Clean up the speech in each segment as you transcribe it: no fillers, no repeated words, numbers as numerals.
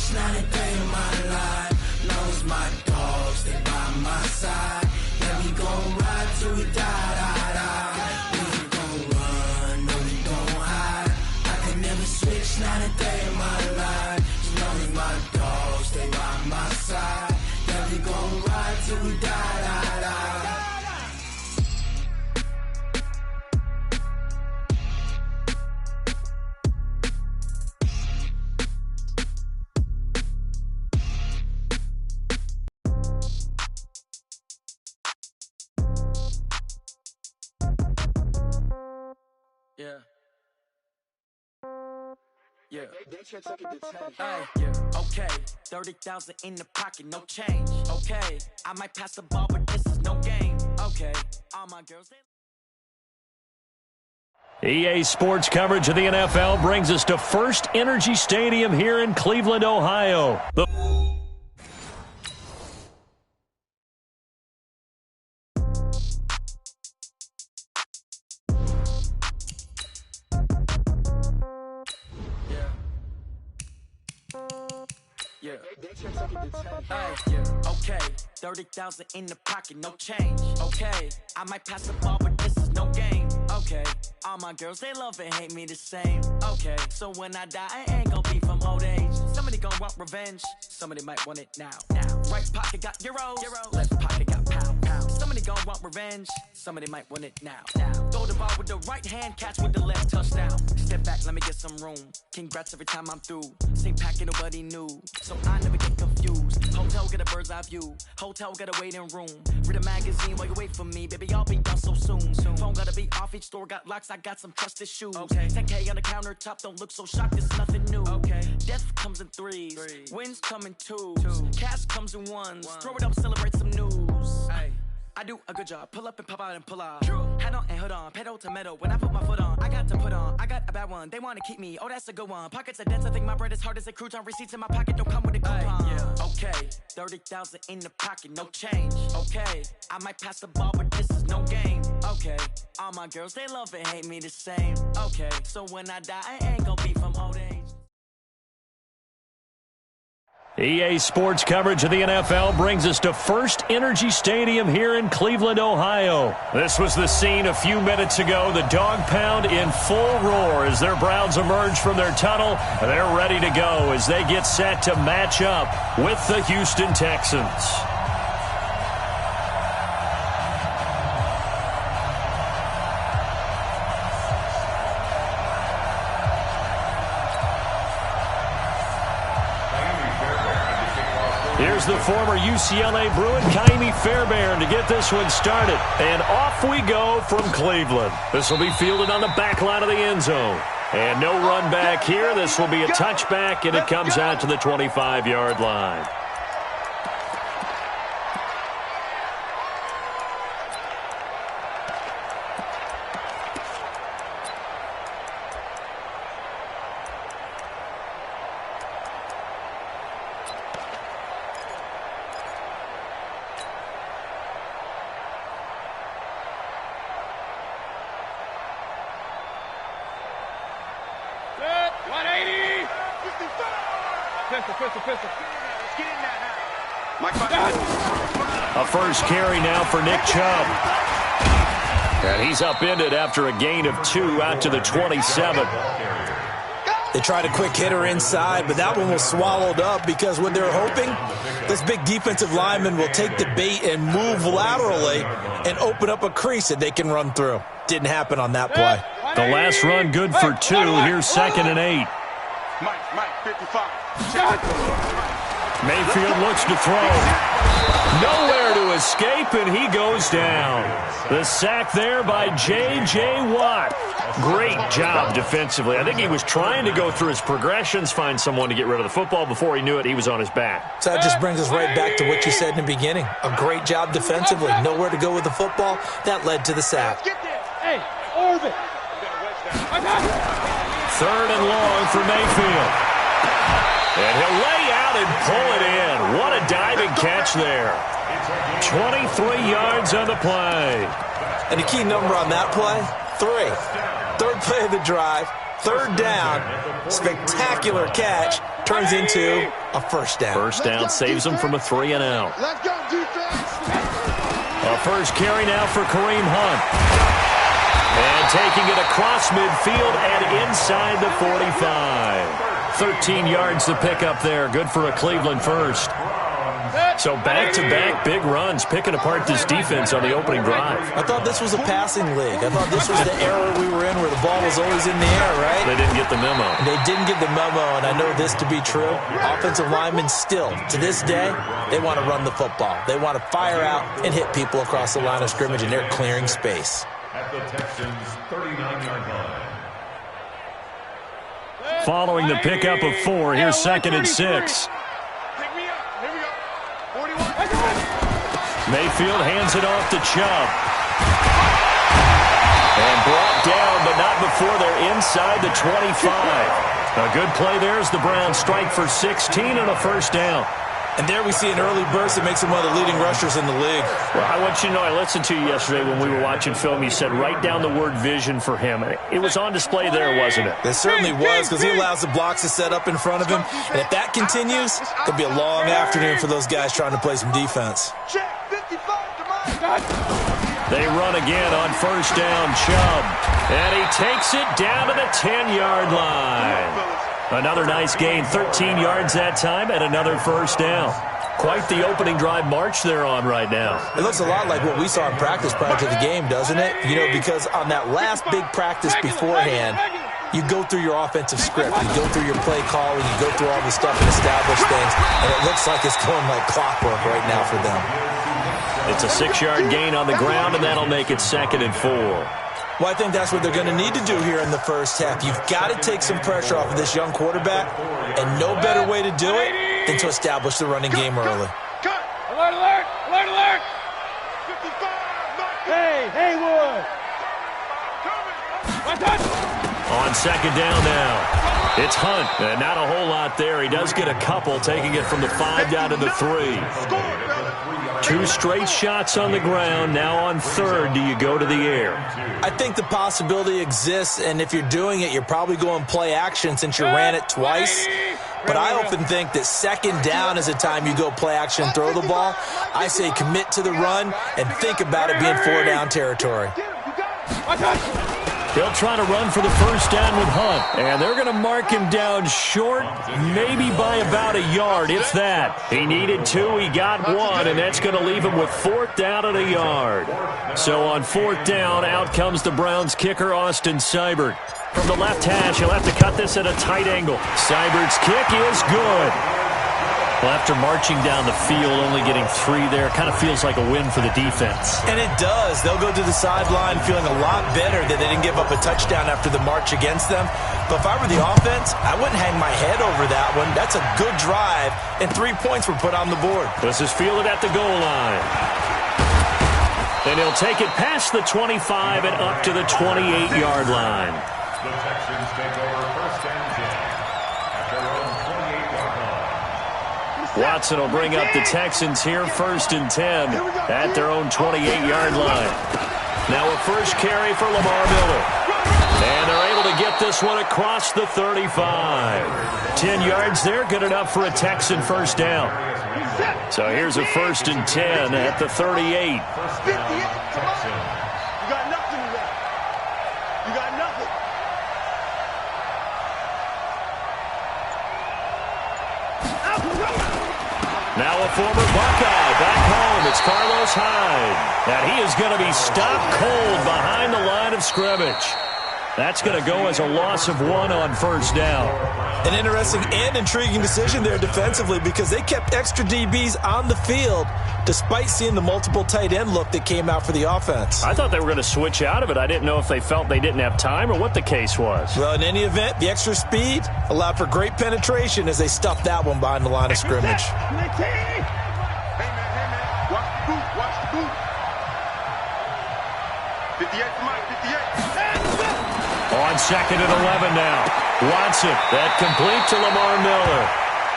switch, not a day in my life. Long as my dogs, they by my side. Yeah, we gon' ride till we die, die, die. We ain't gon' run, no, we gon' hide. I can never switch, not a day in my life. As long as my dogs, they by my side. Yeah, we gon' ride till we die, die, die. Yeah. Yeah. Yeah. Okay. 30,000 in the pocket, no change. Okay. I might pass the ball, but this is no game. Okay. All my girls. EA Sports coverage of the NFL brings us to First Energy Stadium here in Cleveland, Ohio. Yeah. Yeah. Okay. 30,000 in the pocket, no change. Okay. I might pass the ball, but this is no game. Okay. All my girls, they love and hate me the same. Okay. So when I die, I ain't gon' be from old age. Somebody gon' want revenge. Somebody might want it now. Right pocket got euros. Left pocket got pound. Somebody gon' want revenge. Somebody might want it now. Throw the ball with the right hand, catch with the left, touchdown. Step back, let me get some room. Congrats every time I'm through. Same packet, nobody knew. So I never get confused. Hotel get a bird's eye view. Hotel got a waiting room. Read a magazine while you wait for me. Baby, I'll be done so soon. Phone gotta be off, each store got locks. I got some trusted shoes. Okay. 10K on the countertop, don't look so shocked. It's nothing new. Okay. Death comes in threes. Wins come in twos. Cash comes in ones. Throw it up, celebrate some news. Ay. I do a good job. Pull up and pop out and pull out. Head on and hood on. Pedal to metal. When I put my foot on, I got to put on. I got a bad one. They want to keep me. Oh, that's a good one. Pockets are dense. I think my bread is hard as a crouton. Receipts in my pocket don't come with a coupon. Yeah. Okay. 30,000 in the pocket. No change. Okay. I might pass the ball, but this is no game. Okay. All my girls, they love and hate me the same. Okay. So when I die, I ain't gonna be from old age. EA Sports coverage of the NFL brings us to First Energy Stadium here in Cleveland, Ohio. This was the scene a few minutes ago. The dog pound in full roar as their Browns emerge from their tunnel. They're ready to go as they get set to match up with the Houston Texans. Here's the former UCLA Bruin, Kaimi Fairbairn, to get this one started. And off we go from Cleveland. This will be fielded on the back line of the end zone. And no run back here. This will be a touchback, and it comes out to the 25-yard line. A first carry now for Nick Chubb. And he's upended after a gain of 2 out to the 27. They tried a quick hitter inside, but that one was swallowed up because what they're hoping, this big defensive lineman will take the bait and move laterally and open up a crease that they can run through. Didn't happen on that play. The last run good for 2. Here's 2nd and 8. Mike, 55. Mayfield looks to throw. Nowhere to escape, and he goes down. The sack there by J.J. Watt. Great job defensively. I think he was trying to go through his progressions, find someone to get rid of the football. Before he knew it, he was on his back. So that just brings us right back to what you said in the beginning. A great job defensively. Nowhere to go with the football. That led to the sack. Hey, Orbit. 3rd and long for Mayfield. And he'll lay out and pull it in. What a diving catch there. 23 yards on the play. And the key number on that play, 3. 3rd play of the drive, 3rd down, spectacular catch, turns into a first down. First down saves them from a 3-and-out. Let's go, defense. A first carry now for Kareem Hunt. And taking it across midfield and inside the 45. 13 yards to pick up there. Good for a Cleveland first. So back-to-back big runs, picking apart this defense on the opening drive. I thought this was a passing league. I thought this was the era we were in where the ball was always in the air, right? They didn't get the memo. They didn't get the memo, and I know this to be true. Offensive linemen still, to this day, they want to run the football. They want to fire out and hit people across the line of scrimmage, and they're clearing space. At the Texans' 39-yard line. Following the pickup of 4, here's 2nd and 6. Mayfield hands it off to Chubb. And brought down, but not before they're inside the 25. A good play there as the Browns strike for 16 and a first down. And there we see an early burst that makes him one of the leading rushers in the league. Well, I want you to know, I listened to you yesterday when we were watching film. You said write down the word vision for him. It was on display there, wasn't it? It certainly was, because he allows the blocks to set up in front of him. And if that continues, it could be a long afternoon for those guys trying to play some defense. They run again on first down, Chubb. And he takes it down to the 10-yard line. Another nice gain, 13 yards that time, and another first down. Quite the opening drive march they're on right now. It looks a lot like what we saw in practice prior to the game, doesn't it? You know, because on that last big practice beforehand, you go through your offensive script, you go through your play calling, you go through all the stuff and establish things, and it looks like it's going like clockwork right now for them. It's a 6-yard gain on the ground, and that'll make it 2nd and 4. Well, I think that's what they're going to need to do here in the first half. You've got to take some pressure off of this young quarterback, and no better way to do it than to establish the running game early. Alert, alert, alert, alert. 55, hey, Haywood. On second down now, it's Hunt. And not a whole lot there. He does get a couple, taking it from the 5 down to the 3. 2 straight shots on the ground. Now on third, do you go to the air? I think the possibility exists, and if you're doing it, you're probably going play action since you ran it twice. But I often think that second down is the time you go play action and throw the ball. I say commit to the run and think about it being 4-down territory. They'll try to run for the first down with Hunt. And they're going to mark him down short, maybe by about a yard, if that. He needed 2, he got 1, and that's going to leave him with 4th down and a yard. So on 4th down, out comes the Browns kicker, Austin Seibert. From the left hash, he'll have to cut this at a tight angle. Seibert's kick is good. Well, after marching down the field, only getting 3 there, kind of feels like a win for the defense. And it does. They'll go to the sideline feeling a lot better that they didn't give up a touchdown after the march against them. But if I were the offense, I wouldn't hang my head over that one. That's a good drive, and 3 points were put on the board. This is fielded at the goal line. And he'll take it past the 25 and up to the 28-yard line. The Texans take over first and 10 at their own 28-yard line. Watson will bring up the Texans here, 1st and 10 at their own 28-yard line. Now a first carry for Lamar Miller. And they're able to get this one across the 35. 10 yards there, good enough for a Texan first down. So here's a 1st and 10 at the 38. Now a former Buckeye back home. It's Carlos Hyde. And he is going to be stopped cold behind the line of scrimmage. That's going to go as a loss of 1 on first down. An interesting and intriguing decision there defensively because they kept extra DBs on the field despite seeing the multiple tight end look that came out for the offense. I thought they were going to switch out of it. I didn't know if they felt they didn't have time or what the case was. Well, in any event, the extra speed allowed for great penetration as they stuffed that one behind the line of scrimmage. Hey, man, watch the boot, watch the boot. 58 to Mike, 58. On 2nd and 11 now. Watson, that complete to Lamar Miller.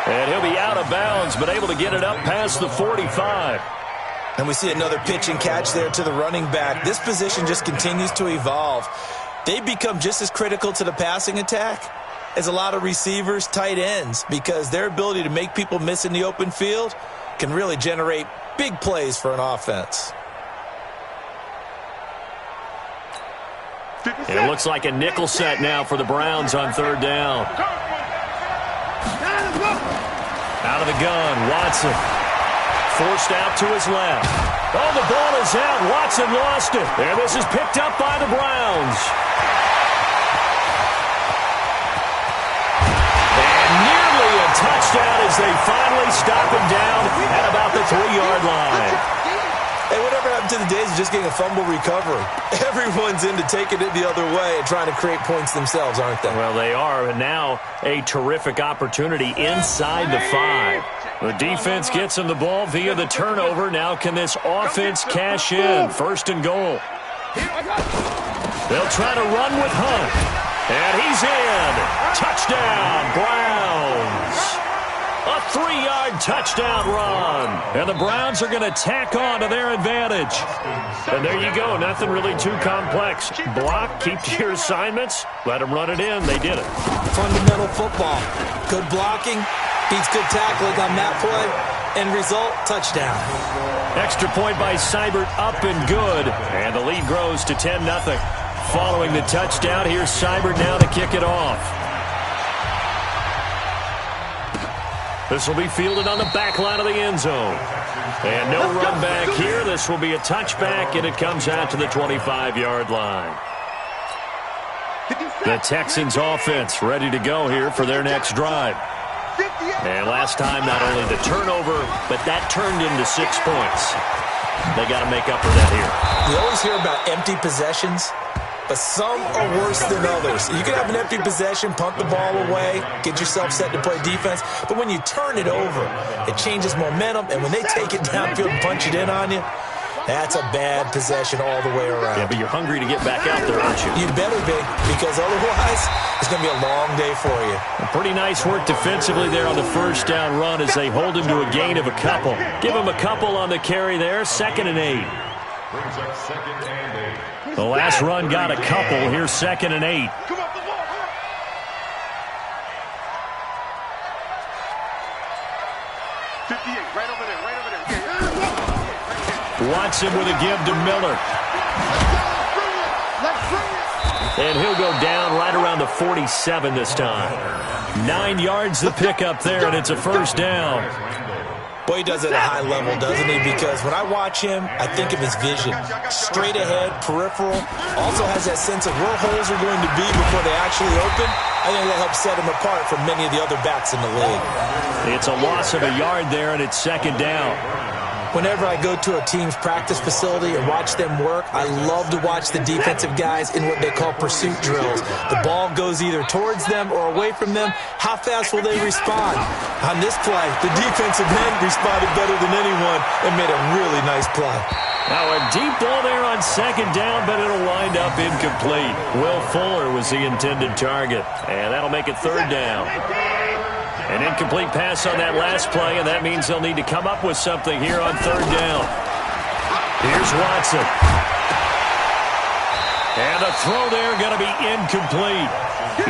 And he'll be out of bounds, but able to get it up past the 45. And we see another pitch and catch there to the running back. This position just continues to evolve. They become just as critical to the passing attack is a lot of receivers, tight ends, because their ability to make people miss in the open field can really generate big plays for an offense. It looks like a nickel set now for the Browns on third down. Out of the gun, Watson. Forced out to his left. Oh, the ball is out. Watson lost it. And this is picked up by the Browns. And nearly a touchdown as they finally stop him down at about the 3-yard line. Hey, whatever happened to the days of just getting a fumble recovery? Everyone's into taking it the other way and trying to create points themselves, aren't they? Well, they are, and now a terrific opportunity inside the 5. The defense gets him the ball via the turnover. Now can this offense cash in? First and goal. They'll try to run with Hunt. And he's in. Touchdown, Browns. A 3-yard touchdown run. And the Browns are going to tack on to their advantage. And there you go. Nothing really too complex. Block, keep to your assignments, let them run it in. They did it. Fundamental football. Good blocking beats good tackling on that play. End result, touchdown. Extra point by Seibert, up and good. And the lead grows to 10-0. Following the touchdown, here's Seibert now to kick it off. This will be fielded on the back line of the end zone. And no run back here. This will be a touchback, and it comes out to the 25-yard line. The Texans offense ready to go here for their next drive. And last time, not only the turnover, but that turned into 6 points. They got to make up for that here. You always hear about empty possessions, but some are worse than others. You can have an empty possession, punt the ball away, get yourself set to play defense, but when you turn it over, it changes momentum, and when they take it downfield and punch it in on you, that's a bad possession all the way around. Yeah, but you're hungry to get back out there, aren't you? You better be, because otherwise, it's going to be a long day for you. Pretty nice work defensively there on the first down run as they hold him to a gain of a couple. Give him a couple on the carry there, 2nd and 8. Brings up 2nd and 8. The last run got a couple. Here's 2nd and 8. Watson with a give to Miller. And he'll go down right around the 47 this time. 9 yards the pickup there, and it's a first down. Boy, he does it at a high level, doesn't he? Because when I watch him, I think of his vision. Straight ahead, peripheral. Also has that sense of where holes are going to be before they actually open. I think that helps set him apart from many of the other backs in the league. It's a loss of a yard there, and it's 2nd down. Whenever I go to a team's practice facility and watch them work, I love to watch the defensive guys in what they call pursuit drills. The ball goes either towards them or away from them. How fast will they respond? On this play, the defensive end responded better than anyone and made a really nice play. Now a deep ball there on 2nd down, but it'll wind up incomplete. Will Fuller was the intended target, and that'll make it 3rd down. An incomplete pass on that last play, and that means they'll need to come up with something here on 3rd down. Here's Watson. And a throw there going to be incomplete.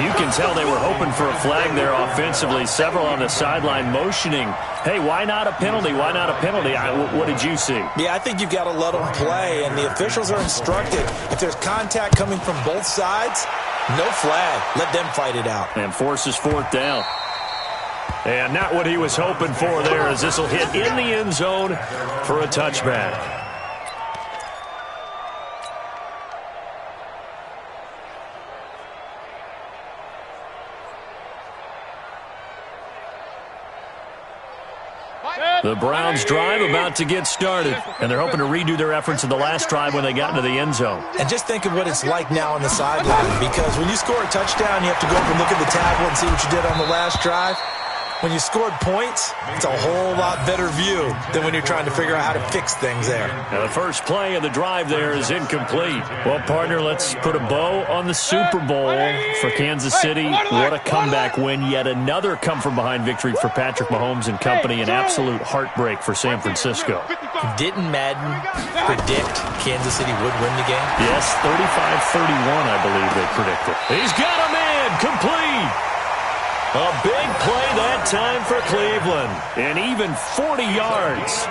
You can tell they were hoping for a flag there offensively. Several on the sideline motioning, hey, why not a penalty? Why not a penalty? What did you see? Yeah, I think you've got to let them play, and the officials are instructed. If there's contact coming from both sides, no flag. Let them fight it out. And forces 4th down. And not what he was hoping for there, as this will hit in the end zone for a touchback. The Browns drive about to get started, and they're hoping to redo their efforts in the last drive when they got into the end zone. And just think of what it's like now on the sideline, because when you score a touchdown, you have to go up and look at the tablet and see what you did on the last drive. When you scored points, it's a whole lot better view than when you're trying to figure out how to fix things there. Now the first play of the drive there is incomplete. Well, partner, let's put a bow on the Super Bowl for Kansas City. What a comeback win. Yet another come-from-behind victory for Patrick Mahomes and company. An absolute heartbreak for San Francisco. Didn't Madden predict Kansas City would win the game? Yes, 35-31, I believe they predicted. He's got a man, complete. A big play that time for Cleveland. And even 40 yards.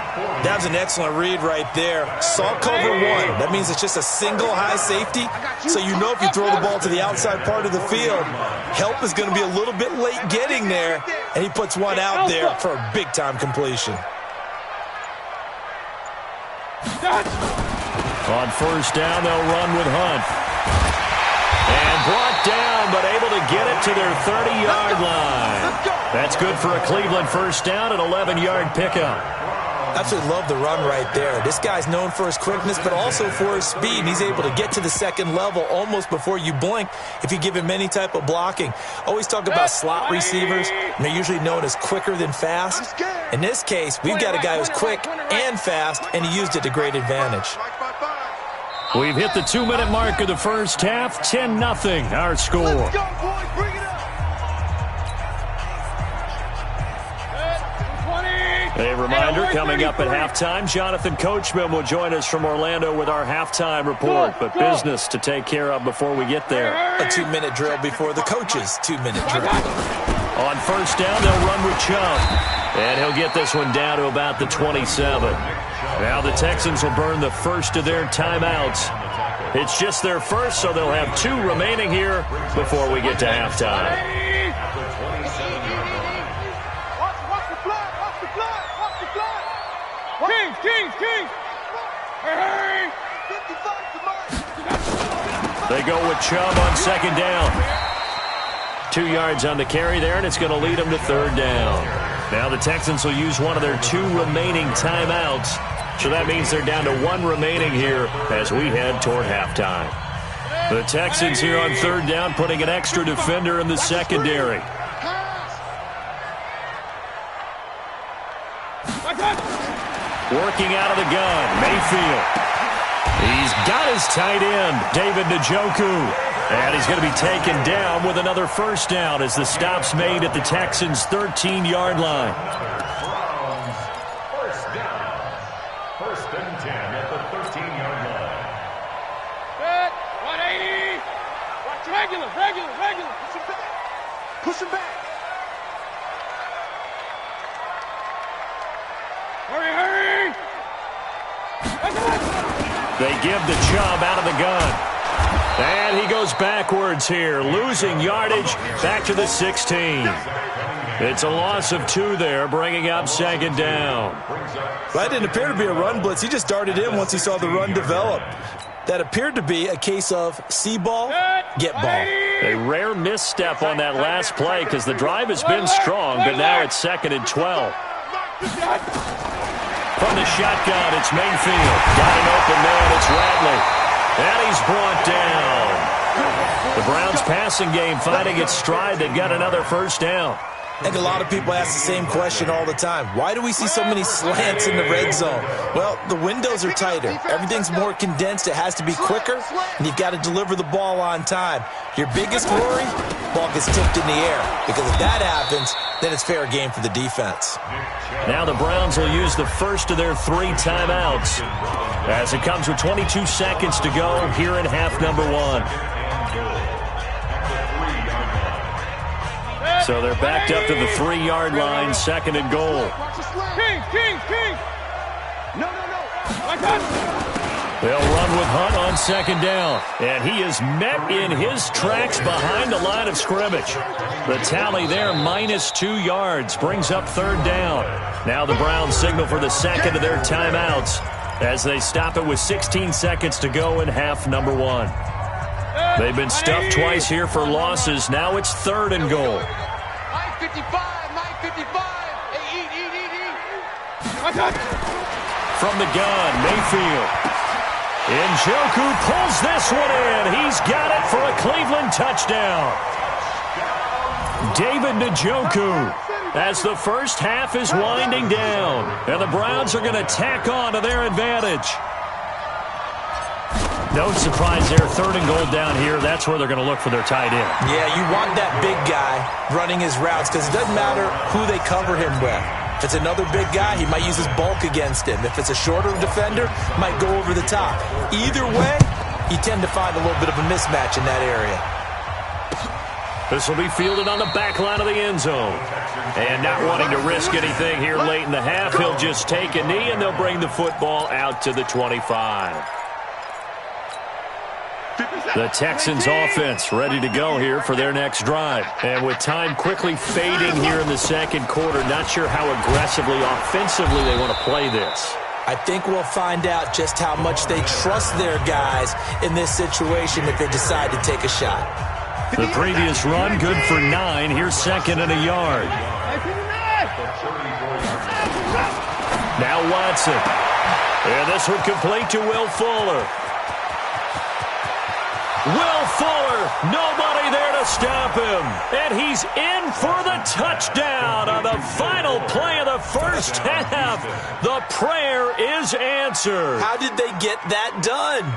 That was an excellent read right there. Saw cover one. That means it's just a single high safety. So you know if you throw the ball to the outside part of the field, help is going to be a little bit late getting there. And he puts one out there for a big-time completion. On first down, they'll run with Hunt. And brought down, but able to get it to their 30-yard line. That's good for a Cleveland first down, an 11-yard pickup. Absolutely love the run right there. This guy's known for his quickness, but also for his speed. He's able to get to the second level almost before you blink if you give him any type of blocking. Always talk about slot receivers, and they're usually known as quicker than fast. In this case, we've got a guy who's quick and fast, and he used it to great advantage. We've hit the 2-minute mark of the first half. 10-0 our score. A reminder, coming up at halftime, Jonathan Coachman will join us from Orlando with our halftime report. But business to take care of before we get there. A 2-minute drill before the coach's 2-minute drill. On first down, they'll run with Chubb. And he'll get this one down to about the 27. Now the Texans will burn the first of their timeouts. It's just their first, so they'll have 2 remaining here before we get to halftime. Kings! Hey! They go with Chubb on second down. 2 yards on the carry there, and it's going to lead them to third down. Now the Texans will use one of their 2 remaining timeouts. So that means they're down to 1 remaining here as we head toward halftime. The Texans here on third down, putting an extra defender in the secondary. Working out of the gun, Mayfield. He's got his tight end, David Njoku. And he's going to be taken down with another first down as the stop's made at the Texans' 13-yard line. First down. First and 10 at the 13-yard line. Set. 180. Watch regular. Push him back. Hurry. They give the Chubb out of the gun. And he goes backwards here, losing yardage back to the 16. It's a loss of 2 there, bringing up second down. Well, that didn't appear to be a run blitz. He just darted in once he saw the run develop. That appeared to be a case of see ball, get ball. A rare misstep on that last play because the drive has been strong, but now it's 2nd and 12. From the shotgun, it's Mayfield. Got an open man, it's Radley. And he's brought down. The Browns' passing game finding its stride. They've got another first down. I think a lot of people ask the same question all the time. Why do we see so many slants in the red zone? Well, the windows are tighter. Everything's more condensed. It has to be quicker, and you've got to deliver the ball on time. Your biggest worry, ball gets tipped in the air. Because if that happens, then it's fair game for the defense. Now the Browns will use the first of their 3 timeouts as it comes with 22 seconds to go here in half number 1. So they're backed up to the 3-yard line, 2nd and goal. King. No. They'll run with Hunt on second down. And he is met in his tracks behind the line of scrimmage. The tally there, -2 yards, brings up third down. Now the Browns signal for the 2nd of their timeouts as they stop it with 16 seconds to go in half number 1. They've been stuffed twice here for losses. Now it's 3rd and goal. 955. Eat. From the gun, Mayfield. Njoku pulls this one in. He's got it for a Cleveland touchdown. David Njoku as the first half is winding down. And the Browns are going to tack on to their advantage. No surprise there, 3rd and goal down here. That's where they're going to look for their tight end. Yeah, you want that big guy running his routes because it doesn't matter who they cover him with. If it's another big guy, he might use his bulk against him. If it's a shorter defender, might go over the top. Either way, you tend to find a little bit of a mismatch in that area. This will be fielded on the back line of the end zone. And not wanting to risk anything here late in the half, he'll just take a knee, and they'll bring the football out to the 25. The Texans offense ready to go here for their next drive. And with time quickly fading here in the second quarter, not sure how aggressively, offensively they want to play this. I think we'll find out just how much they trust their guys in this situation if they decide to take a shot. The previous run, good for 9. Here's second and a yard. Now Watson. And this one complete to Will Fuller. Will Fuller, nobody there to stop him. And he's in for the touchdown on the final play of the first half. The prayer is answered. How did they get that done?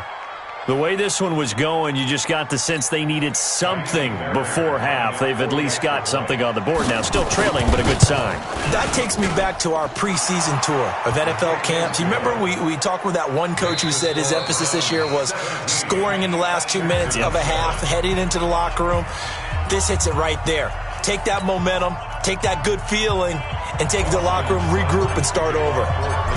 The way this one was going, you just got the sense they needed something before half. They've at least got something on the board now. Still trailing, but a good sign. That takes me back to our preseason tour of NFL camps. You remember we talked with that one coach who said his emphasis this year was scoring in the last 2 minutes of a half, heading into the locker room. This hits it right there. Take that momentum, take that good feeling, and take the locker room, regroup, and start over.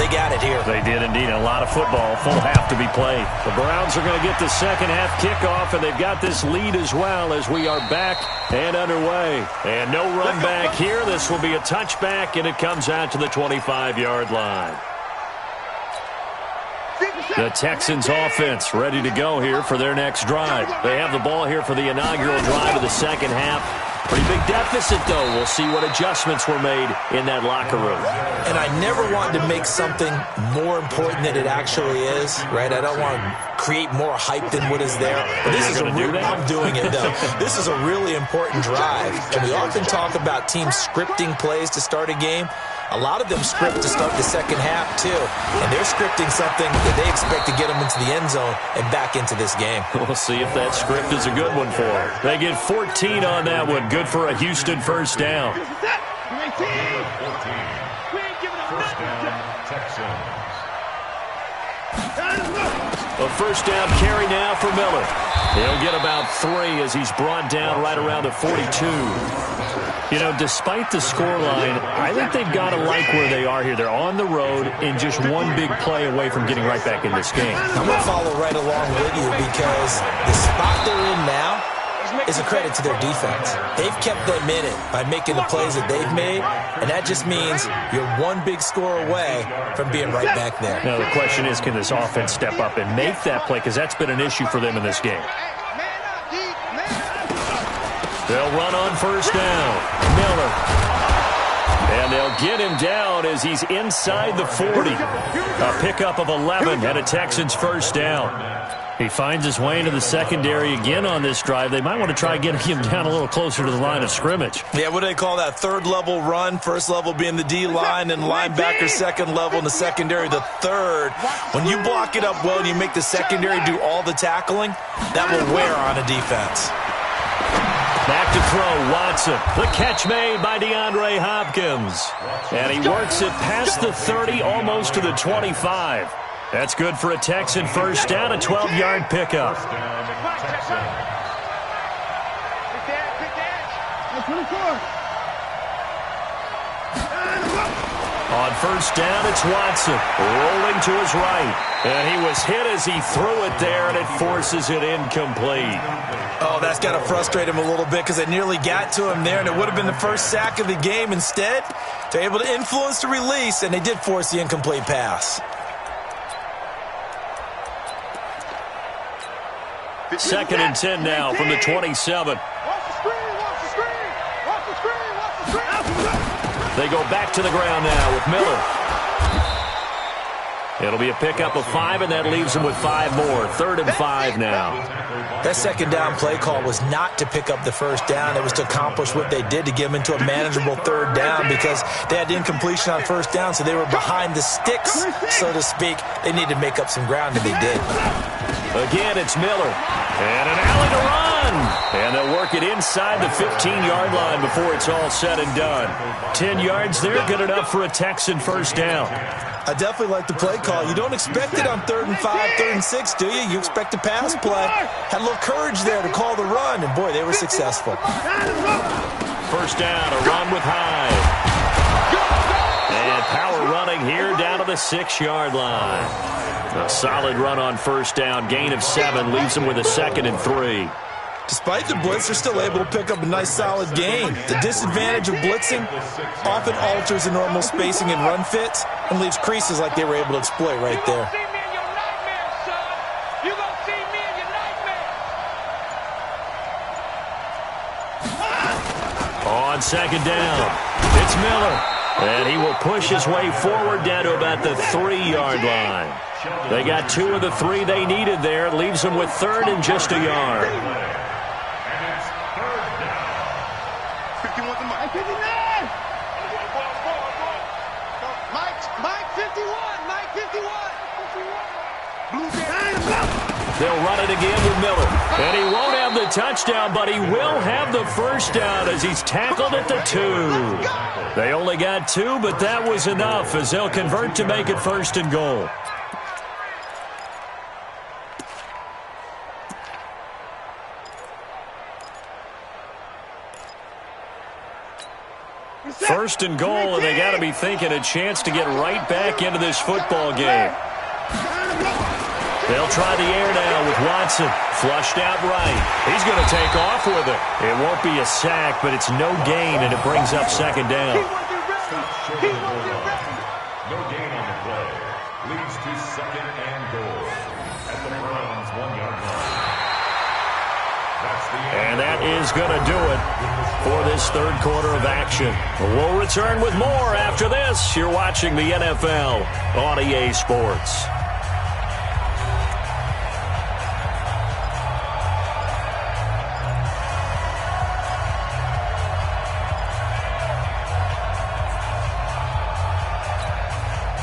They got it here. They did indeed. A lot of football, full half to be played. The Browns are going to get the second half kickoff, and they've got this lead as well as we are back and underway. And no run back here. This will be a touchback, and it comes out to the 25-yard line. The Texans offense ready to go here for their next drive. They have the ball here for the inaugural drive of the second half. Pretty big deficit, though. We'll see what adjustments were made in that locker room. And I never wanted to make something more important than it actually is, right? I don't want to create more hype than what is there. But this is I'm doing it, though. This is a really important drive. And we often talk about teams scripting plays to start a game. A lot of them script to start the second half, too. And they're scripting something that they expect to get them into the end zone and back into this game. We'll see if that script is a good one for them. They get 14 on that one. Good for a Houston first down. First down, Texans. A first down carry now for Miller. He'll get about 3 as he's brought down right around the 42. You know, despite the scoreline, I think they've got to like where they are here. They're on the road and just one big play away from getting right back in this game. I'm going to follow right along with you because the spot they're in now is a credit to their defense. They've kept them in it by making the plays that they've made, and that just means you're one big score away from being right back there. Now, the question is, can this offense step up and make that play? Because that's been an issue for them in this game. They'll run on first down. Miller. And they'll get him down as he's inside the 40. A pickup of 11 and a Texans first down. He finds his way into the secondary again on this drive. They might want to try getting him down a little closer to the line of scrimmage. Yeah, what do they call that? Third level run. First level being the D-line, and linebacker second level, and the secondary the third. When you block it up well and you make the secondary do all the tackling, that will wear on a defense. Back to throw, Watson. The catch made by DeAndre Hopkins. And he works it past the 30, almost to the 25. That's good for a Texan first down, a 12-yard pickup. On first down, it's Watson, rolling to his right. And he was hit as he threw it there, and it forces it incomplete. Oh, that's got to frustrate him a little bit because it nearly got to him there, and it would have been the first sack of the game. Instead, they're able to influence the release, and they did force the incomplete pass. Second and 10 now from the 27. They go back to the ground now with Miller. It'll be a pickup of 5, and that leaves them with 5 more. 3rd and 5 now. That second down play call was not to pick up the first down. It was to accomplish what they did to get them into a manageable 3rd down because they had the incompletion on first down, so they were behind the sticks, so to speak. They needed to make up some ground, and they did. Again, it's Miller. And an alley to run. And they'll work it inside the 15-yard line before it's all said and done. 10 yards there, good enough for a Texan first down. I definitely like the play call. You don't expect it on 3rd and 5, 3rd and 6, do you? You expect a pass play. Had a little courage there to call the run, and, boy, they were successful. First down, a run with Hyde. And power running here down to the 6-yard line. A solid run on first down. Gain of 7 leaves them with a 2nd and 3. Despite the blitz, they're still able to pick up a nice, solid gain. The disadvantage of blitzing often alters the normal spacing and run fits and leaves creases like they were able to exploit right there. On second down, it's Miller. And he will push his way forward down to about the 3-yard line. They got 2 of the 3 they needed there. Leaves them with 3rd and just a yard. They'll run it again with Miller. And he won't have the touchdown, but he will have the first down as he's tackled at the 2. They only got 2, but that was enough as they'll convert to make it 1st and goal. First and goal, and they got to be thinking a chance to get right back into this football game. They'll try the air now with Watson. Flushed out right. He's going to take off with it. It won't be a sack, but it's no gain, and it brings up 2nd down. No gain on the play. Leads to 2nd and goal at the Browns' 1-yard line. And that is going to do it for this 3rd quarter of action. We'll return with more after this. You're watching the NFL on EA Sports.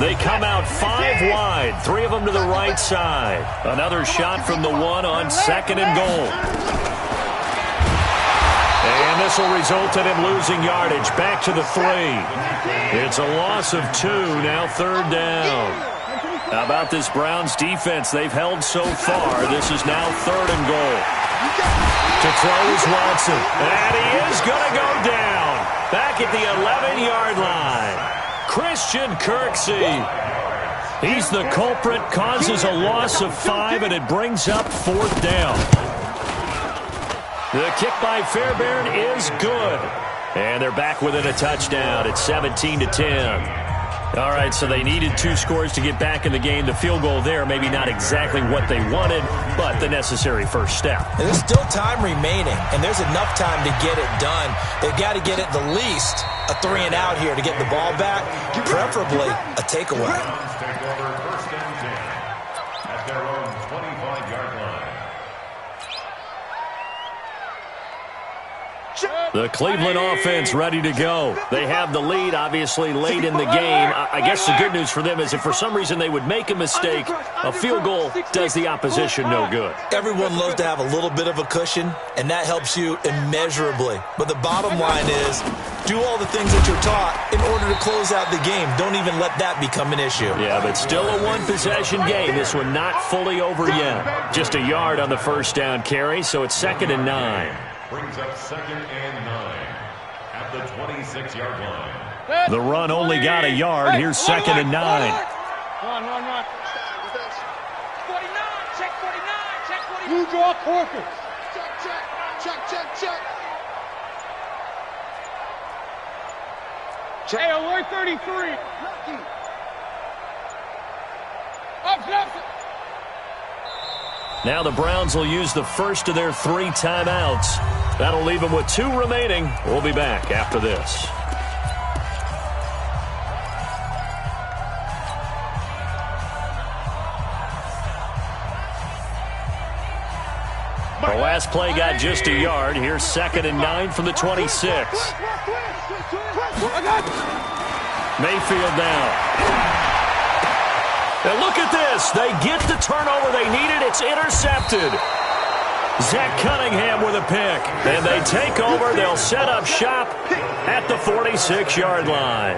They come out 5 wide, 3 of them to the right side. Another shot from the 1 on 2nd and goal. And this will result in him losing yardage back to the 3. It's a loss of 2, now 3rd down. How about this Browns defense? They've held so far. This is now 3rd and goal. To throw is Watson. And he is going to go down. Back at the 11-yard line. Christian Kirksey. He's the culprit, causes a loss of 5, and it brings up 4th down. The kick by Fairbairn is good. And they're back within a touchdown at 17-10. All right, so they needed 2 scores to get back in the game. The field goal there, maybe not exactly what they wanted, but the necessary first step. And there's still time remaining, and there's enough time to get it done. They've got to get it the least a 3-and-out here to get the ball back, preferably a takeaway. Browns take over 1st and 10 at their own 25-yard line. The Cleveland offense ready to go. They have the lead, obviously, late in the game. I guess the good news for them is if for some reason they would make a mistake, a field goal does the opposition no good. Everyone loves to have a little bit of a cushion, and that helps you immeasurably. But the bottom line is, do all the things that you're taught in order to close out the game. Don't even let that become an issue. Yeah, but still a 1-possession game. This one not fully over yet. Just a yard on the first down carry, so it's 2nd and 9. Brings up 2nd and 9 at the 26-yard line. The run only got a yard. Here's 2nd and 9. Run. 49, check 49, check 49. You draw corpus. Check. Hey, alert 33. Up. Now the Browns will use the first of their 3 timeouts. That'll leave them with 2 remaining. We'll be back after this. The last play got just a yard. Here's 2nd and 9 from the 26. Mayfield down. And look at this. They get the turnover they needed. It's intercepted. Zach Cunningham with a pick. And they take over. They'll set up shop at the 46-yard line.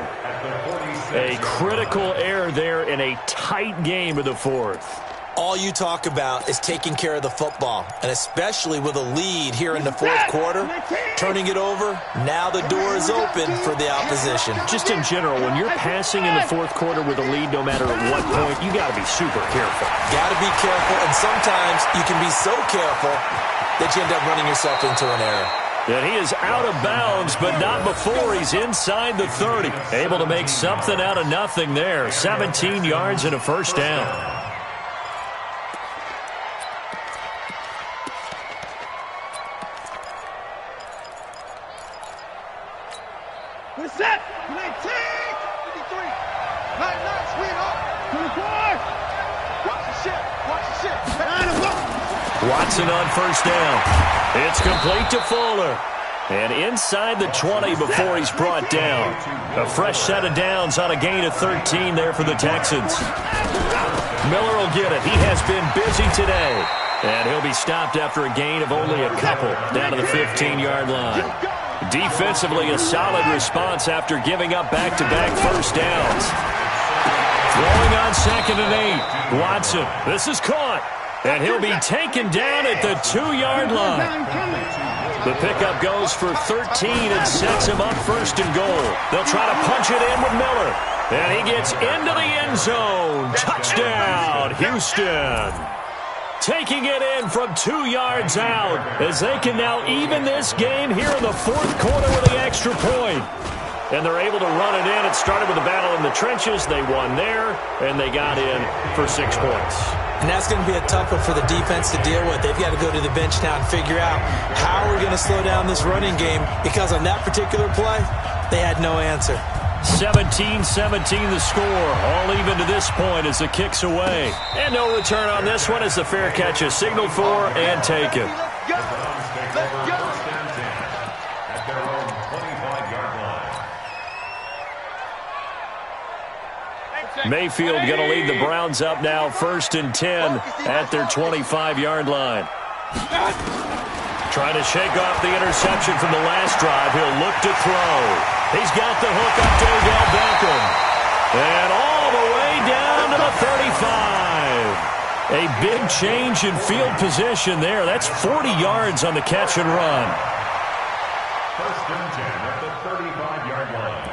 A critical error there in a tight game of the fourth. All you talk about is taking care of the football, and especially with a lead here in the fourth quarter, turning it over, now the door is open for the opposition. Just in general, when you're passing in the fourth quarter with a lead, no matter at what point, you got to be super careful. Got to be careful, and sometimes you can be so careful that you end up running yourself into an error. And he is out of bounds, but not before he's inside the 30. Able to make something out of nothing there. 17 yards and a first down. We're set. 19, 53. 99, sweetheart. 24. Watch the ship. Watch the ship. Watson on first down. It's complete to Fuller. And inside the 20 before he's brought down. A fresh set of downs on a gain of 13 there for the Texans. Miller will get it. He has been busy today. And he'll be stopped after a gain of only a couple down to the 15-yard line. Defensively, a solid response after giving up back-to-back first downs. Throwing on 2nd and 8. Watson, this is caught. And he'll be taken down at the 2-yard line. The pickup goes for 13 and sets him up first and goal. They'll try to punch it in with Miller. And he gets into the end zone. Touchdown, Houston. Taking it in from 2 yards out as they can now even this game here in the fourth quarter with the extra point. And they're able to run it in. It started with a battle in the trenches. They won there, and they got in for 6 points. And that's going to be a tough one for the defense to deal with. They've got to go to the bench now and figure out how we're going to slow down this running game, because on that particular play, they had no answer. 17-17 the score. All even to this point as the kick's away. And no return on this one as the fair catch is signaled for and taken. Mayfield going to lead the Browns up now 1st and 10 at their 25-yard line. Trying to shake off the interception from the last drive. He'll look to throw. He's got the hook up to Odell Beckham. And all the way down to the 35. A big change in field position there. That's 40 yards on the catch and run. 1st and 10 at the 35-yard line.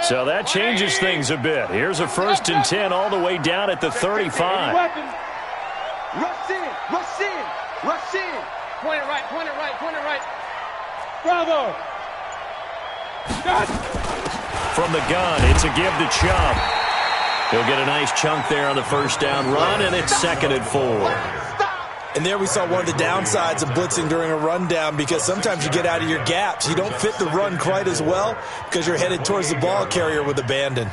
So that changes things a bit. Here's a 1st and 10 all the way down at the 35. Rush in, rush in, rush in. Point it right, point it right, point it right. Bravo. From the gun, it's a give to Chubb. He'll get a nice chunk there on the first down run, and it's 2nd and 4. And there we saw one of the downsides of blitzing during a rundown, because sometimes you get out of your gaps. You don't fit the run quite as well because you're headed towards the ball carrier with abandon.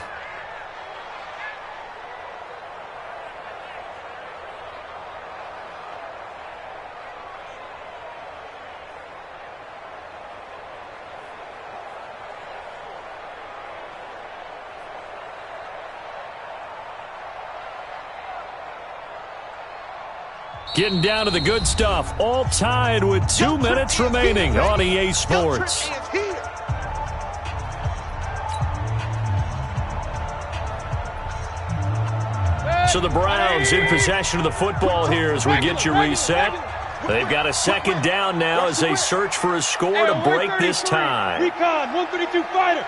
Getting down to the good stuff, all tied with 2 minutes remaining on EA Sports. So the Browns in possession of the football here as we get you reset. They've got a 2nd down now as they search for a score to break this tie. Recon, 132 fighter.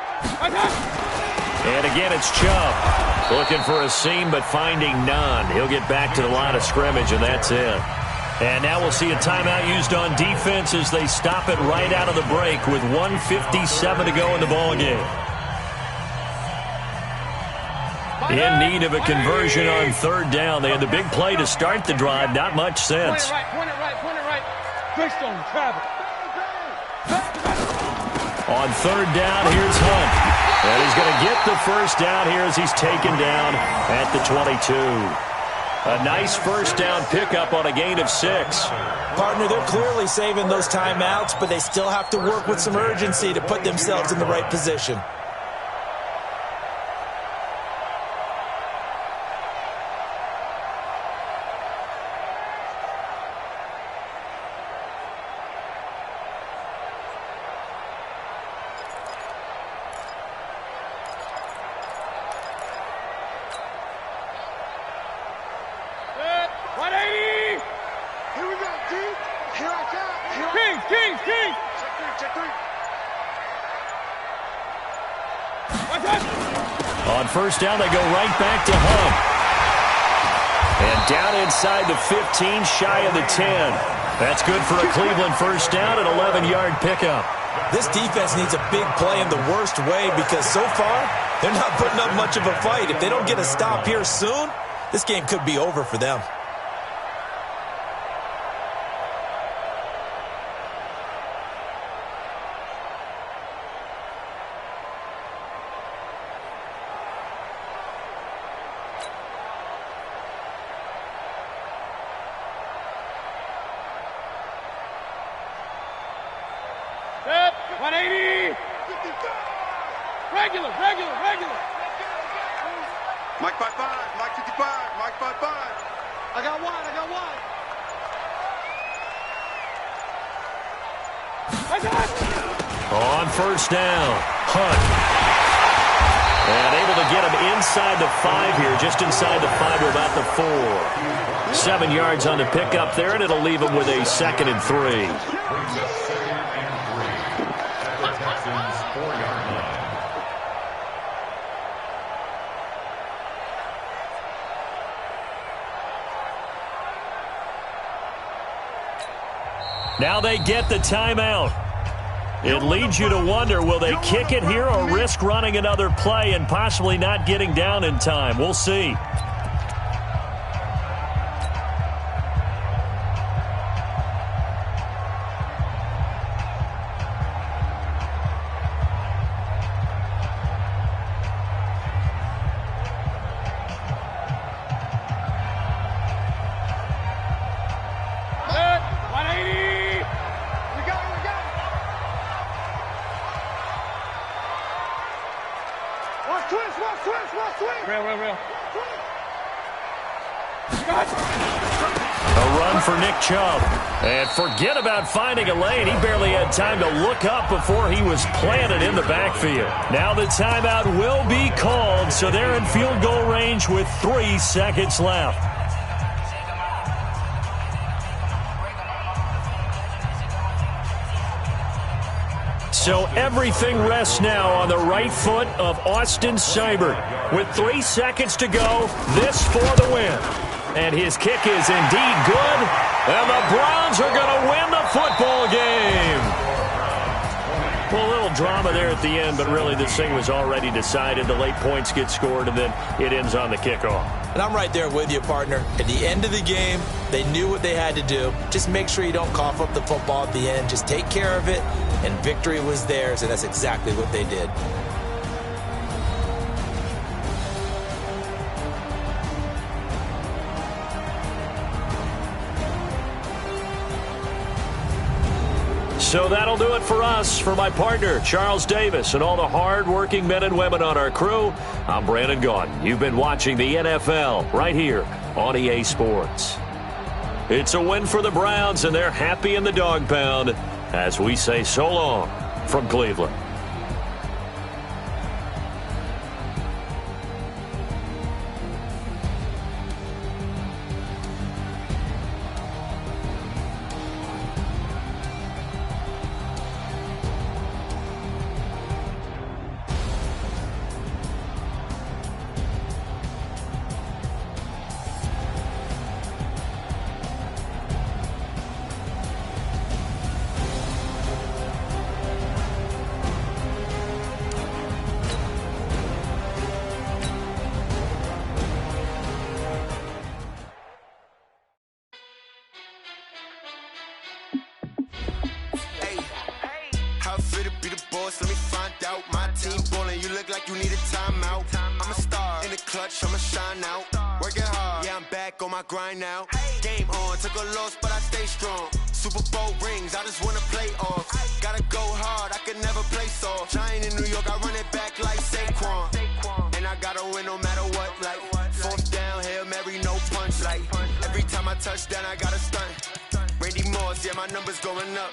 And again, it's Chubb. Looking for a seam, but finding none. He'll get back to the line of scrimmage, and that's it. And now we'll see a timeout used on defense as they stop it right out of the break with 1:57 to go in the ballgame. In need of a conversion on 3rd down. They had the big play to start the drive. Not much sense. Point it right, point it right. Greystone, travel. On 3rd down, here's Hunt. And he's going to get the first down here as he's taken down at the 22. A nice first down pickup on a gain of 6. Partner, they're clearly saving those timeouts, but they still have to work with some urgency to put themselves in the right position. On first down, they go right back to Hunt. And down inside the 15, shy of the 10. That's good for a Cleveland first down, an 11-yard pickup. This defense needs a big play in the worst way because so far, they're not putting up much of a fight. If they don't get a stop here soon, this game could be over for them. Mike 5-5, Mike 55, Mike 5-5. I got one. On first down, Hunt. And able to get him inside the 5 here, just inside the 5 to about the 4. 7 yards on the pickup there, and it'll leave him with a 2nd and 3. Now they get the timeout. It leads you to wonder, will they kick it here or risk running another play and possibly not getting down in time? We'll see. A run for Nick Chubb. And forget about finding a lane. He barely had time to look up before he was planted in the backfield. Now the timeout will be called, so they're in field goal range with 3 seconds left. So everything rests now on the right foot of Austin Seibert. With 3 seconds to go, this for the win. And his kick is indeed good. And the Browns are going to win the football game. Well, a little drama there at the end, but really this thing was already decided. The late points get scored, and then it ends on the kickoff. And I'm right there with you, partner. At the end of the game, they knew what they had to do. Just make sure you don't cough up the football at the end. Just take care of it, and victory was theirs, and that's exactly what they did. So that'll do it for us. For my partner, Charles Davis, and all the hard-working men and women on our crew, I'm Brandon Gaudin. You've been watching the NFL right here on EA Sports. It's a win for the Browns, and they're happy in the dog pound as we say so long from Cleveland. How fit be the boss, let me find out. My team ballin', you look like you need a timeout. I'm a star in the clutch, I'ma shine out. Working hard, yeah, I'm back on my grind now. Game on, took a loss, but I stay strong. Super Bowl rings, I just wanna play off. Gotta go hard, I can never play soft. Giant in New York, I run it back like Saquon. And I gotta win no matter what, like fourth down, Hail Mary, no punch. Like every time I touch down, I gotta stunt. Randy Moss, yeah, my numbers going up.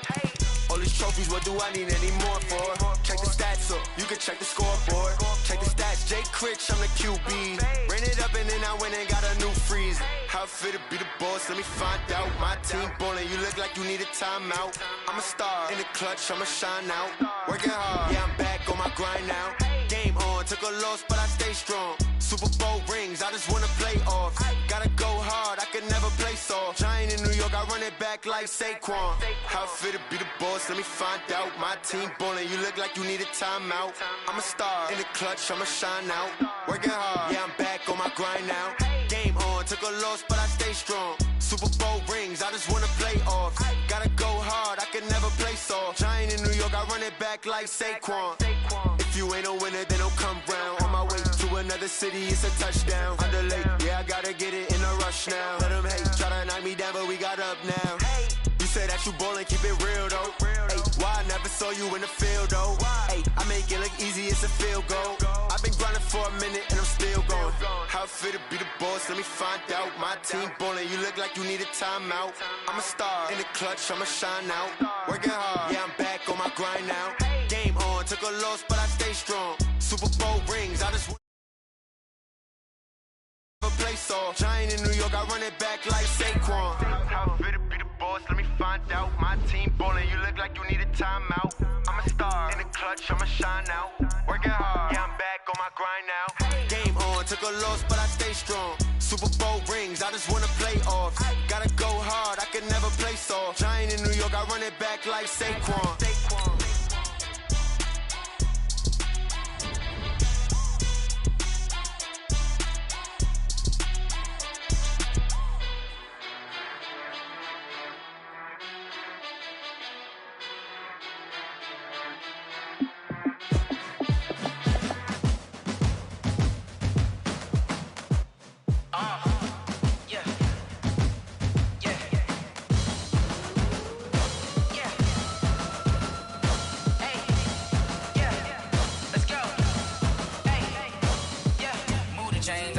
All these trophies, what do I need any more for? Check the stats up, you can check the scoreboard. Check the stats, Jay Critch, I'm the QB. Ran it up and then I went and got a new freeze. How it feel to be the boss, let me find out. My team ballin', you look like you need a timeout. I'm a star in the clutch, I'ma shine out. Working hard, yeah, I'm back on my grind now. Game on, took a loss, but I stay strong. Super Bowl rings, I just wanna play off. Gotta go hard, I can never play soft. Giant in New York, I run it back like Saquon. How it feel to be the boss, let me find out. My team ballin', you look like you need a timeout. I'm a star in the clutch, I'ma shine out. Working hard, yeah, I'm back on my grind now. Game on, took a loss, but I stay strong. Super Bowl rings, I just wanna play off. Gotta go hard, I can never play soft. Giant in New York, I run it back like Saquon. If you ain't a winner, then don't come round. On my way to another city, it's a touchdown. Underlay, yeah, I gotta get it in a rush now. Let them hate, try to knock me down, but we got up now. You say that you ballin', keep it real though. Hey, why I never saw you in the field though? Hey, I make it look easy, it's a field goal. I've been grinding for a minute and I'm still going. How it feel to be the boss, let me find out. My team ballin', you look like you need a timeout. I'm a star in the clutch, I'ma shine out. Working hard, yeah, I'm back on my grind now. Game on, took a loss, but I stay strong. Super Bowl rings, I just play soft. Giant in New York, I run it back like Saquon. How it feel to be the boss, let me find out. My team ballin', you look like you need a timeout. I'm a star in the clutch, I'ma shine out. Working hard, yeah, I'm back on my grind now. Game on, took a loss, but I stay strong. Super Bowl rings, I just wanna play off. Gotta go hard, I can never play soft. Giant in New York, I run it back like Saquon.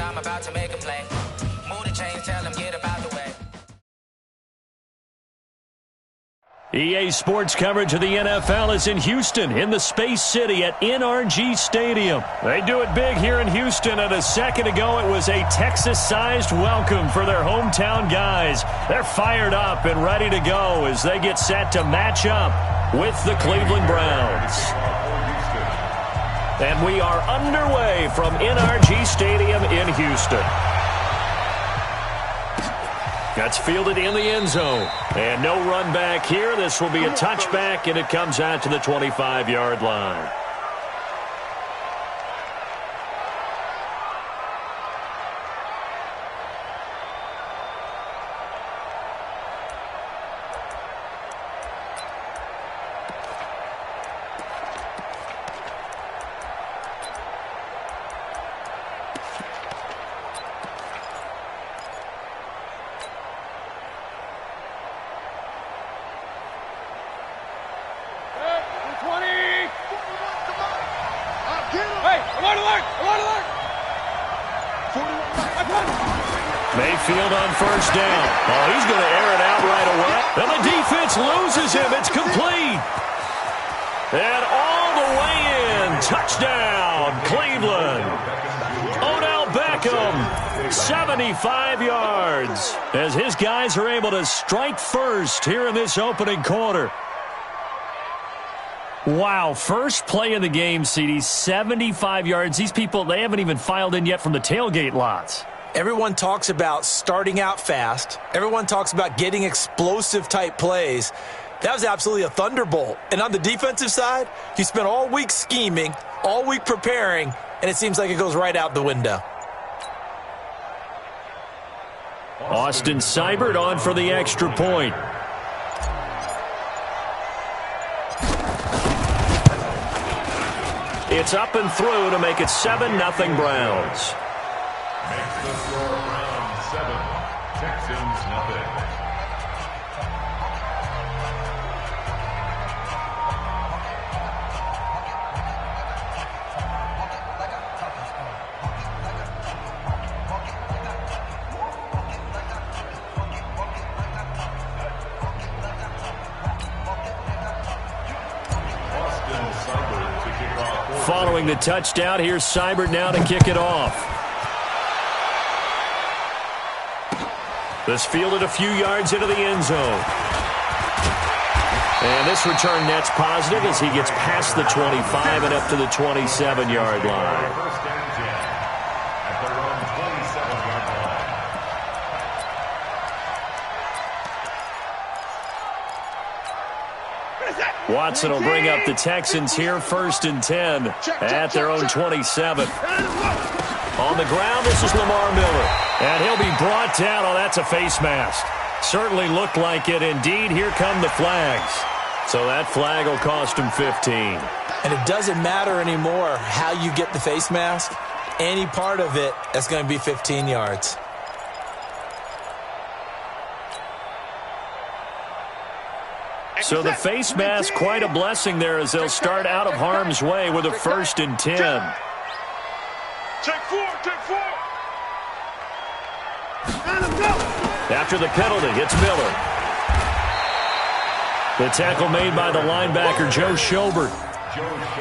I'm about to make a play. Move the chains, tell them get about the way. EA Sports coverage of the NFL is in Houston, in the Space City at NRG Stadium. They do it big here in Houston, and a second ago it was a Texas-sized welcome for their hometown guys. They're fired up and ready to go as they get set to match up with the Cleveland Browns. And we are underway from NRG Stadium in Houston. That's fielded in the end zone. And no run back here. This will be a touchback, and it comes out to the 25-yard line. Mayfield on first down. Oh, he's going to air it out right away. And the defense loses him. It's complete. And all the way in. Touchdown, Cleveland. Odell Beckham, 75 yards. As his guys are able to strike first here in this opening quarter. Wow, first play of the game, CD, 75 yards. These people, they haven't even filed in yet from the tailgate lots. Everyone talks about starting out fast. Everyone talks about getting explosive-type plays. That was absolutely a thunderbolt. And on the defensive side, he spent all week scheming, all week preparing, and it seems like it goes right out the window. Austin Seibert on for the extra point. It's up and through to make it 7-0 Browns. Makes the score Browns 7, Texans nothing. Following the touchdown, here's Seibert now to kick it off. This fielded a few yards into the end zone. And this return net's positive as he gets past the 25 and up to the 27-yard line. First and 10 at their own 27-yard line. Watson will bring up the Texans here, 1st and 10 at their own 27. On the ground, this is Lamar Miller. And he'll be brought down. Oh, that's a face mask. Certainly looked like it. Indeed, here come the flags. So that flag will cost him 15. And it doesn't matter anymore how you get the face mask. Any part of it, that's going to be 15 yards. So the face mask, quite a blessing there as they'll start out of harm's way with a 1st and 10. Take 4, take 4. After the penalty, it's Miller. The tackle made by the linebacker, Joe Schobert.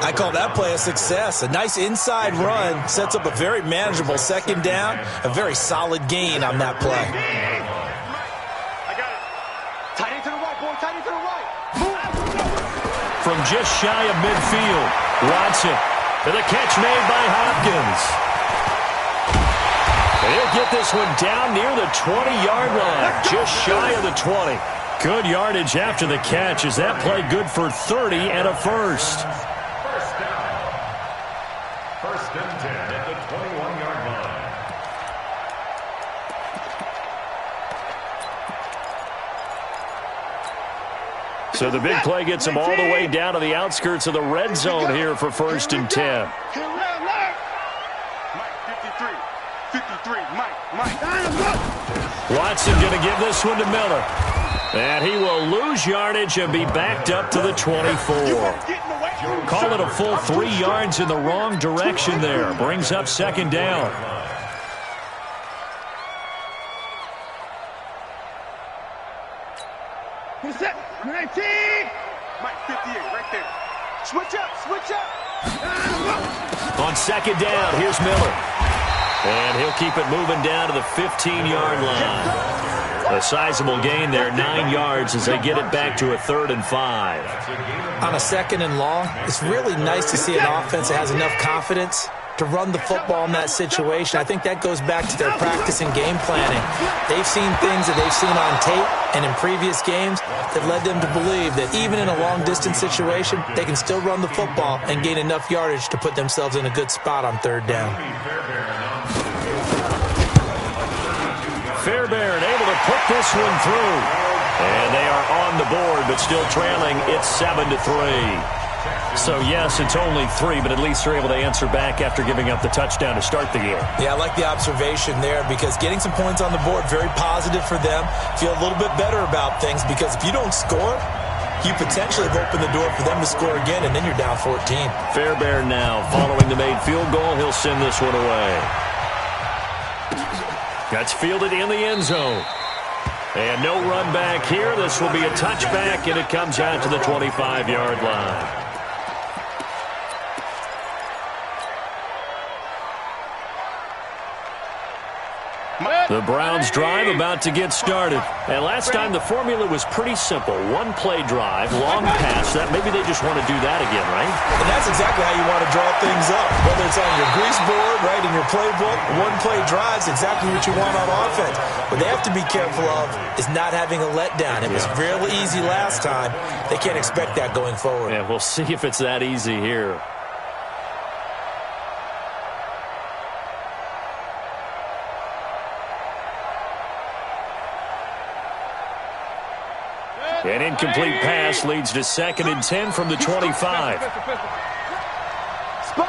I call that play a success. A nice inside run sets up a very manageable 2nd down. A very solid gain on that play. I got it. Tight end to the right, boy. Tight end to the right. From just shy of midfield, Watson to the catch made by Hopkins. And he'll get this one down near the 20-yard line, just shy of the 20. Good yardage after the catch. Is that play good for 30 and a first? First down. 1st and 10 at the 21-yard line. So the big play gets him all the way down to the outskirts of the red zone here for 1st and 10. Watson going to give this one to Miller. And he will lose yardage and be backed up to the 24. Call it a full 3 yards in the wrong direction there. Brings up 2nd down. Who's that? 19. Mike 58 right there. Switch up, switch up. On 2nd down, here's Miller. And he'll keep it moving down to the 15-yard line. A sizable gain there, 9 yards as they get it back to a 3rd and 5. On a 2nd and long, it's really nice to see an offense that has enough confidence to run the football in that situation. I think that goes back to their practice and game planning. They've seen things that they've seen on tape and in previous games that led them to believe that even in a long-distance situation, they can still run the football and gain enough yardage to put themselves in a good spot on 3rd down. Fairbairn able to put this one through. And they are on the board, but still trailing. It's 7-3. So, yes, it's only 3, but at least they're able to answer back after giving up the touchdown to start the game. Yeah, I like the observation there because getting some points on the board, very positive for them. Feel a little bit better about things because if you don't score, you potentially have opened the door for them to score again, and then you're down 14. Fairbairn now following the made field goal. He'll send this one away. That's fielded in the end zone. And no run back here. This will be a touchback, and it comes out to the 25-yard line. The Browns drive about to get started. And last time the formula was pretty simple. One play drive, long pass. That maybe they just want to do that again, right? And that's exactly how you want to draw things up. Whether it's on your grease board, right, in your playbook, one play drive's exactly what you want on offense. What they have to be careful of is not having a letdown. It was real easy last time. They can't expect that going forward. Yeah, we'll see if it's that easy here. An incomplete pass leads to 2nd and 10 from the 25. Spot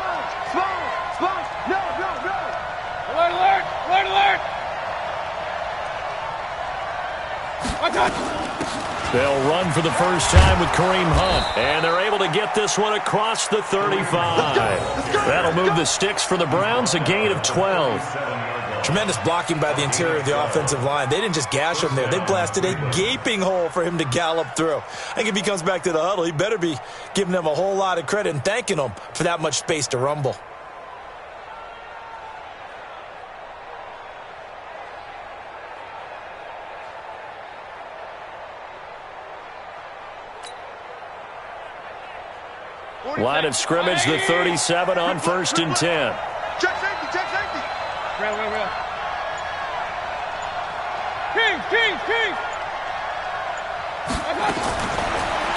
They'll run for the first time with Kareem Hunt, and they're able to get this one across the 35. That'll move the sticks for the Browns, a gain of 12. Tremendous blocking by the interior of the offensive line. They didn't just gash him there. They blasted a gaping hole for him to gallop through. I think if he comes back to the huddle, he better be giving them a whole lot of credit and thanking them for that much space to rumble. Line of scrimmage, the 37 on 1st and 10. Check safety, check safety. Real. King.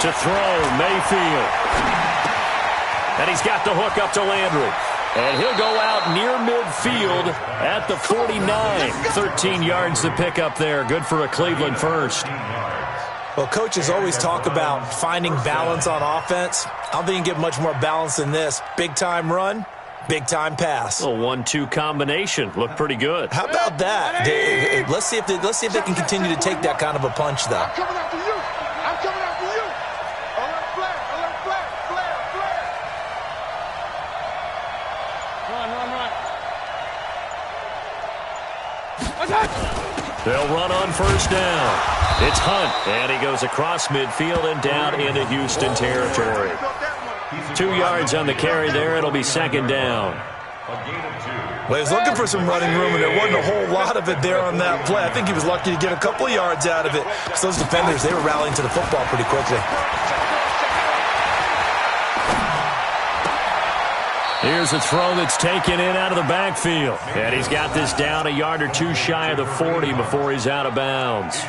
To throw, Mayfield. And he's got the hook up to Landry. And he'll go out near midfield at the 49. 13 yards to pick up there. Good for a Cleveland first. Well, coaches always talk about finding balance on offense. I don't think you can get much more balance than this. Big-time run, big-time pass. A 1-2 combination. Looked pretty good. How about that? Let's see if they can continue to take that kind of a punch, though. I'm coming after you. Alert flag. Run. They'll run on first down. It's Hunt, and he goes across midfield and down into Houston territory. 2 yards on the carry there. It'll be second down. Well, he was looking for some running room, and there wasn't a whole lot of it there on that play. I think he was lucky to get a couple of yards out of it. Because those defenders, they were rallying to the football pretty quickly. Here's a throw that's taken in out of the backfield. And he's got this down a yard or two shy of the 40 before he's out of bounds.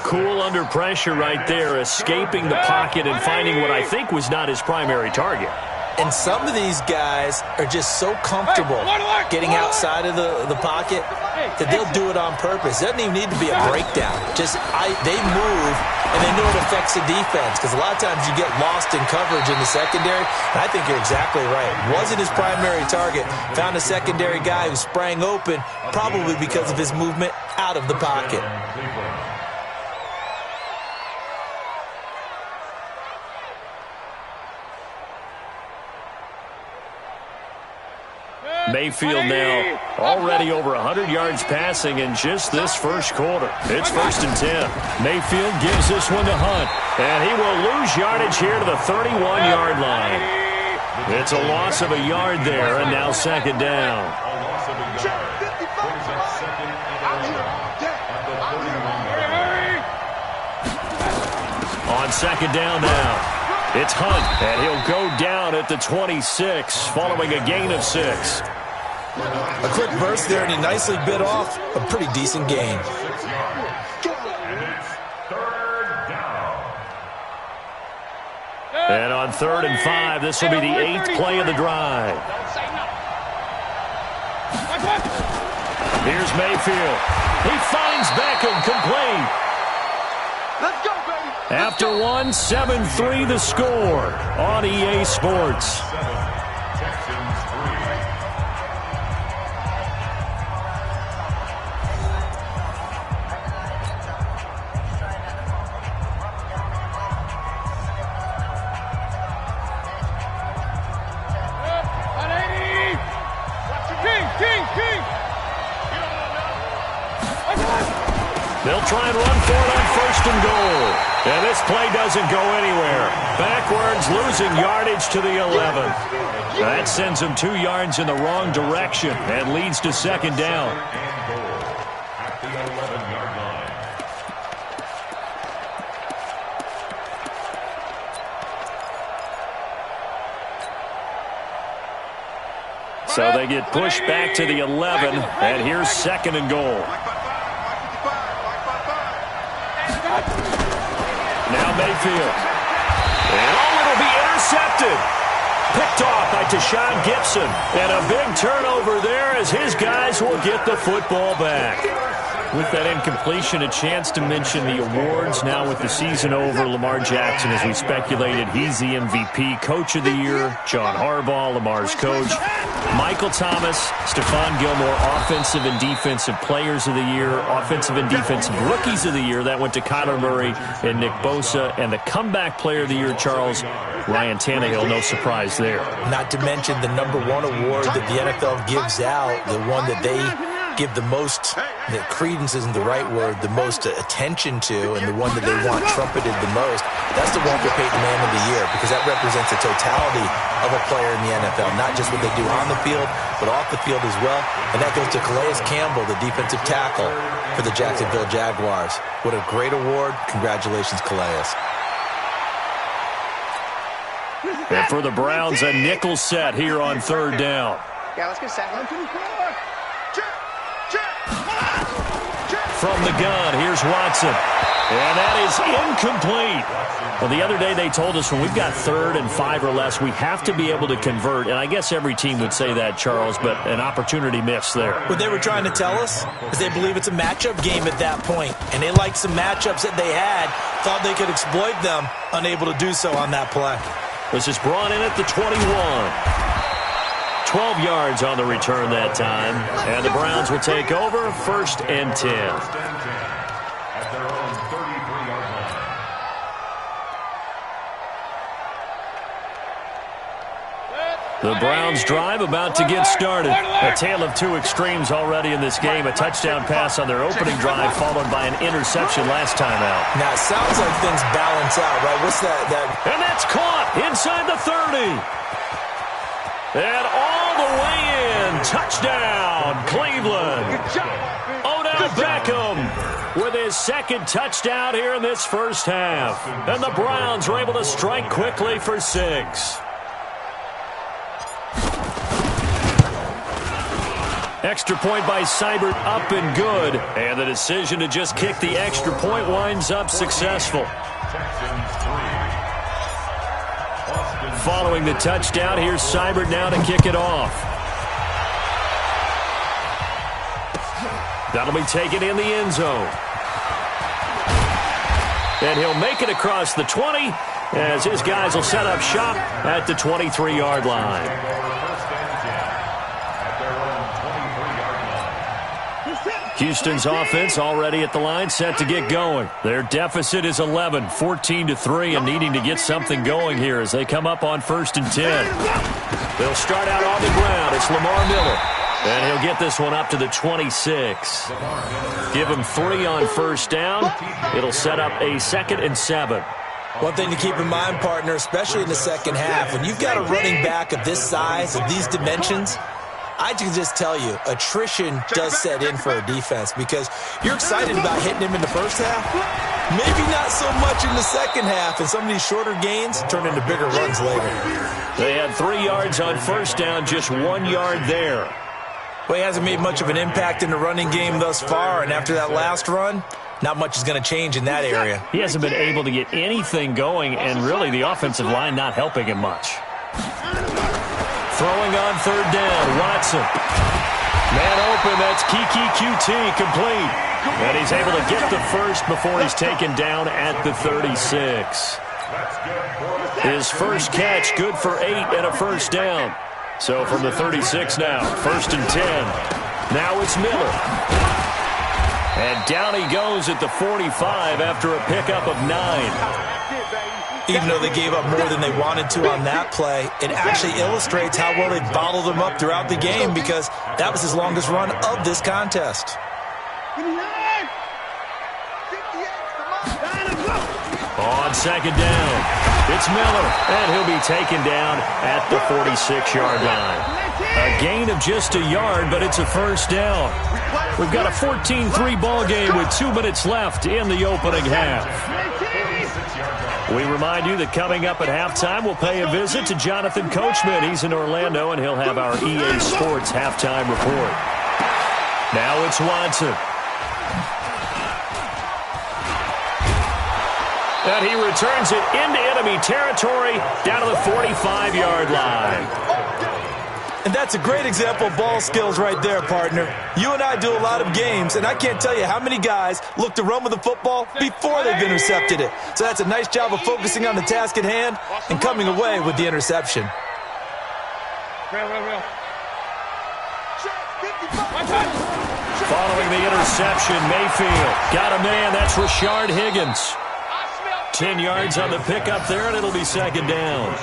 Cool under pressure right there, escaping the pocket and finding what I think was not his primary target. And some of these guys are just so comfortable getting outside of the pocket that they'll do it on purpose. It doesn't even need to be a breakdown. They move, and they know it affects the defense, because a lot of times you get lost in coverage in the secondary, and I think you're exactly right. Wasn't his primary target. Found a secondary guy who sprang open, probably because of his movement out of the pocket. Mayfield now already over 100 yards passing in just this first quarter. It's 1st and 10. Mayfield gives this one to Hunt, and he will lose yardage here to the 31-yard line. It's a loss of a yard there, and now second down. On second down now. It's Hunt, and he'll go down at the 26, following a gain of 6. A quick burst there, and he nicely bit off a pretty decent gain. And on 3rd and 5, this will be the 8th play of the drive. Here's Mayfield. He finds Beckham complete. Let's go, baby. After one, 7-3 the score on EA Sports. They'll try and run for it on 1st and goal. And this play doesn't go anywhere. Backwards, losing yardage to the 11. That sends them 2 yards in the wrong direction and leads to second down. At the 11-yard line. So they get pushed back to the 11, and here's 2nd and goal. Now Mayfield. And it'll be intercepted. Picked off by Tashawn Gibson. And a big turnover there as his guys will get the football back. With that incompletion, a chance to mention the awards. Now with the season over, Lamar Jackson, as we speculated, he's the MVP, Coach of the Year. John Harbaugh, Lamar's coach. Michael Thomas, Stephon Gilmore, Offensive and Defensive Players of the Year. Offensive and Defensive Rookies of the Year. That went to Kyler Murray and Nick Bosa. And the Comeback Player of the Year, Charles, Ryan Tannehill. No surprise there. Not to mention the #1 award that the NFL gives out, the one that they give the most, the credence isn't the right word, the most attention to, and the one that they want trumpeted the most. That's the Walter Payton Man of the Year, because that represents the totality of a player in the NFL, not just what they do on the field, but off the field as well. And that goes to Calais Campbell, the defensive tackle for the Jacksonville Jaguars. What a great award. Congratulations, Calais. And for the Browns, a nickel set here on 3rd down. Yeah, let's get set. 1, 2, 3. From the gun, here's Watson. And that is incomplete. Well, the other day they told us when we've got 3rd and 5 or less, we have to be able to convert. And I guess every team would say that, Charles, but an opportunity missed there. What they were trying to tell us is they believe it's a matchup game at that point. And they liked some matchups that they had, thought they could exploit them, unable to do so on that play. This is brought in at the 21. 12 yards on the return that time. And the Browns will take over 1st and 10. At their own 33-yard line. The Browns drive about to get started. A tale of two extremes already in this game. A touchdown pass on their opening drive followed by an interception last time out. Now, it sounds like things balance out, right? What's that? And that's caught inside the 30. And all the way in. Touchdown, Cleveland. Odell Beckham with his 2nd touchdown here in this first half. And the Browns are able to strike quickly for 6. Extra point by Seibert, up and good. And the decision to just kick the extra point winds up successful. Following the touchdown, here's Seibert now to kick it off. That'll be taken in the end zone. And he'll make it across the 20 as his guys will set up shop at the 23-yard line. Houston's offense already at the line, set to get going. Their deficit is 11, 14-3, and needing to get something going here as they come up on 1st and 10. They'll start out on the ground. It's Lamar Miller, and he'll get this one up to the 26. Give him 3 on 1st down. It'll set up a 2nd and 7. One thing to keep in mind, partner, especially in the second half, when you've got a running back of this size, of these dimensions, I can just tell you, attrition does set in for a defense because you're excited about hitting him in the first half. Maybe not so much in the second half, and some of these shorter gains turn into bigger runs later. They had 3 yards on 1st down, just 1 yard there. Well, he hasn't made much of an impact in the running game thus far, and after that last run, not much is going to change in that area. He hasn't been able to get anything going, and really the offensive line not helping him much. Throwing on 3rd down, Watson. Man open, that's Kiki QT, complete. And he's able to get the first before he's taken down at the 36. His first catch, good for 8 and a 1st down. So from the 36 now, 1st and 10. Now it's Miller. And down he goes at the 45 after a pickup of 9. Even though they gave up more than they wanted to on that play, it actually illustrates how well they bottled them up throughout the game because that was his longest run of this contest. On 2nd down, it's Miller, and he'll be taken down at the 46-yard line. A gain of just a yard, but it's a 1st down. We've got a 14-3 ball game with 2 minutes left in the opening half. We remind you that coming up at halftime, we'll pay a visit to Jonathan Coachman. He's in Orlando, and he'll have our EA Sports halftime report. Now it's Watson. And he returns it into enemy territory down to the 45-yard line. And that's a great example of ball skills right there, partner. You and I do a lot of games, and I can't tell you how many guys look to run with the football before they've intercepted it. So that's a nice job of focusing on the task at hand and coming away with the interception. Following the interception, Mayfield got a man. That's Rashard Higgins. 10 yards on the pickup there, and it'll be second down.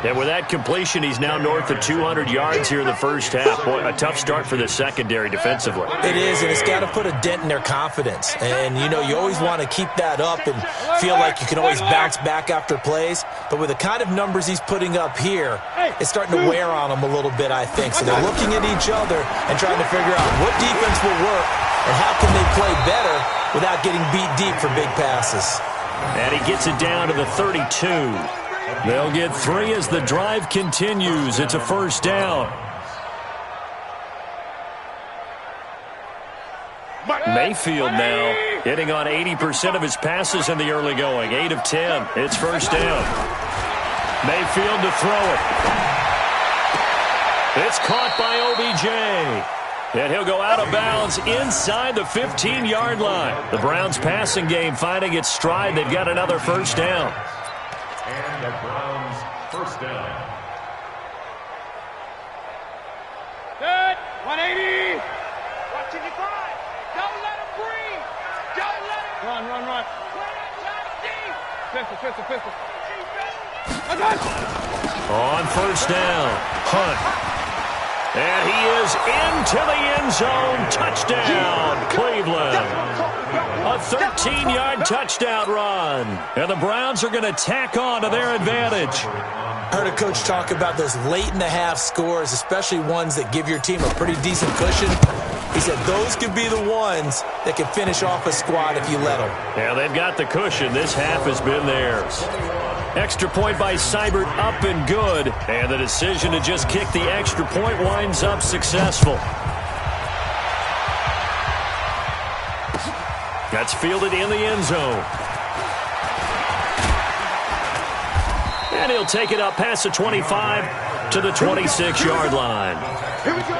And with that completion, he's now north of 200 yards here in the first half. Boy, a tough start for the secondary defensively. It is, and it's got to put a dent in their confidence. And, you know, you always want to keep that up and feel like you can always bounce back after plays. But with the kind of numbers he's putting up here, it's starting to wear on them a little bit, I think. So they're looking at each other and trying to figure out what defense will work and how can they play better without getting beat deep for big passes. And he gets it down to the 32. They'll get 3 as the drive continues. It's a first down. Mayfield now hitting on 80% of his passes in the early going. 8 of 10. It's first down. Mayfield to throw it. It's caught by OBJ. And he'll go out of bounds inside the 15-yard line. The Browns passing game finding its stride. They've got another first down. And the Browns first down. Good. 180. Watch it, divide. Don't let him breathe. Don't let him. Run. Pistol. On first down, Hunt. And he is into the end zone. Touchdown, Cleveland. A 13-yard touchdown run. And the Browns are going to tack on to their advantage. I heard a coach talk about those late-in-the-half scores, especially ones that give your team a pretty decent cushion. He said those could be the ones that can finish off a squad if you let them. Yeah, they've got the cushion. This half has been theirs. Extra point by Seibert, up and good. And the decision to just kick the extra point winds up successful. That's fielded in the end zone. And he'll take it up past the 25 to the 26-yard line. Here we go.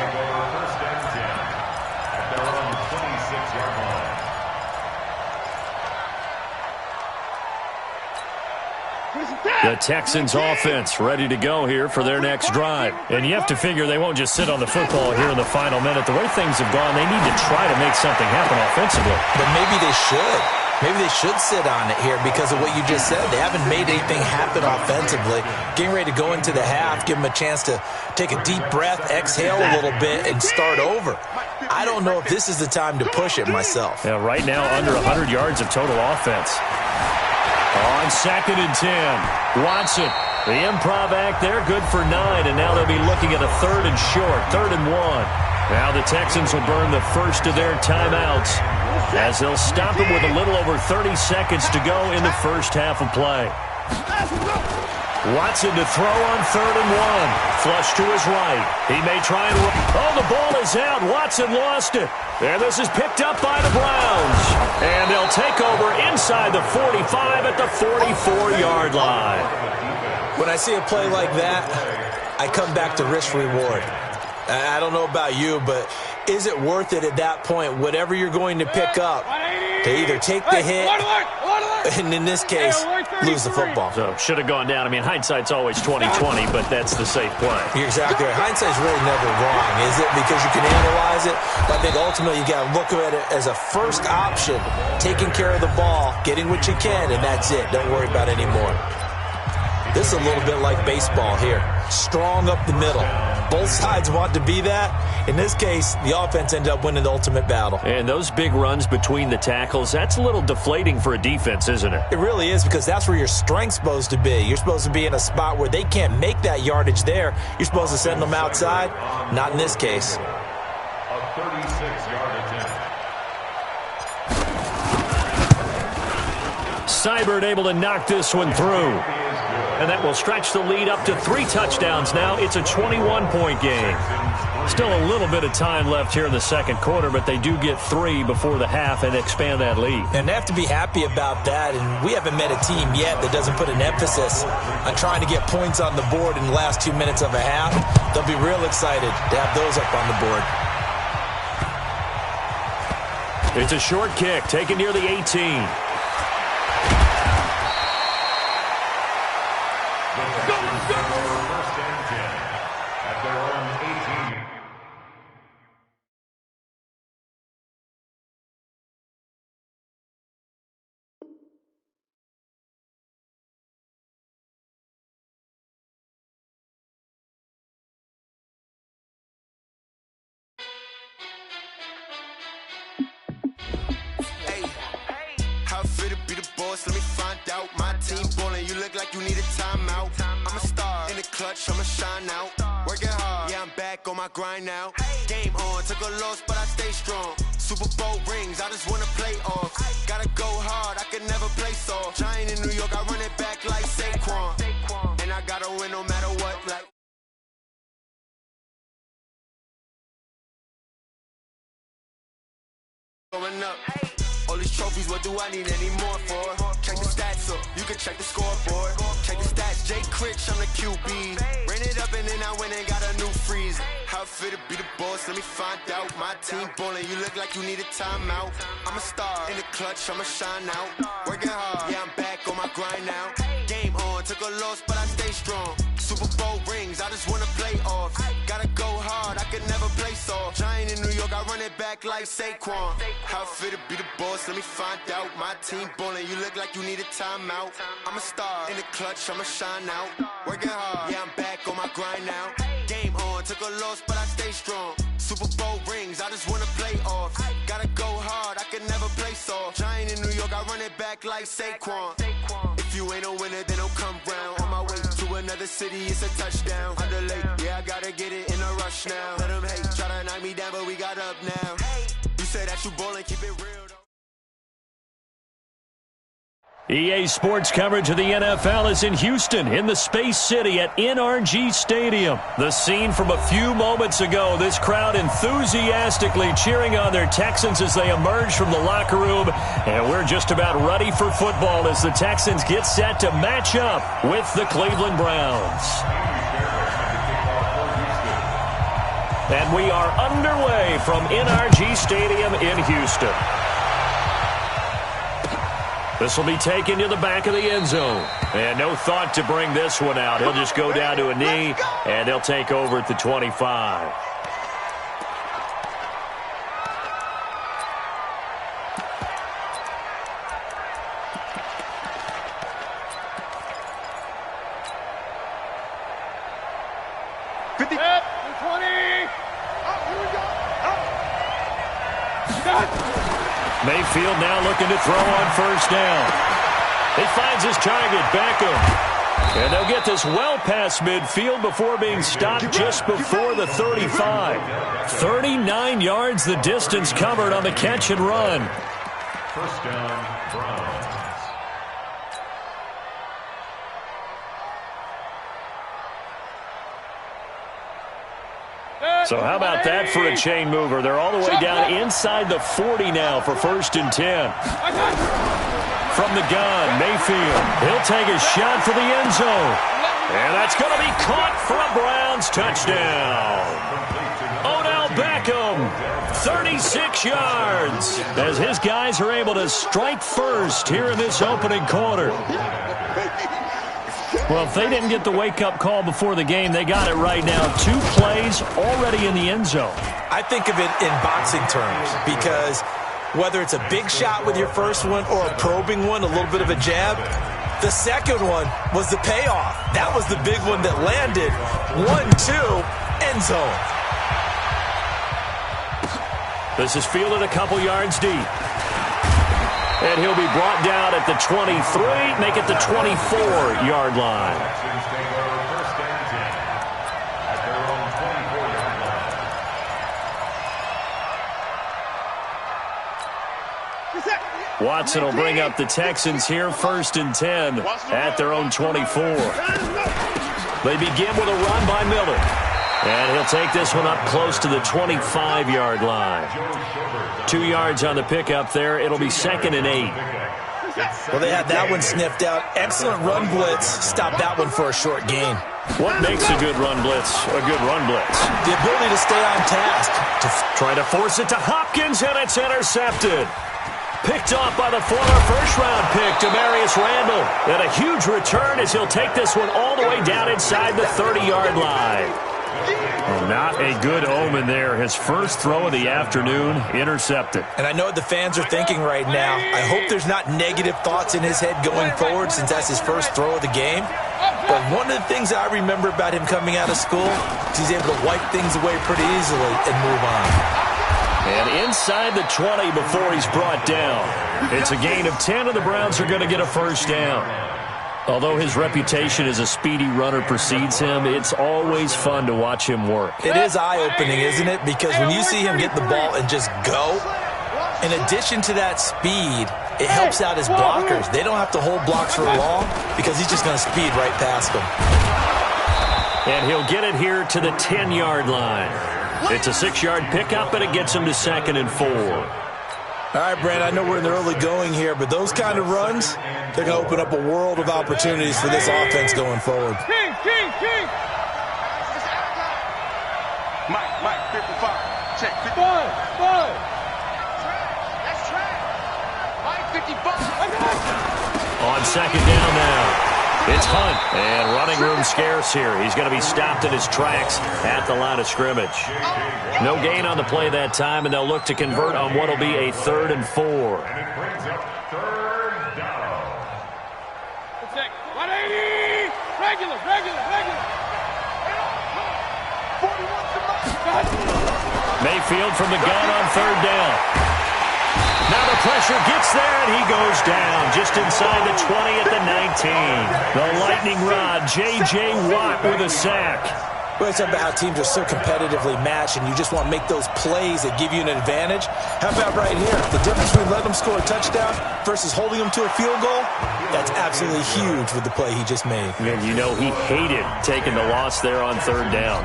The Texans offense ready to go here for their next drive. And you have to figure they won't just sit on the football here in the final minute. The way things have gone, they need to try to make something happen offensively. But maybe they should. Maybe they should sit on it here because of what you just said. They haven't made anything happen offensively. Getting ready to go into the half, give them a chance to take a deep breath, exhale a little bit, and start over. I don't know if this is the time to push it myself. Yeah, right now under 100 yards of total offense. On 2nd and 10, Watson, the improv act there, good for 9, and now they'll be looking at a 3rd and short, 3rd and 1. Now the Texans will burn the first of their timeouts as they'll stop him with a little over 30 seconds to go in the first half of play. Watson to throw on 3rd and 1. Flush to his right. He may try and run. Oh, the ball is out. Watson lost it. And this is picked up by the Browns. And they'll take over inside the 45 at the 44-yard line. When I see a play like that, I come back to risk-reward. I don't know about you, but is it worth it at that point, whatever you're going to pick up, to either take the hit, and in this case, lose the football? So should have gone down. I mean, hindsight's always 20/20, but that's the safe play. You're exactly right. Hindsight's really never wrong, is it? Because you can analyze it, but I think ultimately you got to look at it as a first option, taking care of the ball, getting what you can, and that's it. Don't worry about it anymore. This is a little bit like baseball here. Strong up the middle. Both sides want to be that. In this case, the offense ended up winning the ultimate battle. And those big runs between the tackles, that's a little deflating for a defense, isn't it? It really is, because that's where your strength's supposed to be. You're supposed to be in a spot where they can't make that yardage there. You're supposed to send them outside. Not in this case. A 36-yard attempt. Seibert able to knock this one through. And that will stretch the lead up to 3 touchdowns now. It's a 21-point game. Still a little bit of time left here in the second quarter, but they do get 3 before the half and expand that lead. And they have to be happy about that, and we haven't met a team yet that doesn't put an emphasis on trying to get points on the board in the last 2 minutes of a half. They'll be real excited to have those up on the board. It's a short kick, taken near the 18. First and 10 at their own 18. How fit to be the boss? Let me find out. My team ballin', you look like you need a timeout. I'm a star in the clutch, I'ma shine out. Working hard, yeah, I'm back on my grind now. Game on, took a loss, but I stay strong. Super Bowl rings, I just wanna play off. Gotta go hard, I can never play soft. Giant in New York, I run it back like Saquon. And I gotta win no matter what, like. Going up. All these trophies, what do I need any more for? Check the stats up, you can check the scoreboard. Check the stats, Jay Critch, I'm the QB. Ran it up and then I went and got a new freeze. How fit to be the boss, let me find out. My team ballin', you look like you need a timeout. I'm a star in the clutch, I'ma shine out. Working hard, yeah, I'm back on my grind now. Game on, took a loss, but I stay strong. Super Bowl rings, I just wanna play off. Gotta go hard, I can never play soft. Giant in New York, I run it back like Saquon. How fit to be the boss, let me find out. My team ballin', you look like you need a timeout. I'm a star in the clutch, I'ma shine out. Working hard, yeah, I'm back on my grind now. Game on, took a loss, but I stay strong. Super Bowl rings, I just wanna play off. Gotta go hard, I can never play soft. Giant in New York, I run it back like Saquon. If you ain't a winner, then don't come round. On my way to another city, it's a touchdown. Underlay, yeah, I gotta get it in a rush now. Let them hate, try to knock me down, but we got up now. You said that you ballin', keep it real though. EA Sports coverage of the NFL is in Houston, in the Space City at NRG Stadium. The scene from a few moments ago, this crowd enthusiastically cheering on their Texans as they emerge from the locker room. And we're just about ready for football as the Texans get set to match up with the Cleveland Browns. And we are underway from NRG Stadium in Houston. This will be taken to the back of the end zone. And no thought to bring this one out. He'll just go down to a knee, and he'll take over at the 25. Mayfield now looking to throw on first down. He finds his target, Beckham. And they'll get this well past midfield before being stopped just before the 35. 39 yards the distance covered on the catch and run. First down, Browns. So how about that for a chain mover? They're all the way down inside the 40 now for first and 10. From the gun, Mayfield. He'll take a shot for the end zone. And that's going to be caught for a Browns touchdown. Odell Beckham, 36 yards, as his guys are able to strike first here in this opening quarter. Well, if they didn't get the wake-up call before the game, they got it right now. 2 plays already in the end zone. I think of it in boxing terms because whether it's a big shot with your first one or a probing one, a little bit of a jab, the second one was the payoff. That was the big one that landed. 1-2, end zone. This is fielded a couple yards deep. And he'll be brought down at the 23, make it the 24-yard line. Texans take over first and 10 at their own 24-yard line. Watson will bring up the Texans here, first and 10 at their own 24. They begin with a run by Miller. And he'll take this one up close to the 25-yard line. 2 yards on the pickup there. It'll be 2nd and 8. Well, they had that one sniffed out. Excellent run blitz. Stopped that one for a short gain. What makes a good run blitz a good run blitz? The ability to stay on task. Try to force it to Hopkins, and it's intercepted. Picked off by the former first-round pick, Demarius Randall. And a huge return as he'll take this one all the way down inside the 30-yard line. Well, not a good omen there. His first throw of the afternoon, intercepted. And I know what the fans are thinking right now. I hope there's not negative thoughts in his head going forward since that's his first throw of the game. But one of the things I remember about him coming out of school is he's able to wipe things away pretty easily and move on. And inside the 20 before he's brought down. It's a gain of 10, and the Browns are going to get a first down. Although his reputation as a speedy runner precedes him, it's always fun to watch him work. It is eye-opening, isn't it? Because when you see him get the ball and just go, in addition to that speed, it helps out his blockers. They don't have to hold blocks for long because he's just going to speed right past them. And he'll get it here to the 10-yard line. It's a 6-yard pickup, and it gets him to 2nd and 4. All right, Brent, I know we're in the early going here, but those kind of runs, they're going to open up a world of opportunities for this offense going forward. King. Mike, 55. Check, 55. That's track. Mike, 55. On 2nd down now. It's Hunt, and running room scarce here. He's going to be stopped in his tracks at the line of scrimmage. No gain on the play that time, and they'll look to convert on what will be a 3rd and 4. And it brings up 3rd down. 180. Regular. 41 Mayfield from the gun on 3rd down. Now the pressure gets there, and he goes down just inside the 20 at the 19. The lightning rod, J.J. Watt with a sack. Well, it's about how teams are so competitively matched, and you just want to make those plays that give you an advantage. How about right here? The difference between letting them score a touchdown versus holding them to a field goal, that's absolutely huge with the play he just made. And you know he hated taking the loss there on 3rd down.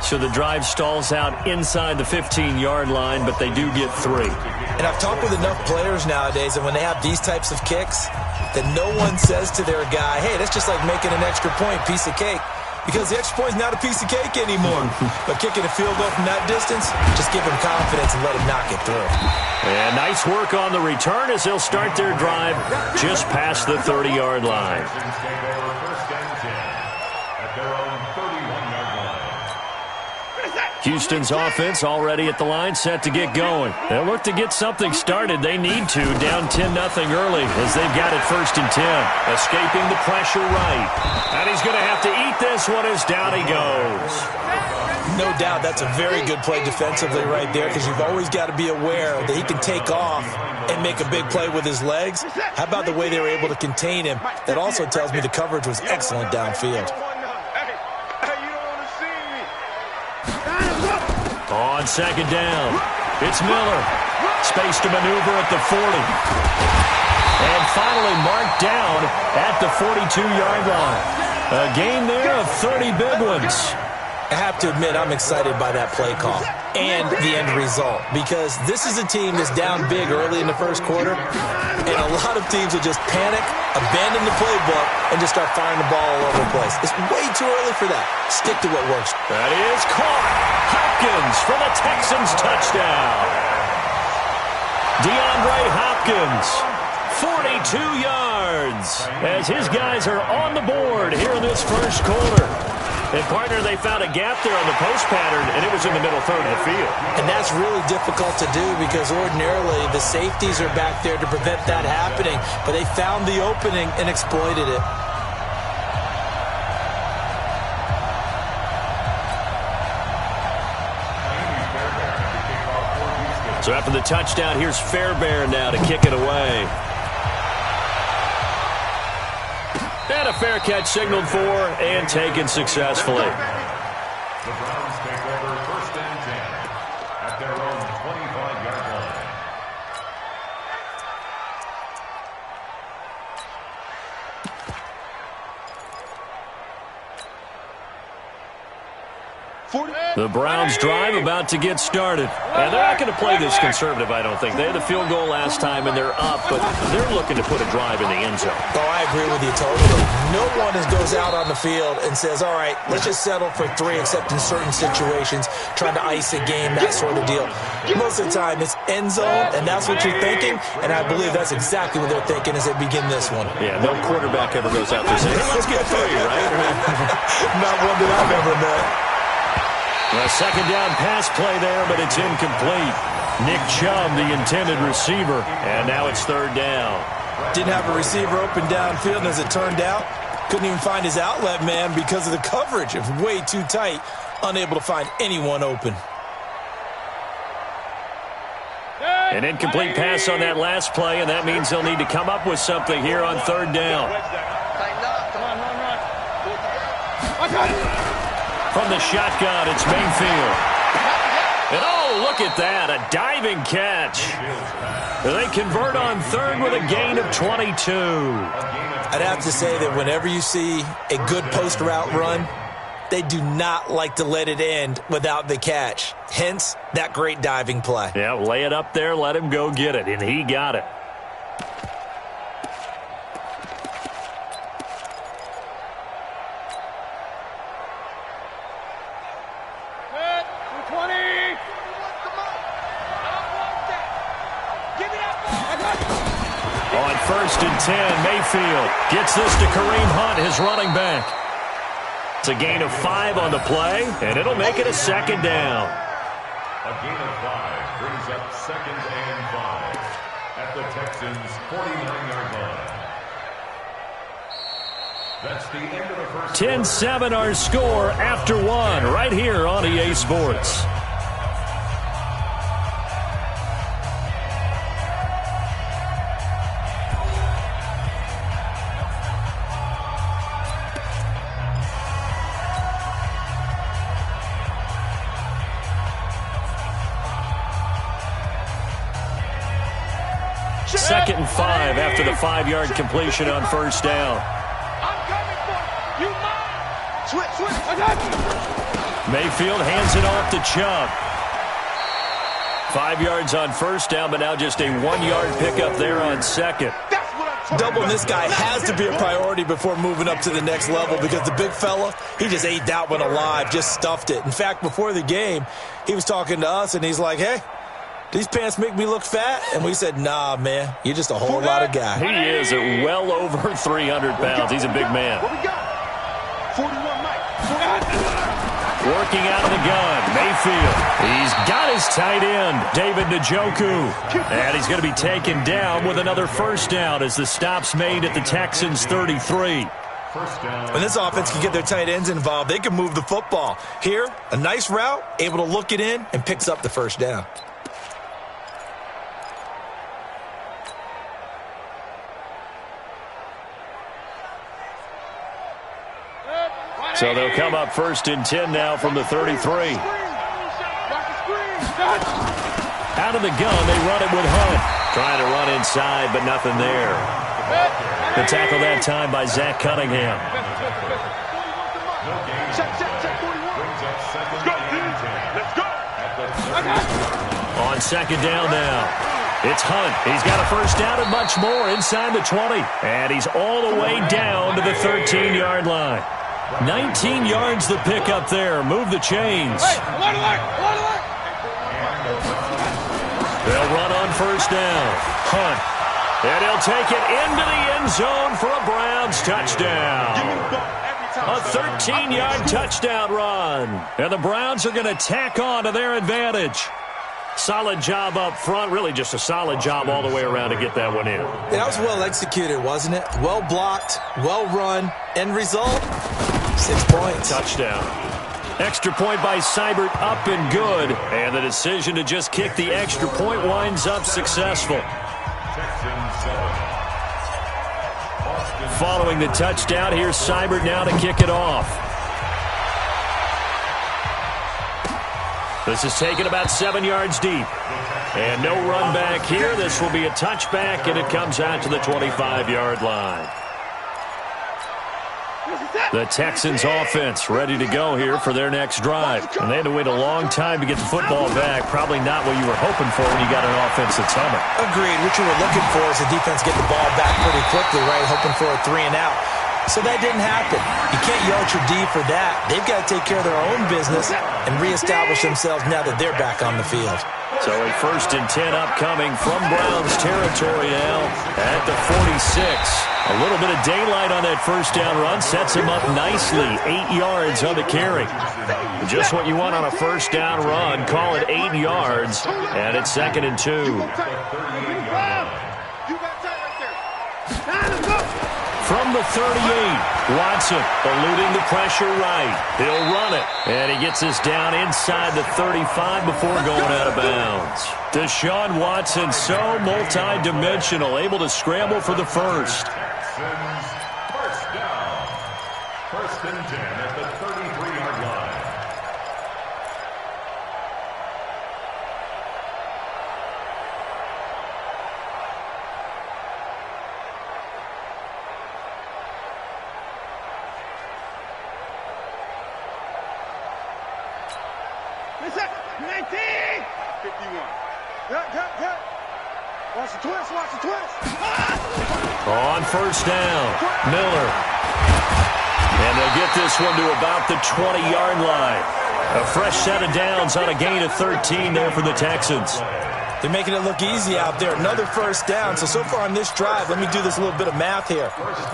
So the drive stalls out inside the 15-yard line, but they do get 3. And I've talked with enough players nowadays, and when they have these types of kicks, that no one says to their guy, hey, that's just like making an extra point, piece of cake. Because the extra point is not a piece of cake anymore. But kicking a field goal from that distance, just give him confidence and let him knock it through. And nice work on the return as they'll start their drive just past the 30-yard line. Houston's offense already at the line, set to get going. They'll look to get something started. They need to, down 10-0 early as they've got it 1st and 10. Escaping the pressure right. And he's going to have to eat this one as down he goes. No doubt that's a very good play defensively right there because you've always got to be aware that he can take off and make a big play with his legs. How about the way they were able to contain him? That also tells me the coverage was excellent downfield. On 2nd down, it's Miller. Space to maneuver at the 40. And finally marked down at the 42-yard line. A gain there of 30 big ones. I have to admit I'm excited by that play call and the end result because this is a team that's down big early in the first quarter, and a lot of teams will just panic, abandon the playbook, and just start firing the ball all over the place. It's way too early for that. Stick to what works. That is caught. Hopkins for the Texans touchdown. DeAndre Hopkins, 42 yards, as his guys are on the board here in this first quarter. And, partner, they found a gap there on the post pattern, and it was in the middle third of the field. And that's really difficult to do because ordinarily the safeties are back there to prevent that happening. But they found the opening and exploited it. So after the touchdown, here's Fairbairn now to kick it away. And a fair catch signaled for and taken successfully. The Browns take over 1st and 10 at their own 25-yard line. The Browns drive about to get started. And they're not going to play this conservative, I don't think. They had the field goal last time, and they're up, but they're looking to put a drive in the end zone. Oh, I agree with you totally. No one goes out on the field and says, all right, let's just settle for 3, except in certain situations, trying to ice a game, that sort of deal. Most of the time, it's end zone, and that's what you're thinking, and I believe that's exactly what they're thinking as they begin this one. Yeah, no quarterback ever goes out there saying, hey, let's get 3, right? Not one that I've ever met. A second down pass play there, but it's incomplete. Nick Chubb, the intended receiver, and now it's 3rd down. Didn't have a receiver open downfield, and as it turned out, couldn't even find his outlet man because of the coverage. It was way too tight, unable to find anyone open. An incomplete pass on that last play, and that means they'll need to come up with something here on 3rd down. From the shotgun, it's Mayfield. And oh, look at that, a diving catch. They convert on 3rd with a gain of 22. I'd have to say that whenever you see a good post route run, they do not like to let it end without the catch. Hence, that great diving play. Yeah, lay it up there, let him go get it, and he got it. On 1st and 10, Mayfield gets this to Kareem Hunt, his running back. It's a gain of 5 on the play, and it'll make it a 2nd down. A gain of 5 brings up 2nd and 5 at the Texans' 49-yard line. That's the end of the first. 10-7 our score after 1 right here on EA Sports. Second and 5 after the 5-yard completion on 1st down. I'm coming for you. Switch. Mayfield hands it off to Chubb. 5 yards on 1st down, but now just a 1-yard pickup there on 2nd. Doubling this guy has to be a priority before moving up to the next level because the big fella, he just ate that one alive, just stuffed it. In fact, before the game, he was talking to us, and he's like, hey, these pants make me look fat? And we said, nah, man, you're just a whole lot of guy. He is at well over 300 pounds. He's a big man. What we got? 41 Mike. Working out of the gun, Mayfield. He's got his tight end, David Njoku. And he's going to be taken down with another 1st down as the stop's made at the Texans' 33. When this offense can get their tight ends involved, they can move the football. Here, a nice route, able to look it in, and picks up the 1st down. So they'll come up 1st and 10 now from the 33. Out of the gun, they run it with Hunt. Trying to run inside, but nothing there. The tackle that time by Zach Cunningham. On 2nd down now. It's Hunt. He's got a 1st down and much more inside the 20. And he's all the way down to the 13-yard line. 19 yards the pick up there. Move the chains. They'll run on 1st down. Hunt. And he'll take it into the end zone for a Browns touchdown. A 13-yard touchdown run. And the Browns are going to tack on to their advantage. Solid job up front. Really just a solid job all the way around to get that one in. Yeah, that was well executed, wasn't it? Well blocked, well run. End result, 6 points. Touchdown. Extra point by Seibert, up and good. And the decision to just kick the extra point winds up successful. Following the touchdown, here's Seibert now to kick it off. This is taken about 7 yards deep. And no run back here. This will be a touchback, and it comes out to the 25-yard line. The Texans offense ready to go here for their next drive. And they had to wait a long time to get the football back. Probably not what you were hoping for when you got an offense that's humming. Agreed. What you were looking for is the defense get the ball back pretty quickly, right? Hoping for a 3 and out. So that didn't happen. You can't yell at your D for that. They've got to take care of their own business and reestablish themselves now that they're back on the field. So a 1st and 10 upcoming from Browns territory now at the 46. A little bit of daylight on that first down run sets him up nicely. 8 yards on the carry. Just what you want on a first down run. Call it 8 yards, and it's 2nd and 2. From the 38, Watson eluding the pressure right. He'll run it, and he gets us down inside the 35 before going out of bounds. Deshaun Watson, so multi-dimensional, able to scramble for the first. First down. 1st and 10 at the 33-yard line. Listen, 19! 51. Cut. Watch the twist. On first down, Miller. And they'll get this one to about the 20-yard line. A fresh set of downs on a gain of 13 there for the Texans. They're making it look easy out there. Another first down. So far on this drive, let me do this little bit of math here.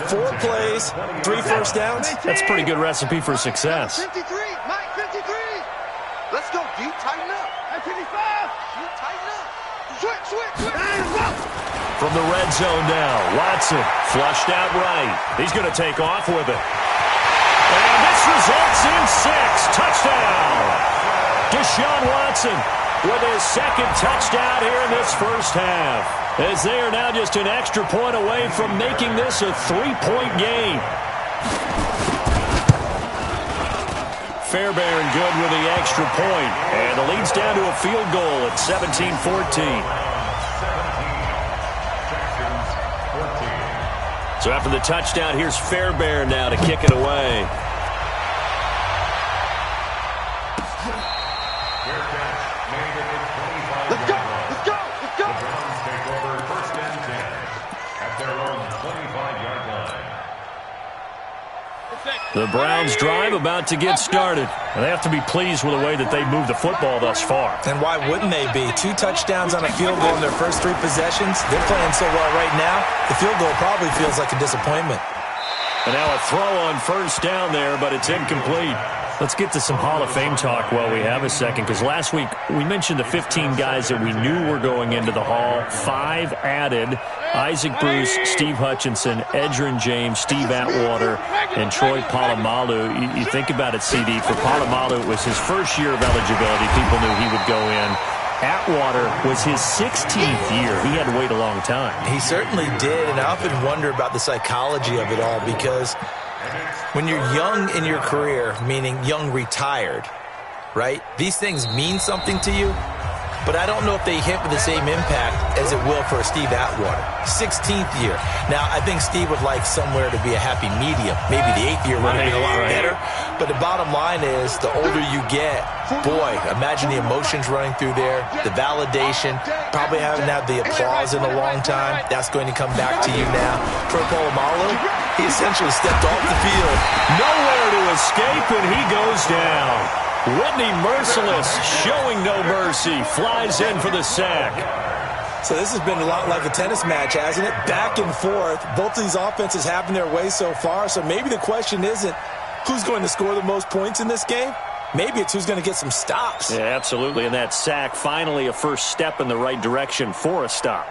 4 plays, 3 first downs. That's a pretty good recipe for success. 53, Mike, 53. Let's go, D. Tighten up. At 55. You tighten up. Switch. From the red zone now, Watson flushed out right. He's going to take off with it. And this results in 6. Touchdown. Deshaun Watson with his 2nd touchdown here in this first half. As they are now just an extra point away from making this a 3-point game. Fairbairn good with the extra point. And the lead's down to a field goal at 17-14. So after the touchdown, here's Fairbairn now to kick it away. Let's go. The Browns take over 1st and 10 at their own 25-yard line. The Browns drive about to get started. And they have to be pleased with the way that they moved the football thus far. And why wouldn't they be? 2 touchdowns on a field goal in their first 3 possessions. They're playing so well right now, the field goal probably feels like a disappointment. And now a throw on first down there, but it's incomplete. Let's get to some Hall of Fame talk while we have a second, because last week we mentioned the 15 guys that we knew were going into the Hall. 5 added: Isaac Bruce, Steve Hutchinson, Edgerrin James, Steve Atwater, and Troy Polamalu. You think about it, CD. For Polamalu, it was his first year of eligibility. People knew he would go in. Atwater was his 16th year. He had to wait a long time. He certainly did, and I often wonder about the psychology of it all, because when you're young in your career, meaning young retired, right, these things mean something to you, but I don't know if they hit with the same impact as it will for Steve Atwater. 16th year. Now, I think Steve would like somewhere to be a happy medium. Maybe the 8th year would be a lot better. But the bottom line is, the older you get, boy, imagine the emotions running through there, the validation, probably haven't had the applause in a long time. That's going to come back to you now. Troy Polamalu, he essentially stepped off the field. Nowhere to escape, and he goes down. Whitney Merciless, showing no mercy, flies in for the sack. So this has been a lot like a tennis match, hasn't it? Back and forth. Both of these offenses having their way so far. So maybe the question isn't who's going to score the most points in this game. Maybe it's who's going to get some stops. Yeah, absolutely. And that sack, finally a first step in the right direction for a stop.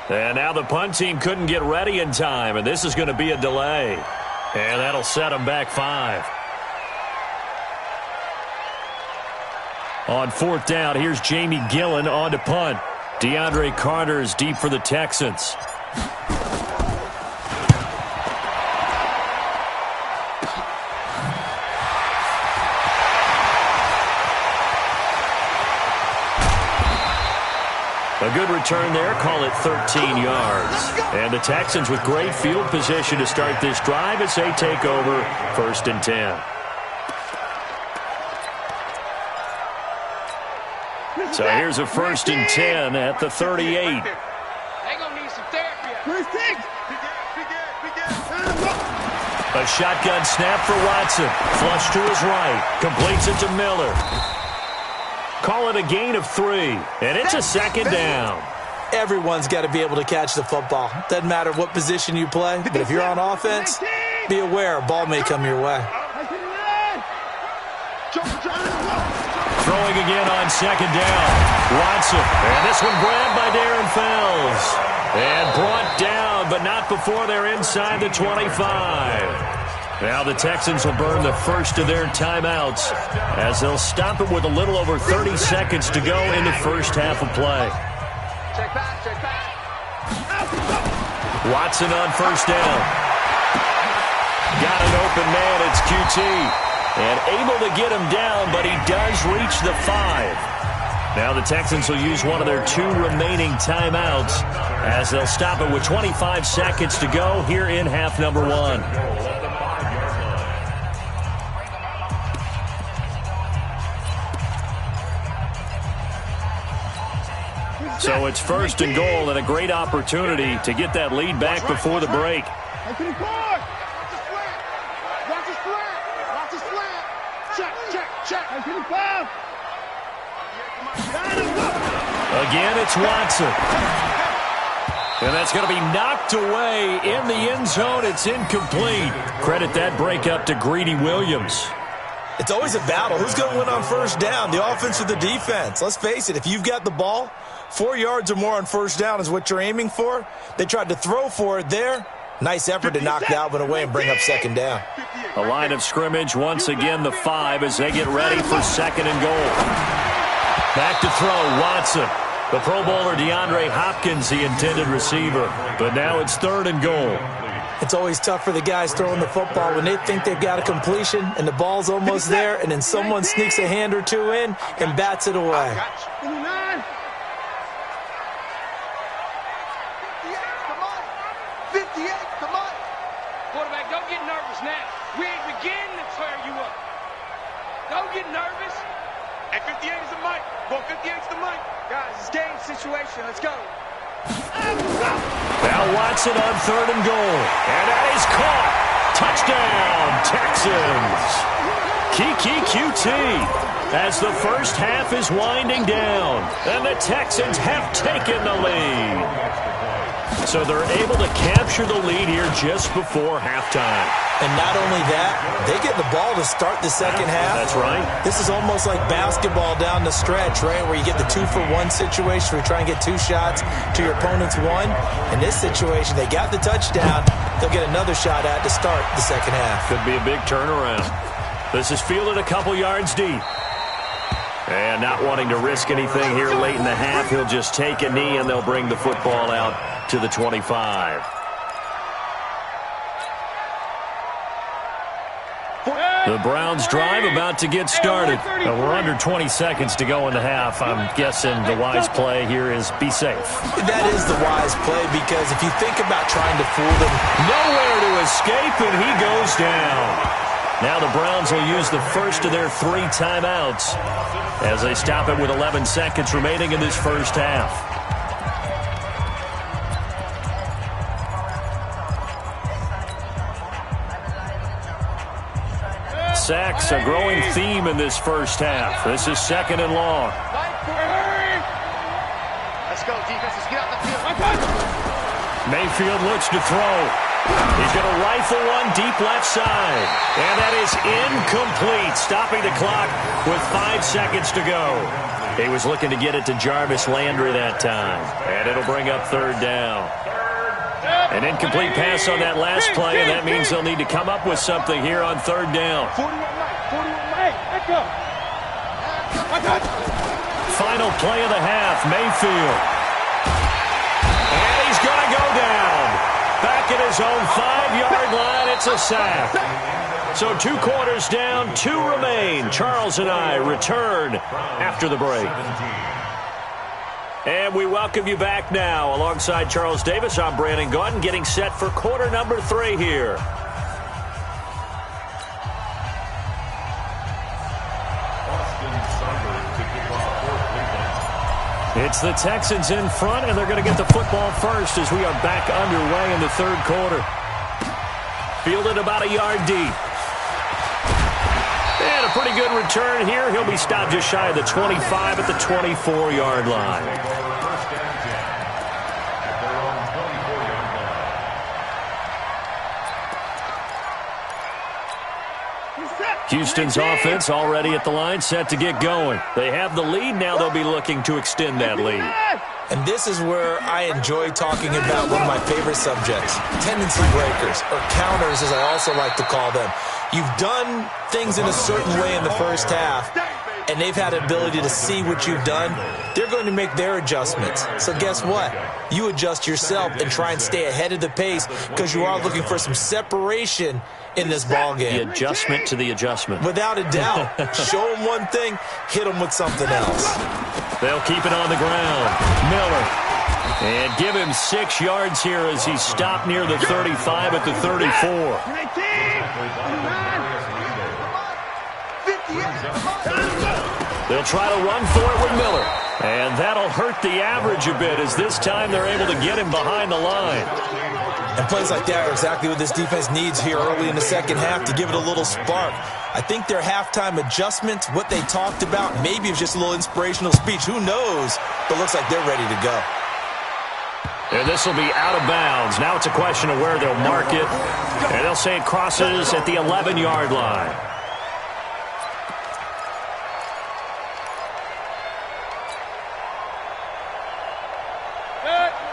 And now the punt team couldn't get ready in time, and this is going to be a delay. And that'll set them back 5. On 4th down, here's Jamie Gillen on to punt. DeAndre Carter is deep for the Texans. A good return there. Call it 13 yards. And the Texans with great field position to start this drive as they take over 1st and 10. So here's a 1st and 10 at the 38. They're going to need some therapy. A shotgun snap for Watson. Flush to his right. Completes it to Miller. Call it a gain of 3. And it's a 2nd down. Everyone's got to be able to catch the football. Doesn't matter what position you play, but if you're on offense, be aware a ball may come your way. Throwing again on 2nd down. Watson. And this one grabbed by Darren Fells. And brought down, but not before they're inside the 25. Now the Texans will burn the first of their timeouts as they'll stop it with a little over 30 seconds to go in the first half of play. Check back, check back. Watson on 1st down. Got an open man, it's QT. And able to get him down, but he does reach the 5. Now the Texans will use one of their 2 remaining timeouts as they'll stop it with 25 seconds to go here in half number 1. So it's 1st and goal and a great opportunity to get that lead back before the break. Watch the slant. Check. Again, it's Watson. And that's going to be knocked away in the end zone. It's incomplete. Credit that break up to Greedy Williams. It's always a battle. Who's going to win on 1st down, the offense or the defense? Let's face it, if you've got the ball, 4 yards or more on 1st down is what you're aiming for. They tried to throw for it there. Nice effort to knock that one away and bring up 2nd down. A line of scrimmage, once again the 5 as they get ready for 2nd and goal. Back to throw, Watson. The Pro Bowler DeAndre Hopkins, the intended receiver. But now it's 3rd and goal. It's always tough for the guys throwing the football when they think they've got a completion and the ball's almost there, and then someone sneaks a hand or 2 in and bats it away. 58, come on. Quarterback, don't get nervous now. We ain't beginning to tear you up. Don't get nervous. And 58 is the mic. Well, 58 is the mic. Guys, it's game situation. Let's go. Now Watson on 3rd and goal. And that is caught. Touchdown, Texans. Kiki QT as the first half is winding down. And the Texans have taken the lead. So they're able to capture the lead here just before halftime. And not only that, they get the ball to start the second half. That's right. This is almost like basketball down the stretch, right, where you get the 2-for-1 situation where you try and get 2 shots to your opponent's 1. In this situation, they got the touchdown. They'll get another shot at to start the second half. Could be a big turnaround. This is fielded a couple yards deep. And not wanting to risk anything here late in the half, he'll just take a knee and they'll bring the football out to the 25. The Browns drive about to get started. We're under 20 seconds to go in the half. I'm guessing the wise play here is be safe. That is the wise play because if you think about trying to fool them, nowhere to escape, and he goes down. Now the Browns will use the first of their 3 timeouts as they stop it with 11 seconds remaining in this first half. Sacks, a growing theme in this first half. This is 2nd and long. Let's go, defense. Let's get out the field. Mayfield looks to throw. He's going to rifle one deep left side. And that is incomplete, stopping the clock with 5 seconds to go. He was looking to get it to Jarvis Landry that time. And it'll bring up 3rd down. An incomplete pass on that last play, and that means they'll need to come up with something here on 3rd down. 41 Mike, let's go. Final play of the half, Mayfield. And he's going to go down. Back at his own 5-yard line, it's a sack. So 2 quarters down, 2 remain. Charles and I return after the break. And we welcome you back now. Alongside Charles Davis, I'm Brandon Gaudin, getting set for quarter number 3 here. It's the Texans in front, and they're going to get the football first as we are back underway in the third quarter. Fielded about a yard deep. And a pretty good return here. He'll be stopped just shy of the 25 at the 24-yard line. Houston's offense already at the line, set to get going. They have the lead. Now they'll be looking to extend that lead. And this is where I enjoy talking about one of my favorite subjects, tendency breakers, or counters as I also like to call them. You've done things in a certain way in the first half, and they've had the ability to see what you've done. They're going to make their adjustments. So guess what? You adjust yourself and try and stay ahead of the pace because you are looking for some separation in this ball game. The adjustment to the adjustment. Without a doubt. Show them one thing, hit them with something else. They'll keep it on the ground. Miller. And give him 6 yards here as he's stopped near the 35 at the 34. They'll try to run for it with Miller. And that'll hurt the average a bit as this time they're able to get him behind the line. And plays like that are exactly what this defense needs here early in the second half to give it a little spark. I think their halftime adjustment, what they talked about, maybe it's just a little inspirational speech. Who knows? But looks like they're ready to go. And this will be out of bounds. Now it's a question of where they'll mark it. And they'll say it crosses at the 11-yard line.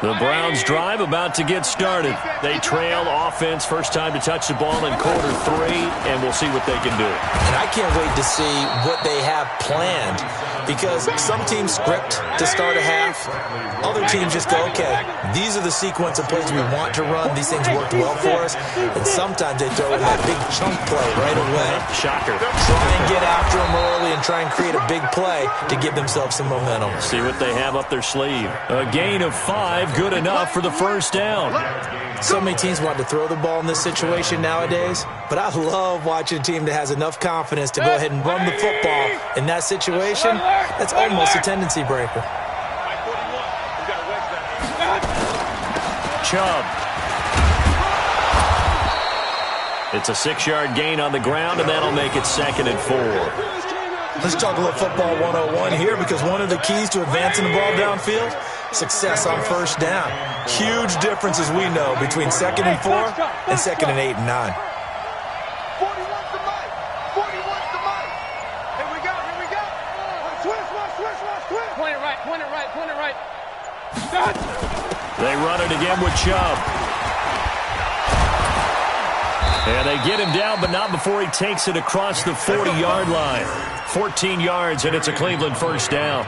The Browns drive about to get started. They trail offense, first time to touch the ball in quarter 3, and we'll see what they can do. And I can't wait to see what they have planned because some teams script to start a half. Other teams just go, okay, these are the sequence of plays we want to run. These things worked well for us. And sometimes they throw in that big chunk play right away. Shocker. Try and get after them early and try and create a big play to give themselves some momentum. See what they have up their sleeve. A gain of 5, good enough for the first down. So many teams want to throw the ball in this situation nowadays, but I love watching a team that has enough confidence to go ahead and run the football in that situation. That's almost a tendency breaker. Chubb. It's a 6-yard gain on the ground, and that'll make it 2nd and 4. Let's talk a little football 101 here because one of the keys to advancing the ball downfield, success on first down. Huge difference, as we know, between 2nd and 4 and 2nd and 8 and 9. 41's the mic. 41's the mic. Here we go. Here we go. Twist. Point it right. Point it right. Point it right. They run it again with Chubb. And they get him down, but not before he takes it across the 40-yard line. 14 yards, and it's a Cleveland first down.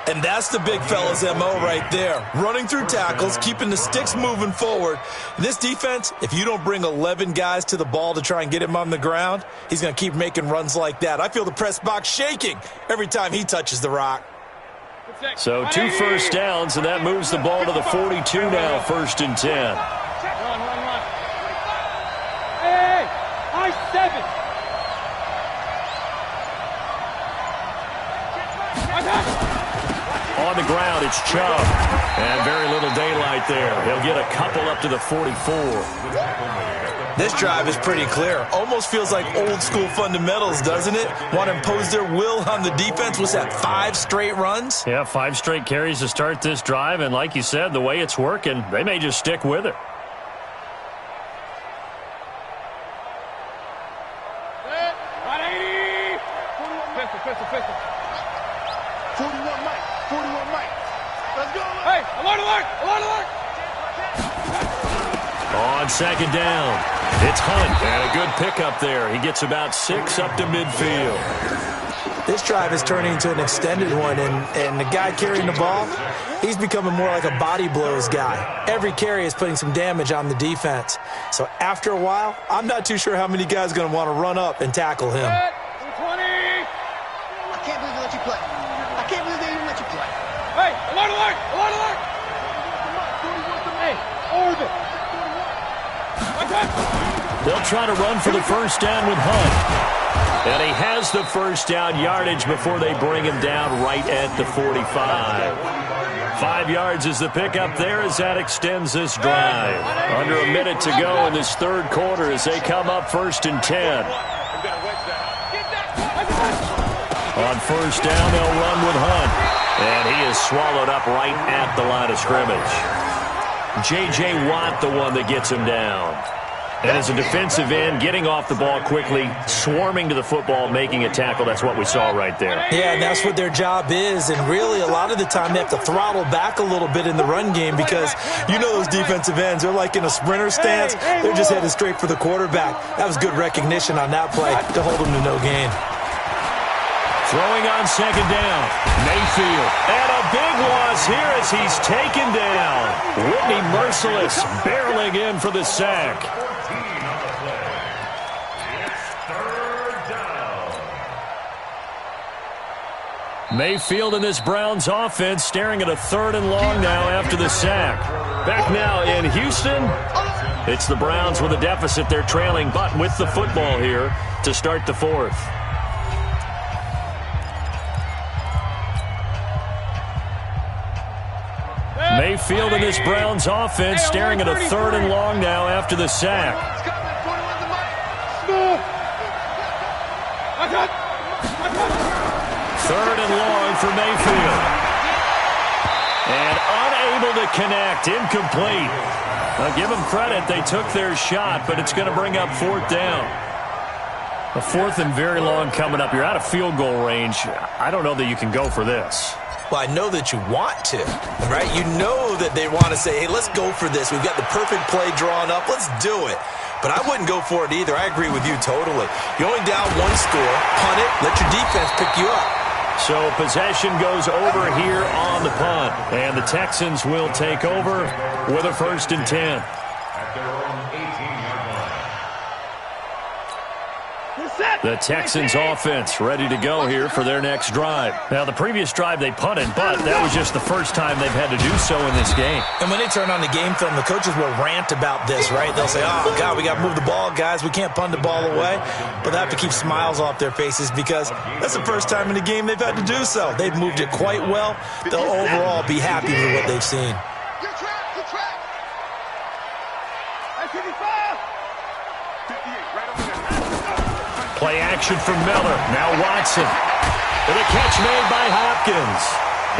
And that's the big fella's MO right there. Running through tackles, keeping the sticks moving forward. This defense, if you don't bring 11 guys to the ball to try and get him on the ground, he's going to keep making runs like that. I feel the press box shaking every time he touches the rock. So 2 first downs, and that moves the ball to the 42 now, 1st and 10. Hey, I-7. On the ground, it's Chubb. And very little daylight there. He'll get a couple up to the 44. This drive is pretty clear. Almost feels like old school fundamentals, doesn't it? Want to impose their will on the defense. Was that 5 straight runs? Yeah, 5 straight carries to start this drive. And like you said, the way it's working, they may just stick with it. Pistol. 41 Mike. Let's go. Hey, alert. On 2nd down, it's Hunt. And a good pickup there. He gets about 6 up to midfield. This drive is turning into an extended one, and the guy carrying the ball, he's becoming more like a body blows guy. Every carry is putting some damage on the defense. So after a while, I'm not too sure how many guys are going to want to run up and tackle him. 20. I can't believe they let you play. Hey, alert. They'll try to run for the first down with Hunt. And he has the first down yardage before they bring him down right at the 45. 5 yards is the pickup there as that extends this drive. Under a minute to go in this third quarter as they come up 1st and 10. On first down, they'll run with Hunt. And he is swallowed up right at the line of scrimmage. J.J. Watt, the one that gets him down. And as a defensive end, getting off the ball quickly, swarming to the football, making a tackle, that's what we saw right there. Yeah, and that's what their job is. And really, a lot of the time, they have to throttle back a little bit in the run game because you know those defensive ends, they're like in a sprinter stance. They're just headed straight for the quarterback. That was good recognition on that play to hold them to no gain. Throwing on second down, Mayfield. And a big loss here as he's taken down. Whitney Merciless barreling in for the sack. Mayfield in this Browns offense staring at a 3rd and long now after the sack. Back now in Houston, it's the Browns with a deficit. They're trailing, but with the football here to start the 4th. Mayfield in this Browns offense staring at a 3rd and long now after the sack. 3rd and long for Mayfield. And unable to connect, incomplete. I'll give them credit, they took their shot, but it's going to bring up 4th down. A 4th and very long coming up. You're out of field goal range. I don't know that you can go for this. Well, I know that you want to, right? You know that they want to say, hey, let's go for this. We've got the perfect play drawn up. Let's do it. But I wouldn't go for it either. I agree with you totally. You're only down 1 score. Punt it. Let your defense pick you up. So possession goes over here on the punt. And the Texans will take over with a 1st and 10. The Texans offense ready to go here for their next drive. Now, the previous drive they punted, but that was just the first time they've had to do so in this game. And when they turn on the game film, the coaches will rant about this, right? They'll say, oh, God, we got to move the ball, guys. We can't punt the ball away. But they have to keep smiles off their faces because that's the first time in the game they've had to do so. They've moved it quite well. They'll overall be happy with what they've seen. Good track, good track. 55. 58, right over there. Play action from Miller. Now Watson. And a catch made by Hopkins.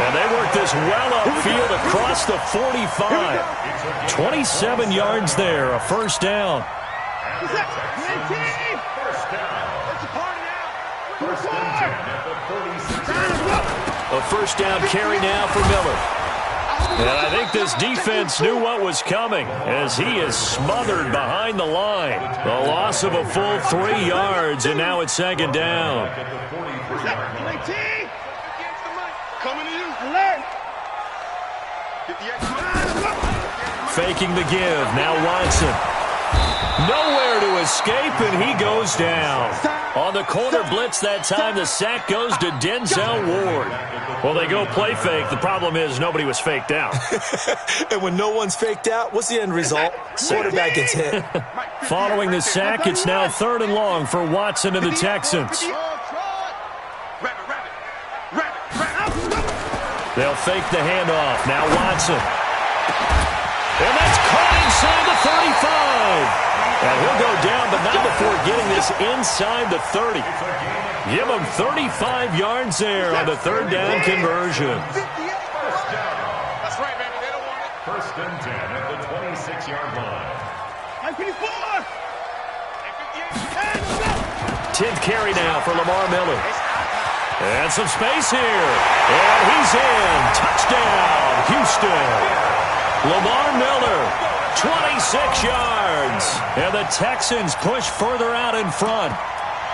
And they work this well upfield across the 45. 27 yards there, a 1st down. A 1st down carry now for Miller. And I think this defense knew what was coming as he is smothered behind the line. The loss of a full 3 yards, and now it's 2nd down. Faking the give. Now Watson. Nowhere to escape, and he goes down. On the corner blitz that time, the sack goes to Denzel Ward. Well, they go play fake. The problem is nobody was faked out. And when no one's faked out, what's the end result? Quarterback gets hit. Following the sack, it's now 3rd and long for Watson and the Texans. They'll fake the handoff. Now Watson. And that's caught inside the 35. And he'll go down, but not before getting this inside the 30. Give him 35 yards there on the 3rd down conversion. That's right, baby. They don't want it. 1st and 10 at the 26-yard line. 10th carry now for Lamar Miller. And some space here. And he's in. Touchdown, Houston. Lamar Miller, 26 yards. And the Texans push further out in front.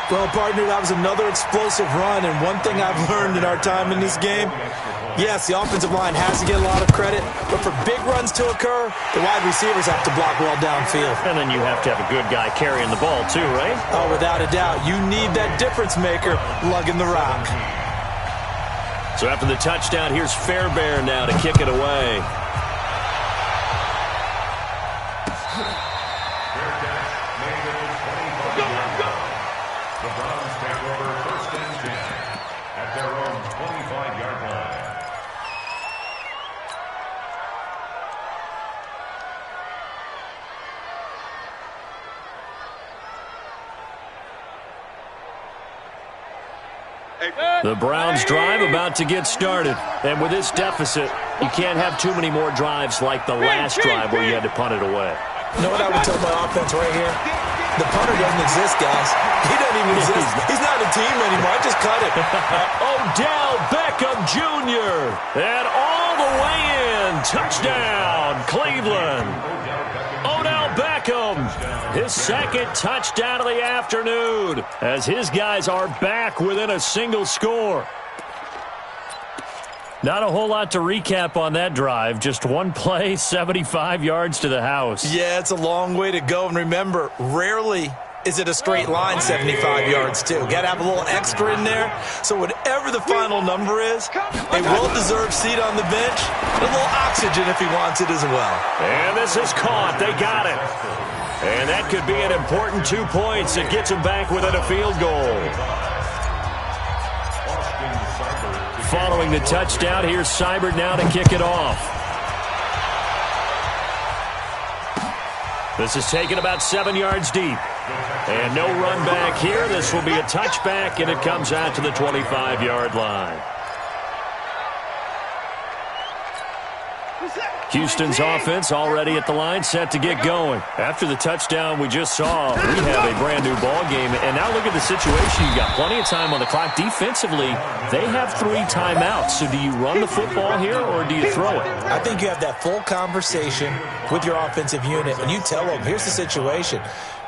Well, partner, that was another explosive run. And one thing I've learned in our time in this game, yes, the offensive line has to get a lot of credit. But for big runs to occur, the wide receivers have to block well downfield. And then you have to have a good guy carrying the ball too, right? Oh, without a doubt. You need that difference maker lugging the rock. So after the touchdown, here's Fairbairn now to kick it away. The Browns take over 1st and 10 at their own 25-yard line. The Browns drive about to get started. And with this deficit, you can't have too many more drives like the last drive where you had to punt it away. You know what I would tell my offense right here? The punter doesn't exist, guys. He doesn't even exist. He's not a team anymore. I just cut it. Odell Beckham Jr. And all the way in. Touchdown, Cleveland. Odell Beckham, his 2nd touchdown of the afternoon, as his guys are back within a single score. Not a whole lot to recap on that drive. Just one play, 75 yards to the house. Yeah, it's a long way to go. And remember, rarely is it a straight line 75 yards, too. Got to have a little extra in there. So whatever the final number is, a well-deserved seat on the bench, and a little oxygen if he wants it as well. And this is caught. They got it. And that could be an important 2 points. It gets them back within a field goal. Following the touchdown, here's Seibert now to kick it off. This is taken about 7 yards deep. And no run back here. This will be a touchback, and it comes out to the 25-yard line. Houston's offense already at the line, set to get going. After the touchdown we just saw, we have a brand-new ball game. And now look at the situation. You've got plenty of time on the clock. Defensively, they have 3 timeouts. So do you run the football here, or do you throw it? I think you have that full conversation with your offensive unit, and you tell them, here's the situation.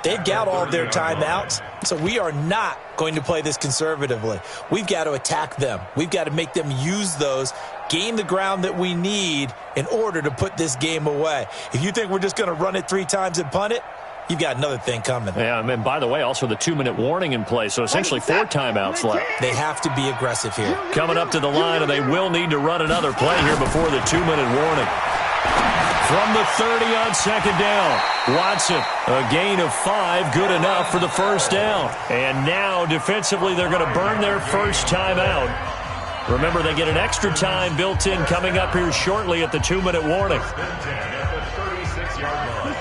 They've got all of their timeouts, so we are not going to play this conservatively. We've got to attack them. We've got to make them use those, gain the ground that we need in order to put this game away. If you think we're just going to run it 3 times and punt it, you've got another thing coming. Yeah, and by the way, also the 2-minute warning in play, so essentially 4 timeouts left. They have to be aggressive here. Coming up to the line, and they will need to run another play here before the 2-minute warning. From the 30 on 2nd down, Watson, a gain of 5, good enough for the 1st down. And now, defensively, they're going to burn their first timeout. Remember, they get an extra time built in coming up here shortly at the 2-minute warning.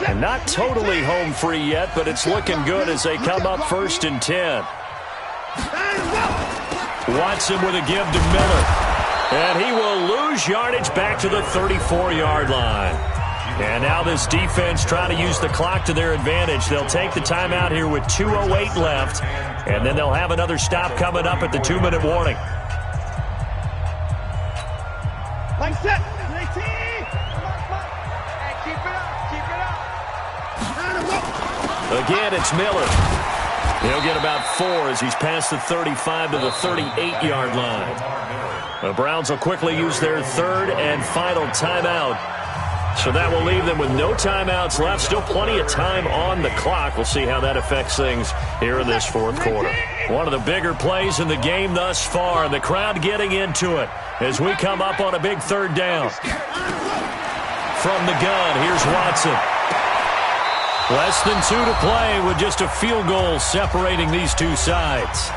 And not totally home free yet, but it's looking good as they come up 1st and 10. Watson with a give to Miller. And he will lose yardage back to the 34-yard line. And now this defense trying to use the clock to their advantage. They'll take the timeout here with 2:08 left. And then they'll have another stop coming up at the 2-minute warning. Like set. Keep it up. Again, it's Miller. He'll get about 4 as he's past the 35 to the 38-yard line. The Browns will quickly use their 3rd and final timeout. So that will leave them with no timeouts left. Still plenty of time on the clock. We'll see how that affects things here in this 4th quarter. One of the bigger plays in the game thus far. And the crowd getting into it as we come up on a big 3rd down. From the gun, here's Watson. Less than 2 to play with just a field goal separating these two sides.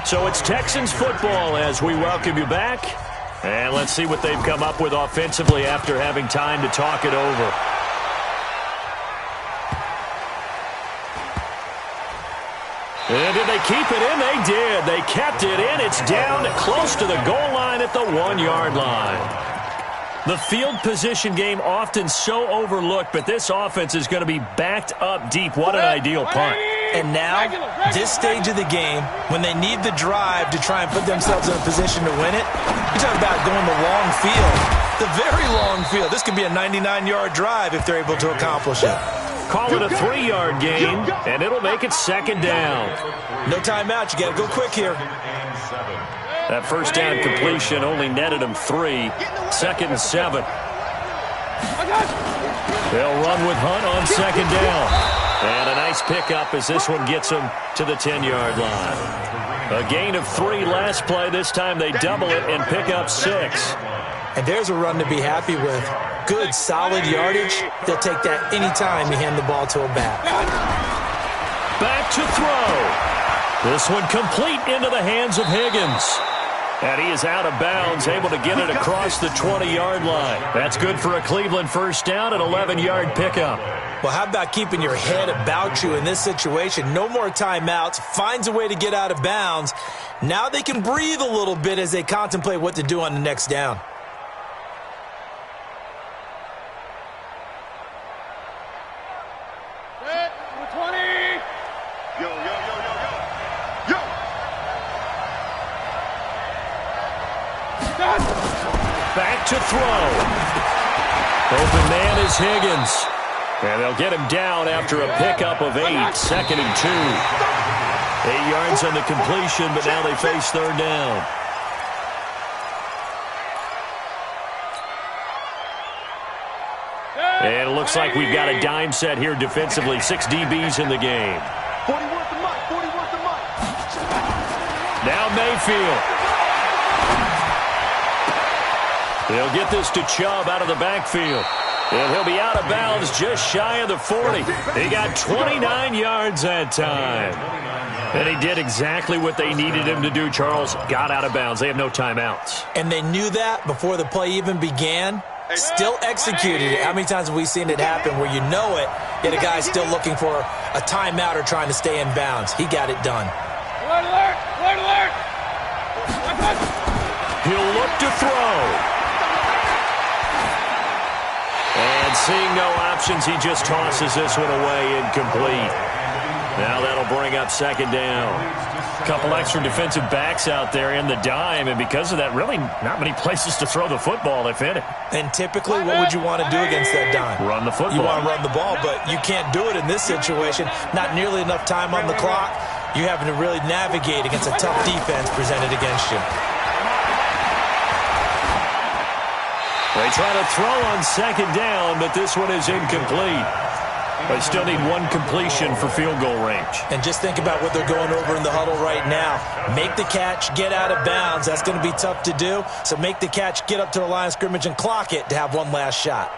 So it's Texans football as we welcome you back. And let's see what they've come up with offensively after having time to talk it over. And did they keep it in? They did. They kept it in. It's down close to the goal line at the 1-yard line. The field position game often so overlooked, but this offense is going to be backed up deep. What an ideal punt. And now, this stage of the game, when they need the drive to try and put themselves in a position to win it, you talk about going the long field, the very long field. This could be a 99-yard drive if they're able to accomplish it. Call it a 3-yard gain, and it'll make it 2nd down. No timeout. You got to go quick here. That 1st down completion only netted him 3. 2nd and 7. They'll run with Hunt on 2nd down. And a nice pickup as this one gets him to the 10-yard line. A gain of 3 last play. This time they double it and pick up 6. And there's a run to be happy with. Good, solid yardage. They'll take that anytime you hand the ball to a back. Back to throw. This one complete into the hands of Higgins. And he is out of bounds, able to get it across the 20-yard line. That's good for a Cleveland first down, an 11-yard pickup. Well, how about keeping your head about you in this situation? No more timeouts. Finds a way to get out of bounds. Now they can breathe a little bit as they contemplate what to do on the next down. Back to throw. Open man is Higgins. And they'll get him down after a pickup of 8, 2nd and 2. 8 yards on the completion, but now they face third down. And it looks like we've got a dime set here defensively. 6 DBs in the game. 40 worth the mic, 40 worth the mic. Now Mayfield. They'll get this to Chubb out of the backfield. And he'll be out of bounds just shy of the 40. He got 29 yards that time. And he did exactly what they needed him to do, Charles. Got out of bounds. They have no timeouts. And they knew that before the play even began. Still executed it. How many times have we seen it happen where you know it, yet a guy's still looking for a timeout or trying to stay in bounds? He got it done. Alert, alert, alert, alert. He'll look to throw. And seeing no options, he just tosses this one away, incomplete. Now that'll bring up second down. A couple extra defensive backs out there in the dime, and because of that, really not many places to throw the football, if any. And typically, what would you want to do against that dime? Run the football. You want to run the ball, but you can't do it in this situation. Not nearly enough time on the clock. You're having to really navigate against a tough defense presented against you. They try to throw on second down, but this one is incomplete. They still need one completion for field goal range. And just think about what they're going over in the huddle right now. Make the catch, get out of bounds. That's going to be tough to do. So make the catch, get up to the line of scrimmage, and clock it to have one last shot.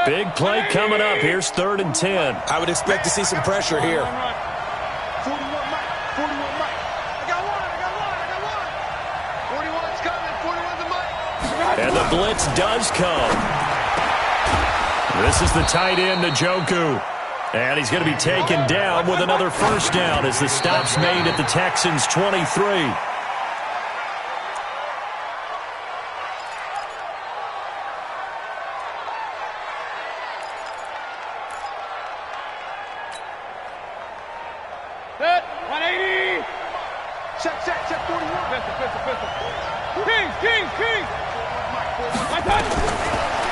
Big play coming up. Here's 3rd and 10. I would expect to see some pressure here. 41 mic, 41 mic. I got one, I got one, I got one. 41's coming, 41's the mic. And the blitz does come. This is the tight end, Njoku. And he's going to be taken down with another first down as the stop's made at the Texans' 23. Set, 180. Set, 41. Pistol. King. My touch.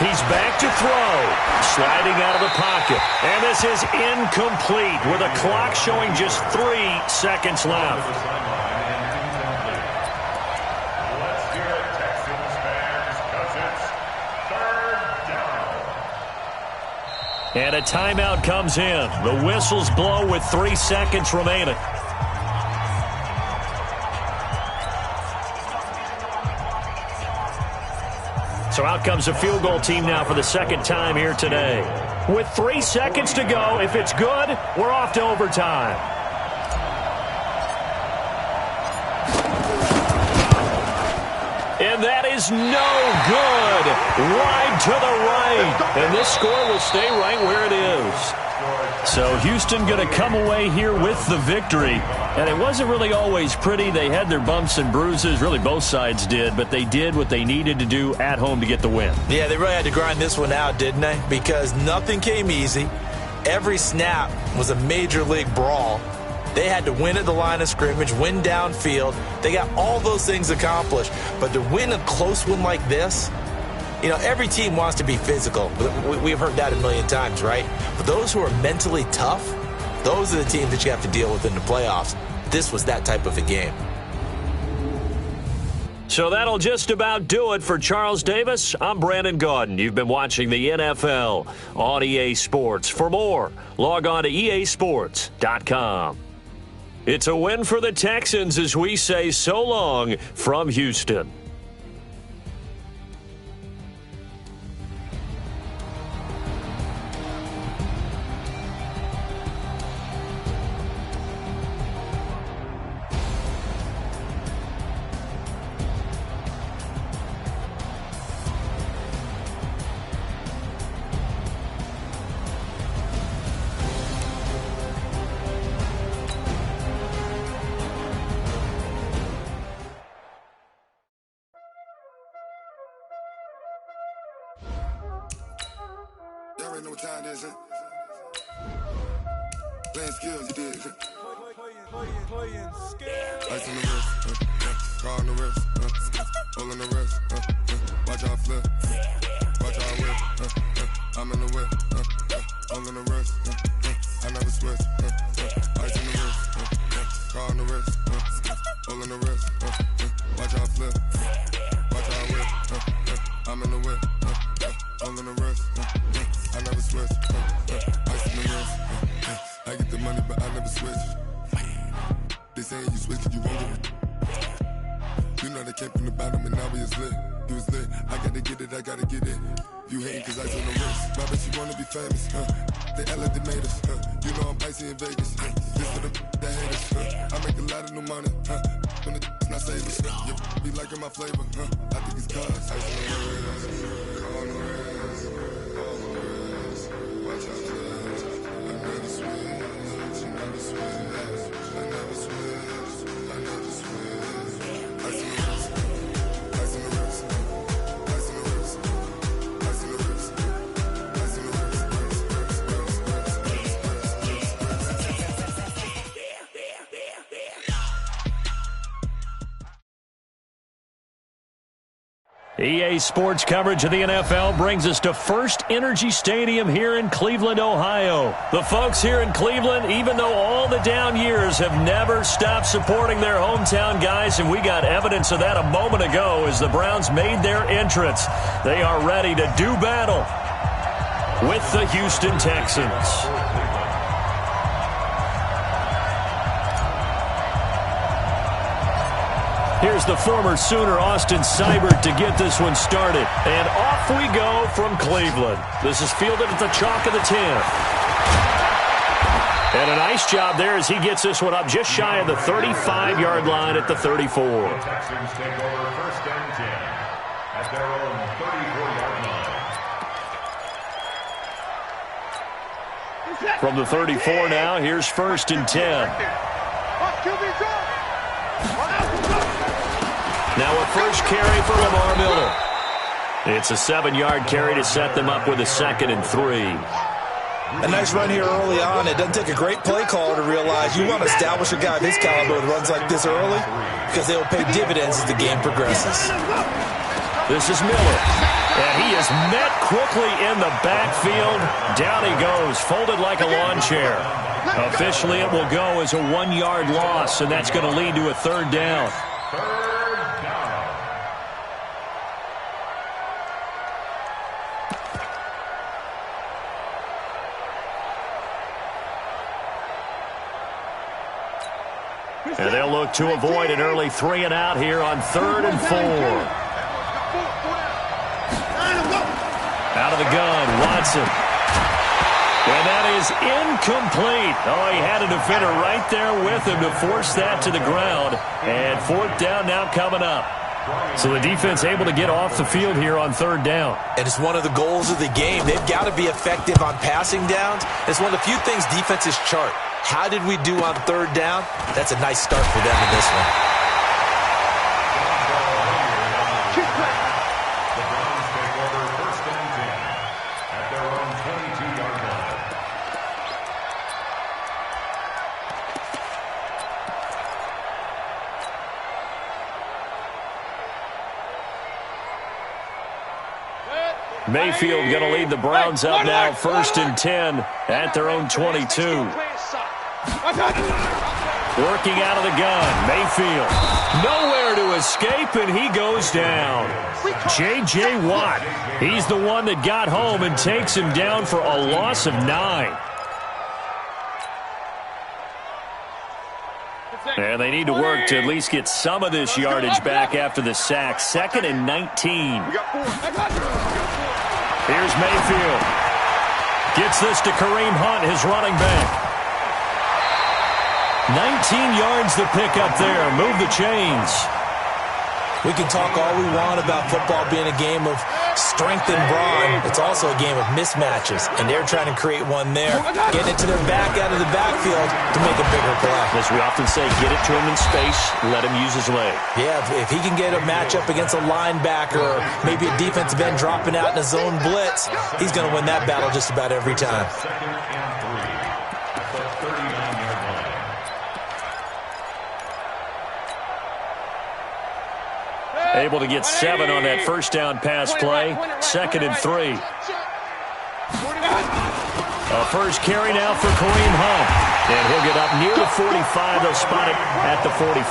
He's back to throw. Sliding out of the pocket. And this is incomplete with a clock showing just 3 seconds left. Let's hear it, Texans fans, because it's 3rd down. And a timeout comes in. The whistles blow with 3 seconds remaining. So out comes a field goal team now for the second time here today. With 3 seconds to go, if it's good, we're off to overtime. And that is no good. Wide to the right. And this score will stay right where it is. So Houston going to come away here with the victory. And it wasn't really always pretty. They had their bumps and bruises. Really, both sides did. But they did what they needed to do at home to get the win. Yeah, they really had to grind this one out, didn't they? Because nothing came easy. Every snap was a major league brawl. They had to win at the line of scrimmage, win downfield. They got all those things accomplished. But to win a close one like this, you know, every team wants to be physical. We've heard that a million times, right? But those who are mentally tough, those are the teams that you have to deal with in the playoffs. This was that type of a game. So that'll just about do it for Charles Davis. I'm Brandon Gaudin. You've been watching the NFL on EA Sports. For more, log on to easports.com. It's a win for the Texans as we say so long from Houston. Y'all already know what time it is, huh? Playing skills, you did. Playing skills. Ice on the wrist, car on the wrist, hole on the wrist, watch out flip, watch out whip, I'm in the whip, hole on the wrist, I never switch, ice on the wrist, car on the wrist, hole on the wrist, watch out flip, watch out whip, I'm in the whip, hole on the wrist, I never switch, ice on the wrist, I get the money but I never switch. They saying you switch and you won't get it. You know they came from the bottom and now we is lit. You was lit, I gotta get it, I gotta get it. You hating cause ice on the wrist. My bitch, you wanna be famous, They LA, they made us, You know I'm icy in Vegas, This for the that hate us, I make a lot of new money, When the not save us, You be liking my flavor, I think it's cause ice on the wrist, on the wrist, on the wrist. Watch out, I never switch, you never switch. I never switch, I never switch. Ice on the wrist, ice on the wrist, ice on the wrist, ice on the wrist, ice on the EA Sports coverage of the NFL brings us to First Energy Stadium here in Cleveland, Ohio. The folks here in Cleveland, even though all the down years, have never stopped supporting their hometown guys, and we got evidence of that a moment ago as the Browns made their entrance. They are ready to do battle with the Houston Texans. Here's the former Sooner, Austin Seibert, to get this one started. And off we go from Cleveland. This is fielded at the chalk of the 10. And a nice job there as he gets this one up just shy of the 35-yard line at the 34. The Texans take over first and 10 at their own 34-yard line. From the 34 now, here's first and 10. Now a first carry for Lamar Miller. It's a 7-yard carry to set them up with a 2nd and 3. A nice run here early on. It doesn't take a great play caller to realize you want to establish a guy of his caliber with runs like this early because they will pay dividends as the game progresses. This is Miller. And he is met quickly in the backfield. Down he goes, folded like a lawn chair. Officially, it will go as a 1-yard loss, and that's going to lead to a 3rd down. And they'll look to avoid an early 3 and out here on 3rd and 4. Out of the gun, Watson. And that is incomplete. Oh, he had a defender right there with him to force that to the ground. And 4th down now coming up. So the defense able to get off the field here on 3rd down. And it's one of the goals of the game. They've got to be effective on passing downs. It's one of the few things defenses chart. How did we do on 3rd down? That's a nice start for them in this one. The Browns take over first and 10 at their own 22-yard line. Mayfield going to lead the Browns up now, 1st and 10 at their own 22. Working out of the gun, Mayfield. Nowhere to escape, and he goes down. J.J. Watt, he's the one that got home and takes him down for a loss of 9. And they need to work to at least get some of this yardage back after the sack. 2nd and 19. Here's Mayfield. Gets this to Kareem Hunt, his running back. 19 yards to pick up there. Move the chains. We can talk all we want about football being a game of strength and brawn. It's also a game of mismatches, and they're trying to create one there, getting it to their back out of the backfield to make a bigger play. As we often say, get it to him in space, let him use his leg. Yeah, if he can get a matchup against a linebacker or maybe a defensive end dropping out in a zone blitz, he's going to win that battle just about every time. Able to get 7 on that first down pass play. 2nd and 3. A first carry now for Kareem Hunt. And he'll get up near the 45. They'll spot it at the 44.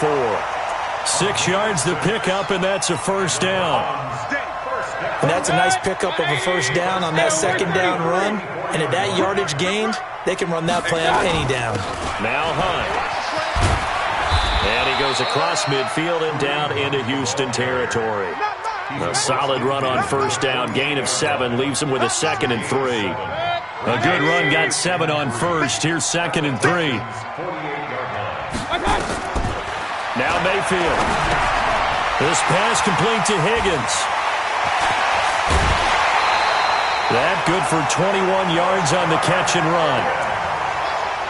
6 yards to pick up, and that's a first down. And that's a nice pickup of a first down on that second down run. And at that yardage gained, they can run that play on any down. Now Hunt. And he goes across midfield and down into Houston territory. A solid run on first down. Gain of 7 leaves him with a 2nd and 3. A good run got 7 on first. Here's 2nd and 3. Now Mayfield. This pass complete to Higgins. That good for 21 yards on the catch and run.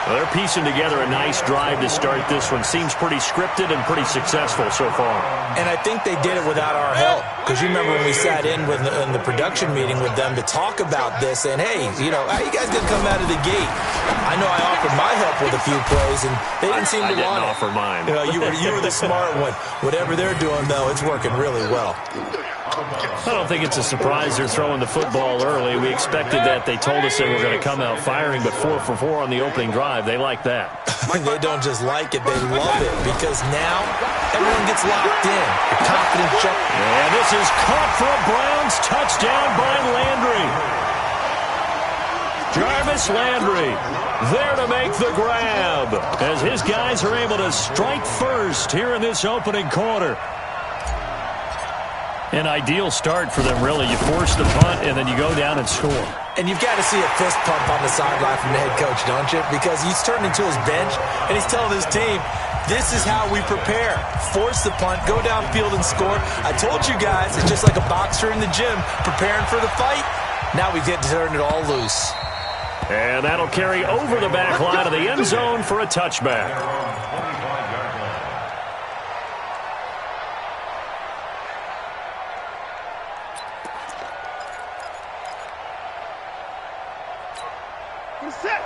Well, they're piecing together a nice drive to start this one. Seems pretty scripted and pretty successful so far. And I think they did it without our help. Because you remember when we sat in the production meeting with them to talk about this, and hey, you know, how you guys going to come out of the gate? I know I offered my help with a few plays, and they didn't seem to want it. I didn't offer mine. You know, you were the smart one. Whatever they're doing, though, it's working really well. I don't think it's a surprise they're throwing the football early. We expected that. They told us they were going to come out firing, but 4 for 4 on the opening drive. They like that. They don't just like it, they love it, because now everyone gets locked in. The confidence check. And this is caught for a Browns touchdown by Landry. Jarvis Landry there to make the grab as his guys are able to strike first here in this opening quarter. An ideal start for them, really. You force the punt, and then you go down and score. And you've got to see a fist pump on the sideline from the head coach, don't you? Because he's turned into his bench, and he's telling his team, this is how we prepare. Force the punt, go downfield and score. I told you guys, it's just like a boxer in the gym preparing for the fight. Now we get to turn it all loose. And that'll carry over the back line of the end zone for a touchback.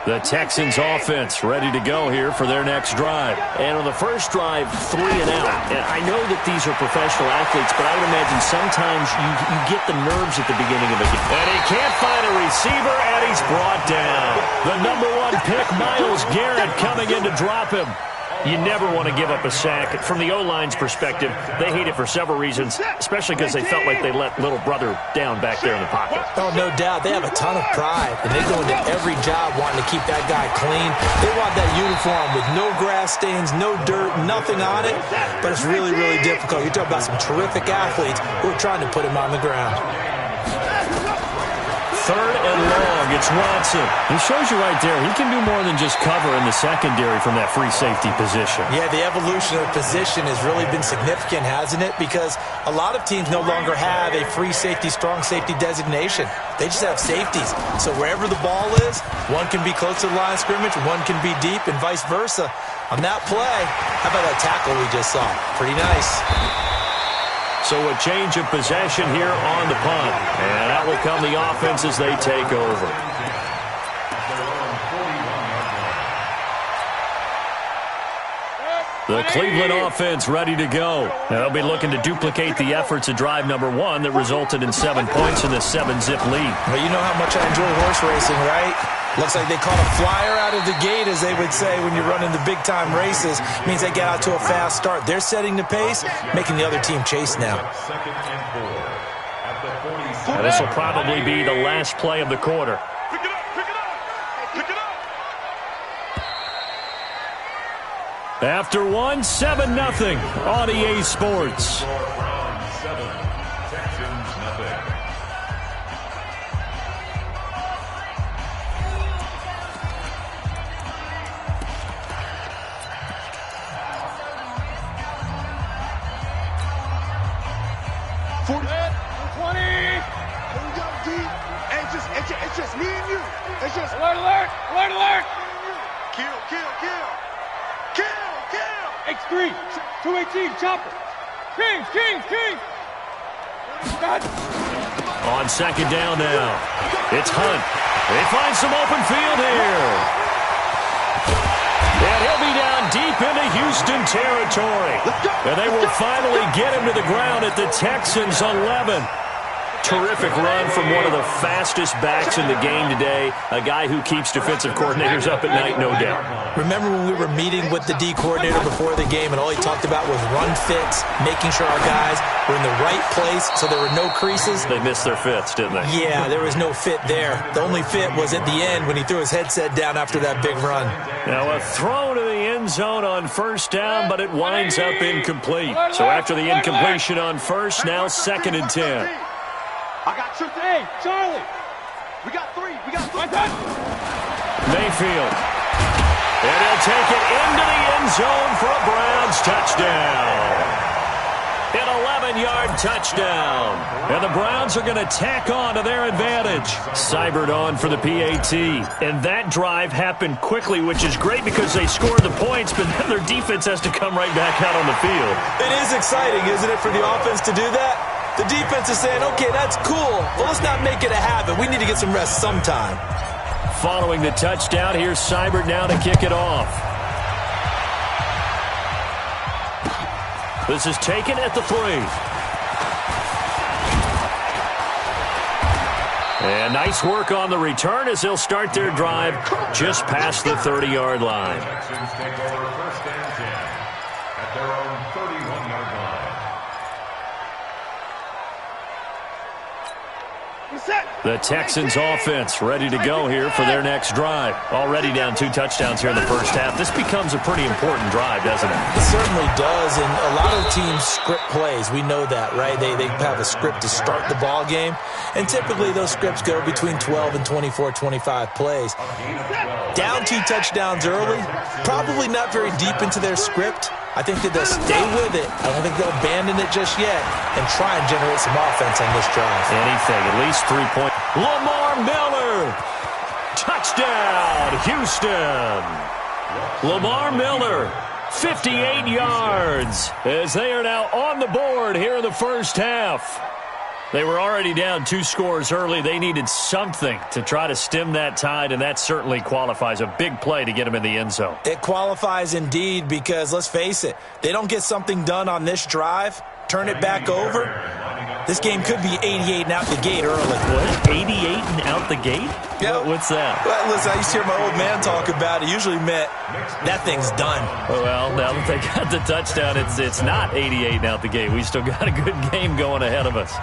The Texans offense ready to go here for their next drive. And on the first drive, 3 and out. And I know that these are professional athletes, but I would imagine sometimes you get the nerves at the beginning of a game. And he can't find a receiver, and he's brought down. The number 1 pick, Myles Garrett, coming in to drop him. You never want to give up a sack. From the O-line's perspective, they hate it for several reasons, especially because they felt like they let little brother down back there in the pocket. Oh, no doubt. They have a ton of pride, and they go into every job wanting to keep that guy clean. They want that uniform with no grass stains, no dirt, nothing on it, but it's really, really difficult. You're talking about some terrific athletes who are trying to put him on the ground. 3rd and long. It's Watson. He shows you right there, he can do more than just cover in the secondary from that free safety position. Yeah, the evolution of position has really been significant, hasn't it? Because a lot of teams no longer have a free safety, strong safety designation. They just have safeties. So wherever the ball is, one can be close to the line of scrimmage, one can be deep, and vice versa. On that play, how about that tackle we just saw? Pretty nice. So a change of possession here on the punt. And out will come the offense as they take over. The Cleveland offense ready to go. They'll be looking to duplicate the efforts of drive number 1 that resulted in 7 points in the 7-zip lead. Well, you know how much I enjoy horse racing, right? Looks like they caught a flyer out of the gate, as they would say when you run into big-time races. Means they get out to a fast start. They're setting the pace, making the other team chase now. And this will probably be the last play of the quarter. Pick it up, pick it up, pick it up. After 1, 7-0 on EA Sports. Round 7, Texans nothing. It's just me and you. It's just alert, alert, alert, alert. Kill, kill, kill. Kill, kill. X3, 218, chopper. Kings, Kings, Kings. On second down now. It's Hunt. They find some open field here. And he'll be down deep into Houston territory. And they will finally get him to the ground at the Texans' 11. Terrific run from one of the fastest backs in the game today. A guy who keeps defensive coordinators up at night, no doubt. Remember when we were meeting with the D coordinator before the game and all he talked about was run fits, making sure our guys were in the right place so there were no creases? They missed their fits, didn't they? Yeah, there was no fit there. The only fit was at the end when he threw his headset down after that big run. Now a throw to the end zone on first down, but it winds up incomplete. So after the incompletion on first, now 2nd and 10. I got two. Hey, Charlie. We got three. We got three. Mayfield. And he'll take it into the end zone for a Browns touchdown. An 11-yard touchdown. And the Browns are going to tack on to their advantage. Seibert on for the PAT. And that drive happened quickly, which is great because they scored the points, but then their defense has to come right back out on the field. It is exciting, isn't it, for the offense to do that? The defense is saying, okay, that's cool, but let's not make it a habit. We need to get some rest sometime. Following the touchdown, here's Seibert now to kick it off. This is taken at the 3. And nice work on the return as they'll start their drive just past the 30-yard line. Texans take over 1st and 10 at their own 31-yard line. The Texans offense ready to go here for their next drive. Already down 2 touchdowns here in the first half. This becomes a pretty important drive, doesn't it? It certainly does, and a lot of teams script plays. We know that, right? They have a script to start the ball game, and typically those scripts go between 12 and 24, 25 plays. Down 2 touchdowns early, probably not very deep into their script. I think that they'll stay with it. I don't think they'll abandon it just yet and try and generate some offense on this drive. Anything, at least 3 points. Lamar Miller. Touchdown, Houston. Lamar Miller, 58 yards, as they are now on the board here in the first half. They were already down 2 scores early. They needed something to try to stem that tide, and that certainly qualifies. A big play to get them in the end zone. It qualifies indeed because, let's face it, they don't get something done on this drive, turn it back over, this game could be 88 and out the gate early. What? 88 and out the gate? Yep. What's that? Well, listen, I used to hear my old man talk about it. Usually meant that thing's done. Well, now that they got the touchdown, it's not 88 and out the gate. We still got a good game going ahead of us.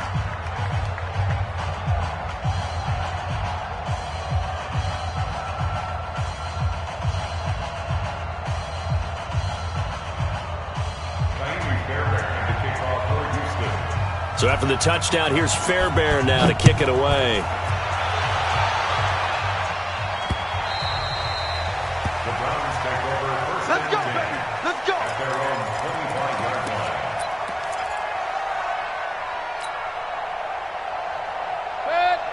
So after the touchdown, here's Fairbairn now to kick it away. The Browns take over 1st Let's and go, 10 baby. Let's go. at their own 25-yard line.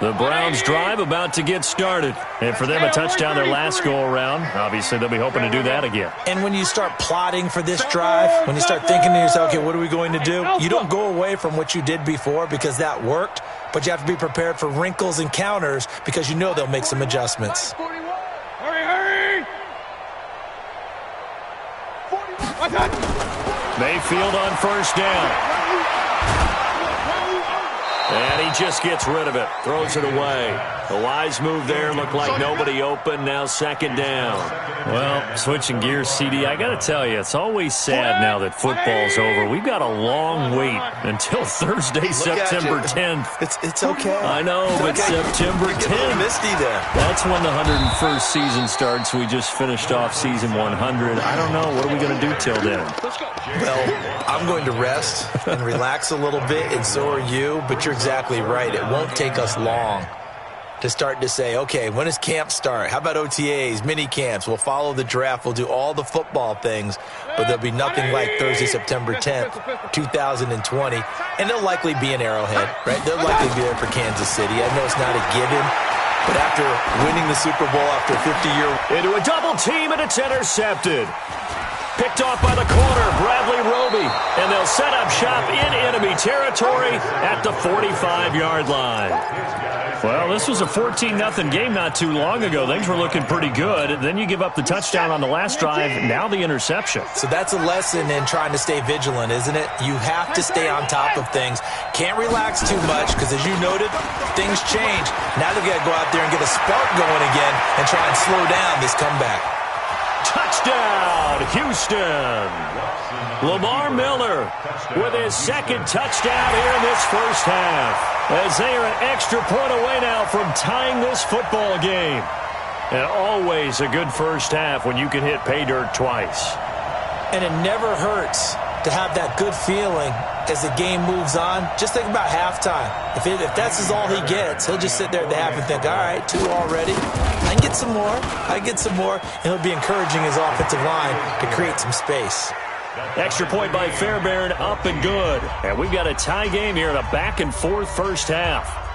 The Browns drive about to get started. And for them, a touchdown their last go-around. Obviously, they'll be hoping to do that again. And when you start plotting for this drive, when you start thinking to yourself, okay, what are we going to do? You don't go away from what you did before because that worked, but you have to be prepared for wrinkles and counters because you know they'll make some adjustments. Hurry, hurry. 41. Mayfield on first down. And he just gets rid of it, throws it away. A wise move there, looked like nobody open, now second down. Well, switching gears, CD, I got to tell you, it's always sad now that football's over. We've got a long wait until Thursday, September 10th. It's okay. I know, but September 10th. Misty there. That's when the 101st season starts. We just finished off season 100. I don't know. What are we going to do till then? Well, I'm going to rest and relax a little bit, and so are you, but you're exactly right. It won't take us long to start to say, okay, when does camp start? How about OTAs, mini camps? We'll follow the draft. We'll do all the football things, but there'll be nothing like Thursday, September 10th, 2020, and they'll likely be in Arrowhead, right? They'll likely be there for Kansas City. I know it's not a given, but after winning the Super Bowl after a 50-year... Into a double team, and it's intercepted. Picked off by the corner, Bradley Roby. And they'll set up shop in enemy territory at the 45-yard line. Well, this was a 14-0 game not too long ago. Things were looking pretty good. Then you give up the touchdown on the last drive, now the interception. So that's a lesson in trying to stay vigilant, isn't it? You have to stay on top of things. Can't relax too much because, as you noted, things change. Now they've got to go out there and get a spark going again and try and slow down this comeback. Touchdown, Houston. Lamar Miller with his second touchdown here in this first half, as they are an extra point away now from tying this football game. And always a good first half when you can hit pay dirt twice. And it never hurts to have that good feeling as the game moves on. Just think about halftime. If that's all he gets, he'll just sit there at the half and think, all right, 2 already. I can get some more. I get some more. And he'll be encouraging his offensive line to create some space. Extra point by Fairbairn, up and good. And we've got a tie game here in a back-and-forth first half.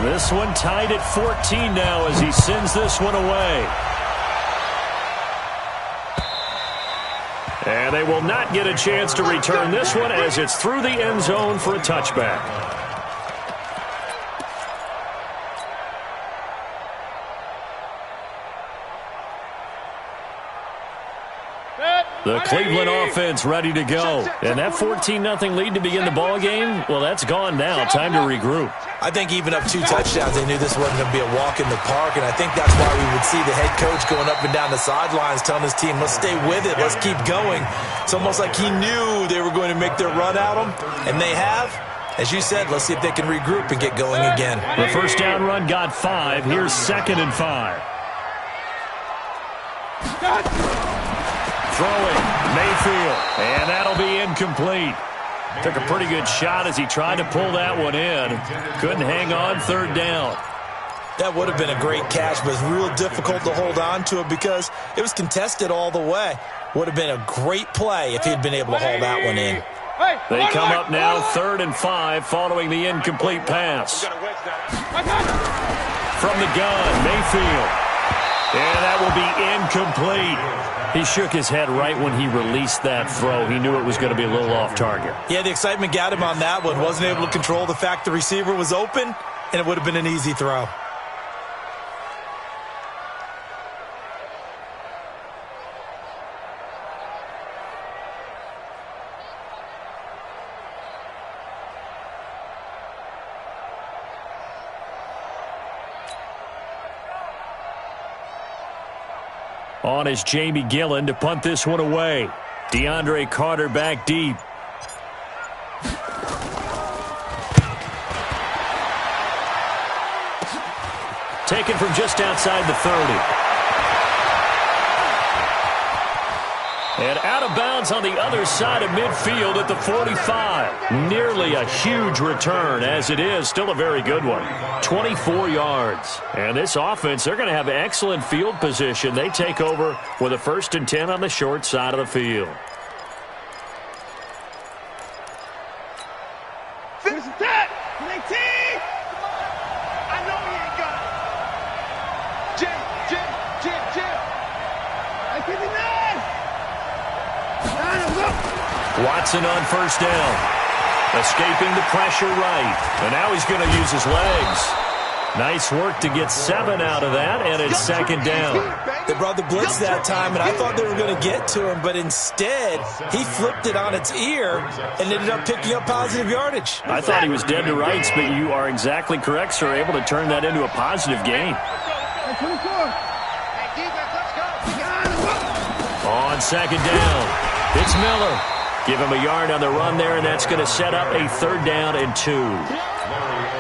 This one tied at 14 now as he sends this one away. And they will not get a chance to return this one as it's through the end zone for a touchback. The Cleveland offense ready to go. And that 14-0 lead to begin the ball game, well, that's gone now. Time to regroup. I think even up 2 touchdowns, they knew this wasn't going to be a walk in the park, and I think that's why we would see the head coach going up and down the sidelines telling his team, let's stay with it, let's keep going. It's almost like he knew they were going to make their run at him, and they have. As you said, let's see if they can regroup and get going again. The first down run got 5. Here's 2nd and 5. Throwing, Mayfield, and that'll be incomplete. Took a pretty good shot as he tried to pull that one in. Couldn't hang on, 3rd down. That would have been a great catch, but it's real difficult to hold on to it because it was contested all the way. Would have been a great play if he'd been able to hold that one in. They come up now 3rd and 5 following the incomplete pass. From the gun, Mayfield. And that will be incomplete. He shook his head right when he released that throw. He knew it was going to be a little off target. Yeah, the excitement got him on that one. Wasn't able to control the fact the receiver was open, and it would have been an easy throw. On is Jamie Gillen to punt this one away. DeAndre Carter back deep. Taken from just outside the 30. And out of bounds on the other side of midfield at the 45. Nearly a huge return, as it is. Still a very good one. 24 yards. And this offense, they're going to have excellent field position. They take over with a 1st and 10 on the short side of the field. Finish that! 19! I know he ain't got it. Jim. I 59! Watson on 1st down. Escaping the pressure right. And now he's going to use his legs. Nice work to get 7 out of that, and it's second down. They brought the blitz that time, and I thought they were going to get to him, but instead, he flipped it on its ear and ended up picking up positive yardage. I thought he was dead to rights, but you are exactly correct, sir, able to turn that into a positive gain. On second down, it's Miller. Give him a yard on the run there, and that's going to set up a 3rd down and 2.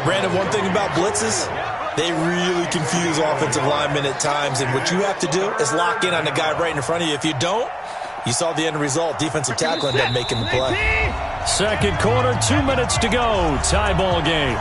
Brandon, one thing about blitzes, they really confuse offensive linemen at times, and what you have to do is lock in on the guy right in front of you. If you don't, you saw the end result. Defensive tackle ended up making the play. Second quarter, 2 minutes to go. Tie ball game.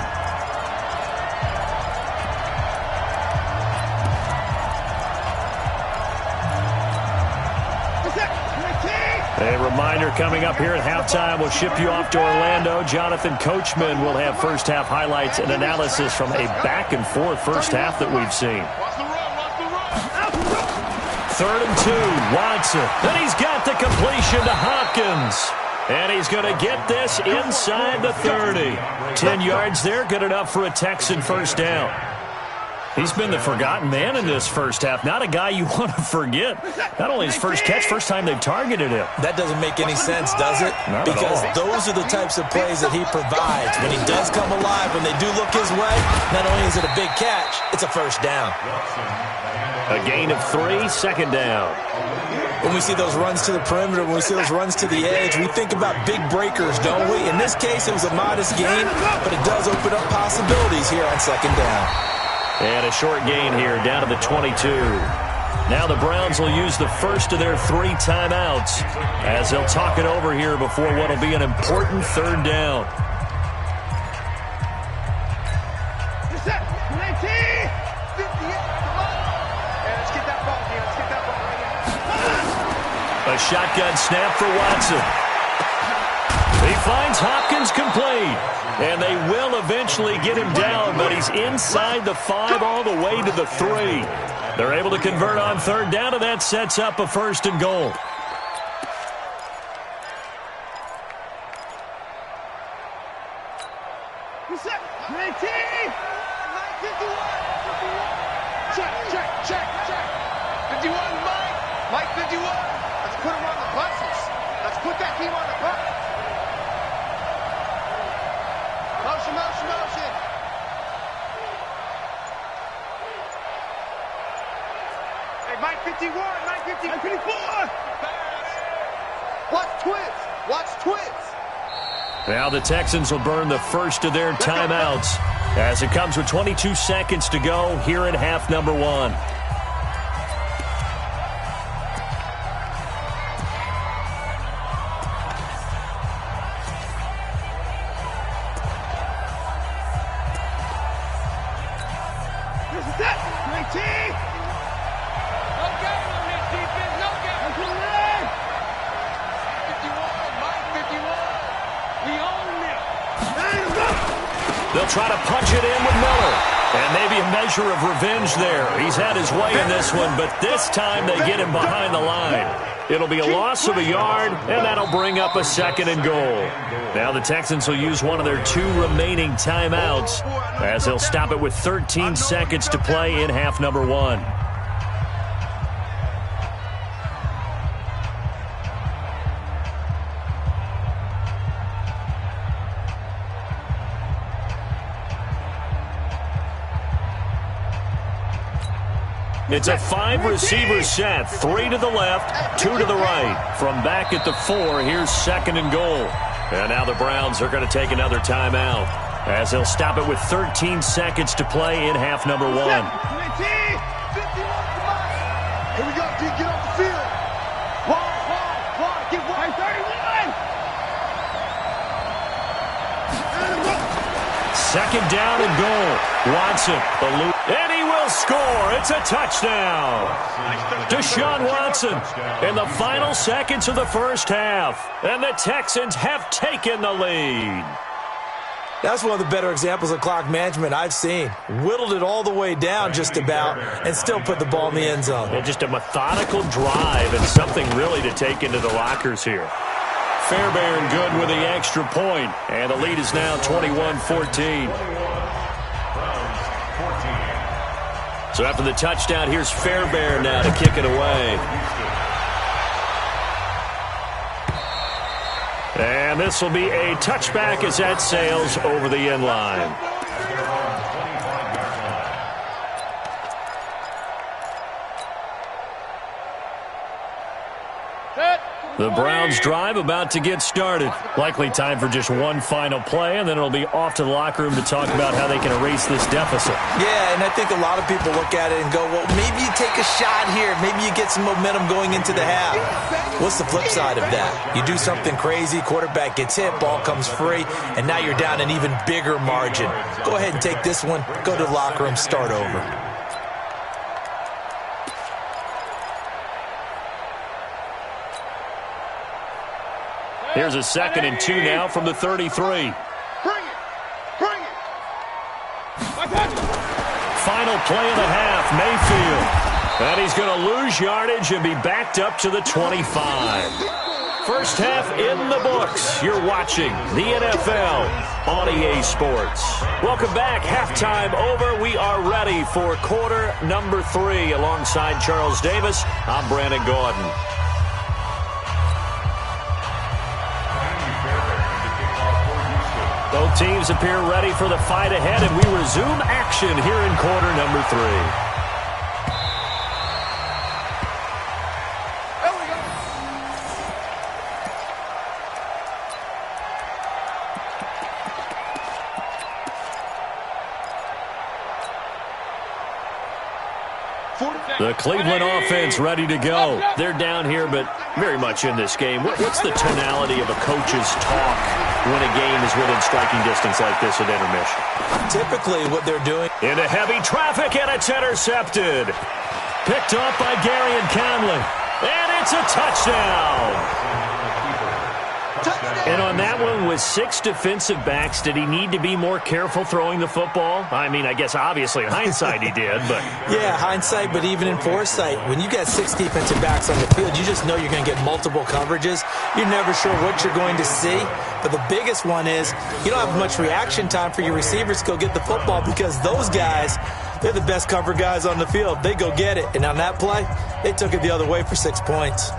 A reminder coming up here at halftime, we'll ship you off to Orlando. Jonathan Coachman will have first half highlights and analysis from a back-and-forth first half that we've seen. 3rd and 2, Watson. And he's got the completion to Hopkins. And he's going to get this inside the 30. 10 yards there, good enough for a Texan first down. He's been the forgotten man in this first half. Not a guy you want to forget. Not only his first catch, first time they've targeted him. That doesn't make any sense, does it? Not because at all. Those are the types of plays that he provides. When he does come alive, when they do look his way, not only is it a big catch, it's a first down. A gain of 3, second down. When we see those runs to the perimeter, when we see those runs to the edge, we think about big breakers, don't we? In this case, it was a modest gain, but it does open up possibilities here on second down. And a short gain here, down to the 22. Now the Browns will use the first of their 3 timeouts as they'll talk it over here before what will be an important 3rd down. A shotgun snap for Watson. He finds Hopkins complete. And they will eventually get him down, but he's inside the 5 all the way to the 3. They're able to convert on 3rd down, and that sets up a 1st and goal. Check. 51, Mike 51. Let's put him on the buses. Let's put that team on the bus. Motion. Hey, Mike 51, Mike 54. Watch twins. Now the Texans will burn the first of their timeouts as it comes with 22 seconds to go here in half number 1. They'll try to punch it in with Miller. And maybe a measure of revenge there. He's had his way in this one, but this time they get him behind the line. It'll be a loss of a yard, and that'll bring up a 2nd and goal. Now the Texans will use one of their 2 remaining timeouts as they'll stop it with 13 seconds to play in half number 1. It's a 5-receiver set, 3 to the left, 2 to the right. From back at the 4, here's 2nd and goal. And now the Browns are going to take another timeout as they'll stop it with 13 seconds to play in half number 1. Here we go, D. Get off the field. Wide. Get wide. 31. 2nd down and goal. Watson, and he will score. It's a touchdown. Deshaun Watson in the final seconds of the first half. And the Texans have taken the lead. That's one of the better examples of clock management I've seen. Whittled it all the way down just about and still put the ball in the end zone. And just a methodical drive and something really to take into the lockers here. Fairbairn good with the extra point, and the lead is now 21-14. So after the touchdown, here's Fairbairn now to kick it away. And this will be a touchback as that sails over the end line. The Browns drive about to get started. Likely time for just one final play, and then it'll be off to the locker room to talk about how they can erase this deficit. Yeah, and I think a lot of people look at it and go, well, maybe you take a shot here. Maybe you get some momentum going into the half. What's the flip side of that? You do something crazy, quarterback gets hit, ball comes free, and now you're down an even bigger margin. Go ahead and take this one, go to the locker room, start over. Here's a 2nd and 2 now from the 33. Bring it! Bring it! Final play of the half, Mayfield. And he's going to lose yardage and be backed up to the 25. First half in the books. You're watching the NFL on EA Sports. Welcome back. Halftime over. We are ready for quarter number 3. Alongside Charles Davis, I'm Brandon Gordon. Both teams appear ready for the fight ahead, and we resume action here in quarter number 3. There we go. The Cleveland offense ready to go. They're down here, but very much in this game. What's the tonality of a coach's talk when a game is within striking distance like this at intermission? Typically what they're doing. Into heavy traffic, and it's intercepted. Picked up by Gary and Conley. And it's a touchdown. And on that one, with 6 defensive backs, did he need to be more careful throwing the football? I mean, I guess obviously in hindsight he did, but... Yeah, hindsight, but even in foresight, when you got 6 defensive backs on the field, you just know you're going to get multiple coverages. You're never sure what you're going to see. But the biggest one is you don't have much reaction time for your receivers to go get the football because those guys, they're the best cover guys on the field. They go get it. And on that play, they took it the other way for 6 points.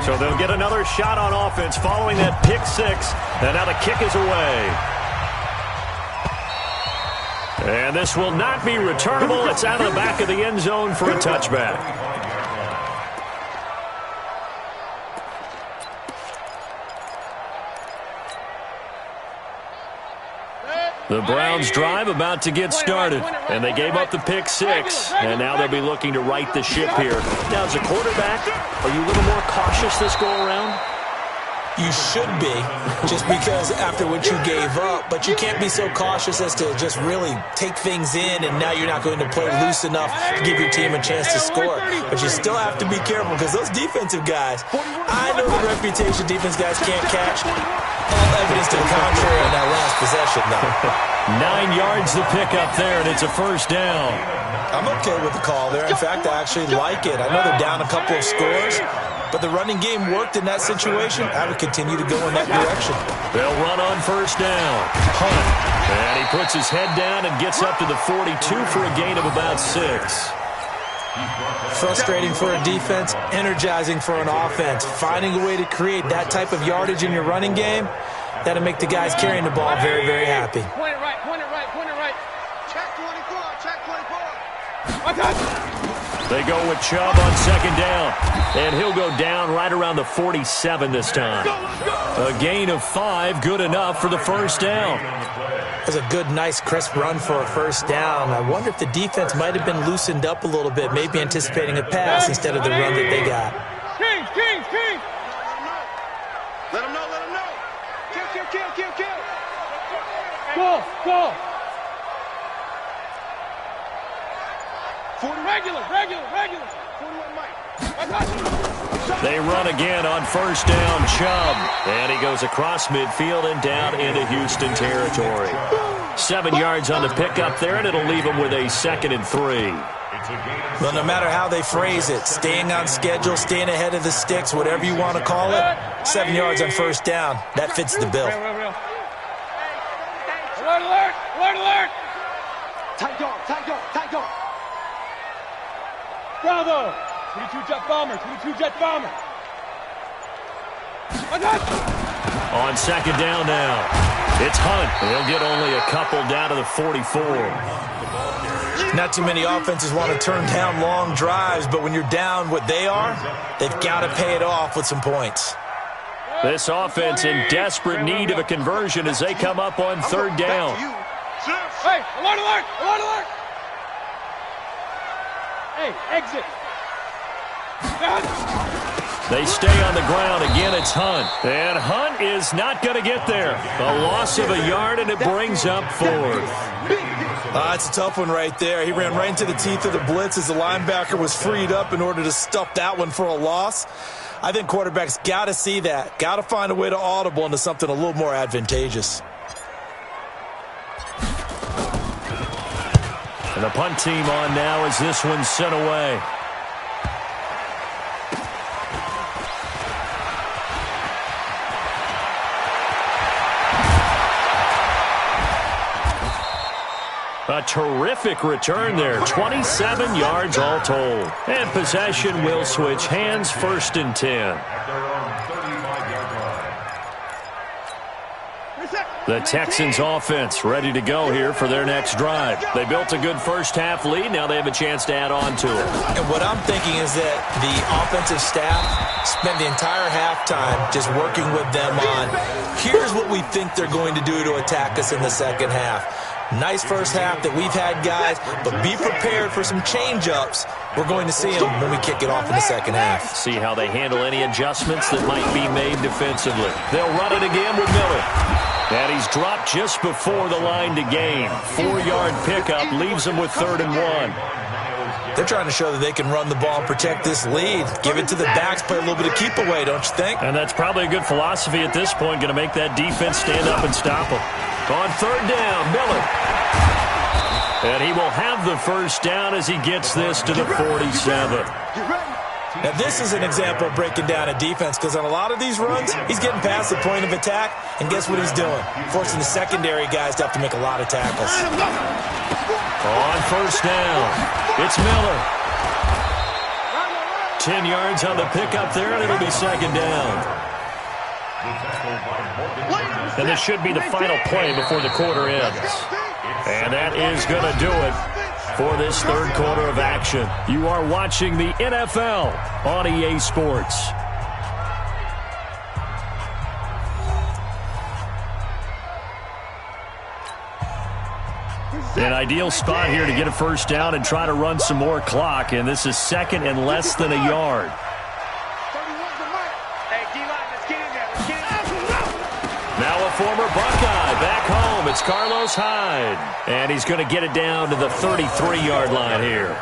So they'll get another shot on offense following that pick 6. And now the kick is away. And this will not be returnable. It's out of the back of the end zone for a touchback. The Browns drive about to get started, and they gave up the pick 6, and now they'll be looking to right the ship here. Now, as a quarterback, are you a little more cautious this go-around? You should be, just because after what you gave up, but you can't be so cautious as to just really take things in, and now you're not going to play loose enough to give your team a chance to score. But you still have to be careful, because those defensive guys, I know the reputation defense guys can't catch. All evidence to the contrary on that last possession, though. 9 yards to pick up there, and it's a first down. I'm okay with the call there. In fact, I actually like it. I know they're down a couple of scores, but the running game worked in that situation. I would continue to go in that direction. They'll run on first down. Hunt. And he puts his head down and gets up to the 42 for a gain of about 6. Frustrating for a defense, energizing for an offense. Finding a way to create that type of yardage in your running game, that'll make the guys carrying the ball very, very happy. Point it right, point it right, point it right. Check 24, check 24. They go with Chubb on second down, and he'll go down right around the 47 this time. A gain of 5, good enough for the first down. That was a good, nice, crisp run for a first down. I wonder if the defense might have been loosened up a little bit, maybe anticipating a pass instead of the run that they got. Kings, Kings, Kings. Let him know, let him know. Kill, kill, kill, kill, kill. Go, go. 40 regular. 41 Mike. They run again on first down, Chubb. And he goes across midfield and down into Houston territory. 7 yards on the pickup there, and it'll leave them with a 2nd and 3. Well, no matter how they phrase it, staying on schedule, staying ahead of the sticks, whatever you want to call it, 7 yards on first down, that fits the bill. Alert, alert, alert, alert! Tight dog, tight dog, tight dog. Bravo! 22 jet bomber, 22 jet bomber. On 2nd down now, it's Hunt. He'll get only a couple down to the 44. Not too many offenses want to turn down long drives, but when you're down what they are, they've got to pay it off with some points. This offense in desperate need of a conversion as they come up on 3rd down. Hey, alert, alert, alert, alert! Hey, exit. They stay on the ground. Again, it's Hunt. And Hunt is not going to get there. A loss of a yard, and it brings up 4th. It's a tough one right there. He ran right into the teeth of the blitz as the linebacker was freed up in order to stuff that one for a loss. I think quarterbacks got to see that. Got to find a way to audible into something a little more advantageous. And the punt team on now as this one's sent away. A terrific return there. 27 yards all told. And possession will switch hands, 1st and 10. The Texans offense ready to go here for their next drive. They built a good first half lead. Now they have a chance to add on to it. And what I'm thinking is that the offensive staff spent the entire halftime just working with them on, here's what we think they're going to do to attack us in the second half. Nice first half that we've had, guys, but be prepared for some change-ups. We're going to see them when we kick it off in the second half. See how they handle any adjustments that might be made defensively. They'll run it again with Miller. And he's dropped just before the line to gain. 4-yard pickup leaves him with 3rd and 1. They're trying to show that they can run the ball and protect this lead. Give it to the backs, play a little bit of keep away, don't you think? And that's probably a good philosophy at this point, going to make that defense stand up and stop them. On 3rd down, Miller. And he will have the first down as he gets this to the 47. Now, this is an example of breaking down a defense because on a lot of these runs, he's getting past the point of attack, and guess what he's doing? Forcing the secondary guys to have to make a lot of tackles. On 1st down, it's Miller. 10 yards on the pickup there, and it'll be 2nd down. And this should be the final play before the quarter ends. And that is going to do it for this 3rd quarter of action. You are watching the NFL on EA Sports. An ideal spot here to get a first down and try to run some more clock, and this is 2nd and less than a yard. Now a former Buckeye back home. It's Carlos Hyde. And he's going to get it down to the 33-yard line here.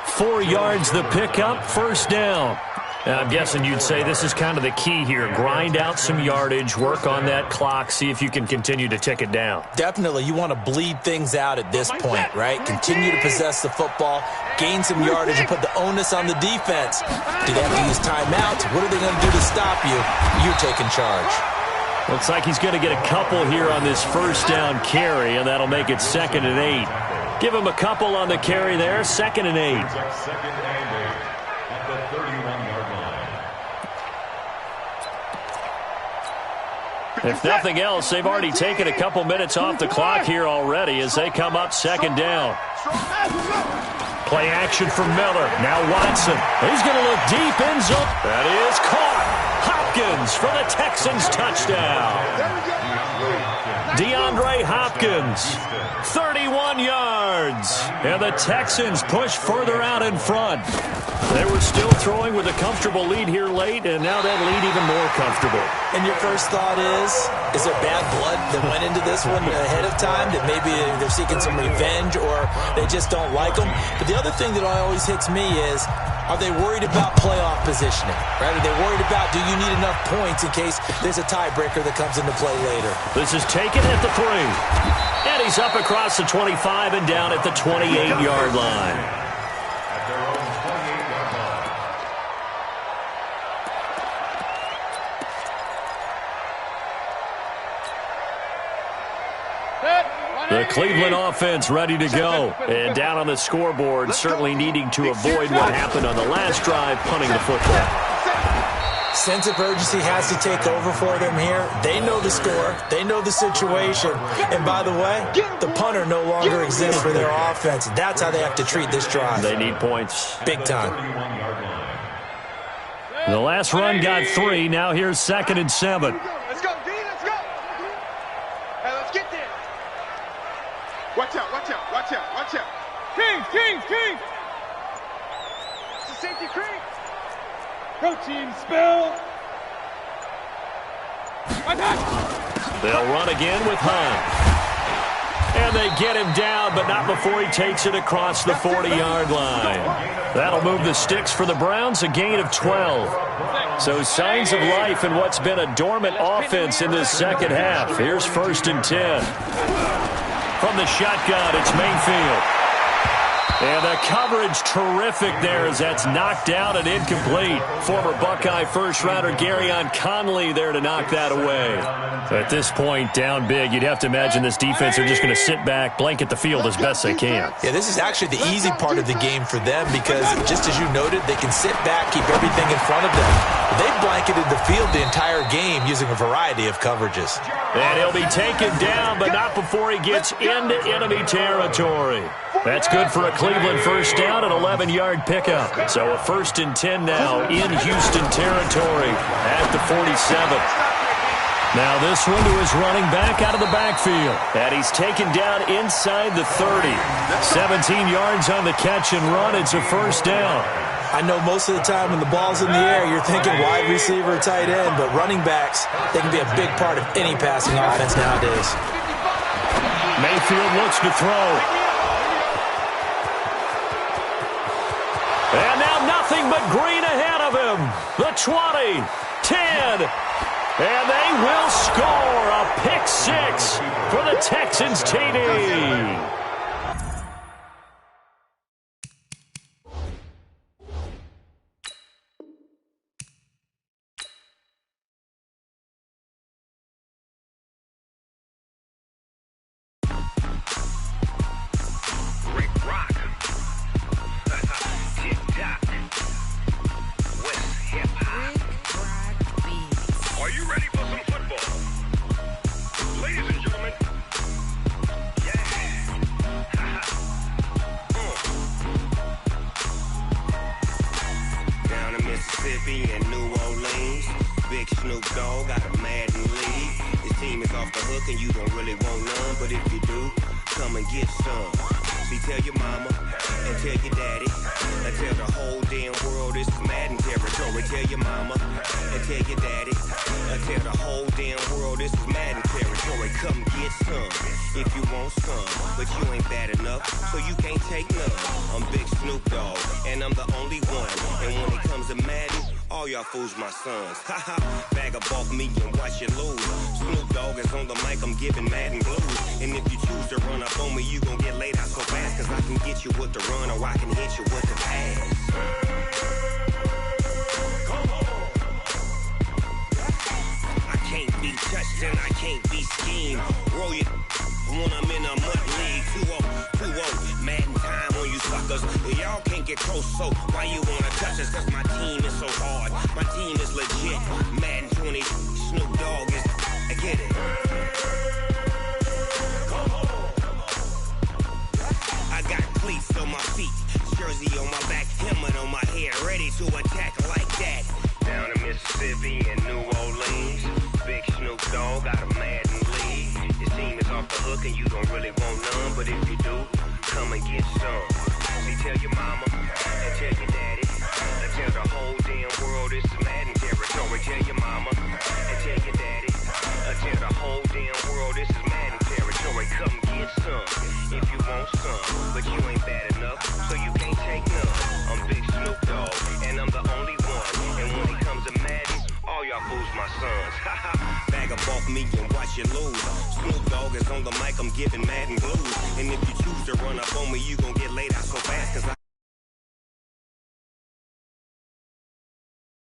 4 yards the pickup, 1st down. Now, I'm guessing you'd say this is kind of the key here. Grind out some yardage, work on that clock, see if you can continue to tick it down. Definitely. You want to bleed things out at this point, right? Continue to possess the football, gain some yardage, and put the onus on the defense. Do they have to use timeouts? What are they going to do to stop you? You're taking charge. Looks like he's going to get a couple here on this first down carry, and that'll make it 2nd and 8. Give him a couple on the carry there, 2nd and 8. If nothing else, they've already taken a couple minutes off the clock here already as they come up 2nd down. Play action from Miller. Now Watson. He's going to look deep in zone. That is caught. Hopkins for the Texans touchdown. DeAndre Hopkins, 31 yards. And the Texans push further out in front. They were still throwing with a comfortable lead here late, and now that lead even more comfortable. And your first thought is there bad blood that went into this one ahead of time, that maybe they're seeking some revenge or they just don't like them? But the other thing that always hits me is, are they worried about playoff positioning? Right? Are they worried about, do you need enough points in case there's a tiebreaker that comes into play later? This is taken at the 3. And he's up across the 25 and down at the 28-yard line. At their own 28-yard line. The Cleveland offense ready to go. And down on the scoreboard, certainly needing to avoid what happened on the last drive, punting the football. Sense of urgency has to take over for them here. They know the score. They know the situation. And by the way, the punter no longer exists for their offense. That's how they have to treat this drive. They need points. Big time. The last run got 3. Now here's 2nd and 7. Let's go, D. Let's go. Hey, let's get there. Watch out, watch out, watch out, watch out. Kings. It's a safety creek. Go team, spill. They'll run again with Hunt. And they get him down, but not before he takes it across the 40-yard line. That'll move the sticks for the Browns, a gain of 12. So signs of life in what's been a dormant offense in this second half. Here's 1st and 10. From the shotgun, it's Mayfield. And the coverage terrific there as that's knocked down and incomplete. Former Buckeye first-rounder Garyon Conley there to knock that away. At this point, down big, you'd have to imagine this defense are just going to sit back, blanket the field as best they can. Yeah, this is actually the easy part of the game for them because, just as you noted, they can sit back, keep everything in front of them. They've blanketed the field the entire game using a variety of coverages. And he'll be taken down, but not before he gets into enemy territory. That's good for a Cleveland first down, an 11-yard pickup. So a 1st and 10 now in Houston territory at the 47. Now this one to his running back out of the backfield. And he's taken down inside the 30. 17 yards on the catch and run. It's a 1st down. I know most of the time when the ball's in the air, you're thinking wide receiver, tight end, but running backs, they can be a big part of any passing offense nowadays. Mayfield looks to throw. And now nothing but green ahead of him. The 20, 10, and they will score a pick 6 for the Texans TD. Fools my sons. Haha, bag of bulk me and watch you lose. Snoop Dogg is on the mic, I'm giving Madden blues. And if you choose to run up on me, you gon' get laid out so fast. Cause I can get you with the run or I can hit you with the pass. I can't be touched and I can't be schemed. Roll you when I'm in a mud league. 2-0, Madden time on you suckers. Y'all can't get close, so why you wanna touch us? Cause my team is so hard. My team is legit. Madden 20, Snoop Dogg is. I get it. I got cleats on my feet, jersey on my back, helmet on my head, ready to attack like that. Down in Mississippi and New Orleans, big Snoop Dogg got a Madden league. His team is off the hook and you don't really want none, but if you do, come and get some. See, tell your mama and tell your daddy. Tell the whole damn world this is Madden territory. Tell your mama and tell your daddy. Tell the whole damn world this is Madden territory. Come get some if you want some, but you ain't bad enough, so you can't take none. I'm Big Snoop Dogg, and I'm the only one. And when it comes to Madden, all y'all fools my sons. Bag of bulk me and watch you lose. Snoop Dogg is on the mic, I'm giving Madden blues. And if you choose to run up on me, you gon' get laid out so fast, 'cause I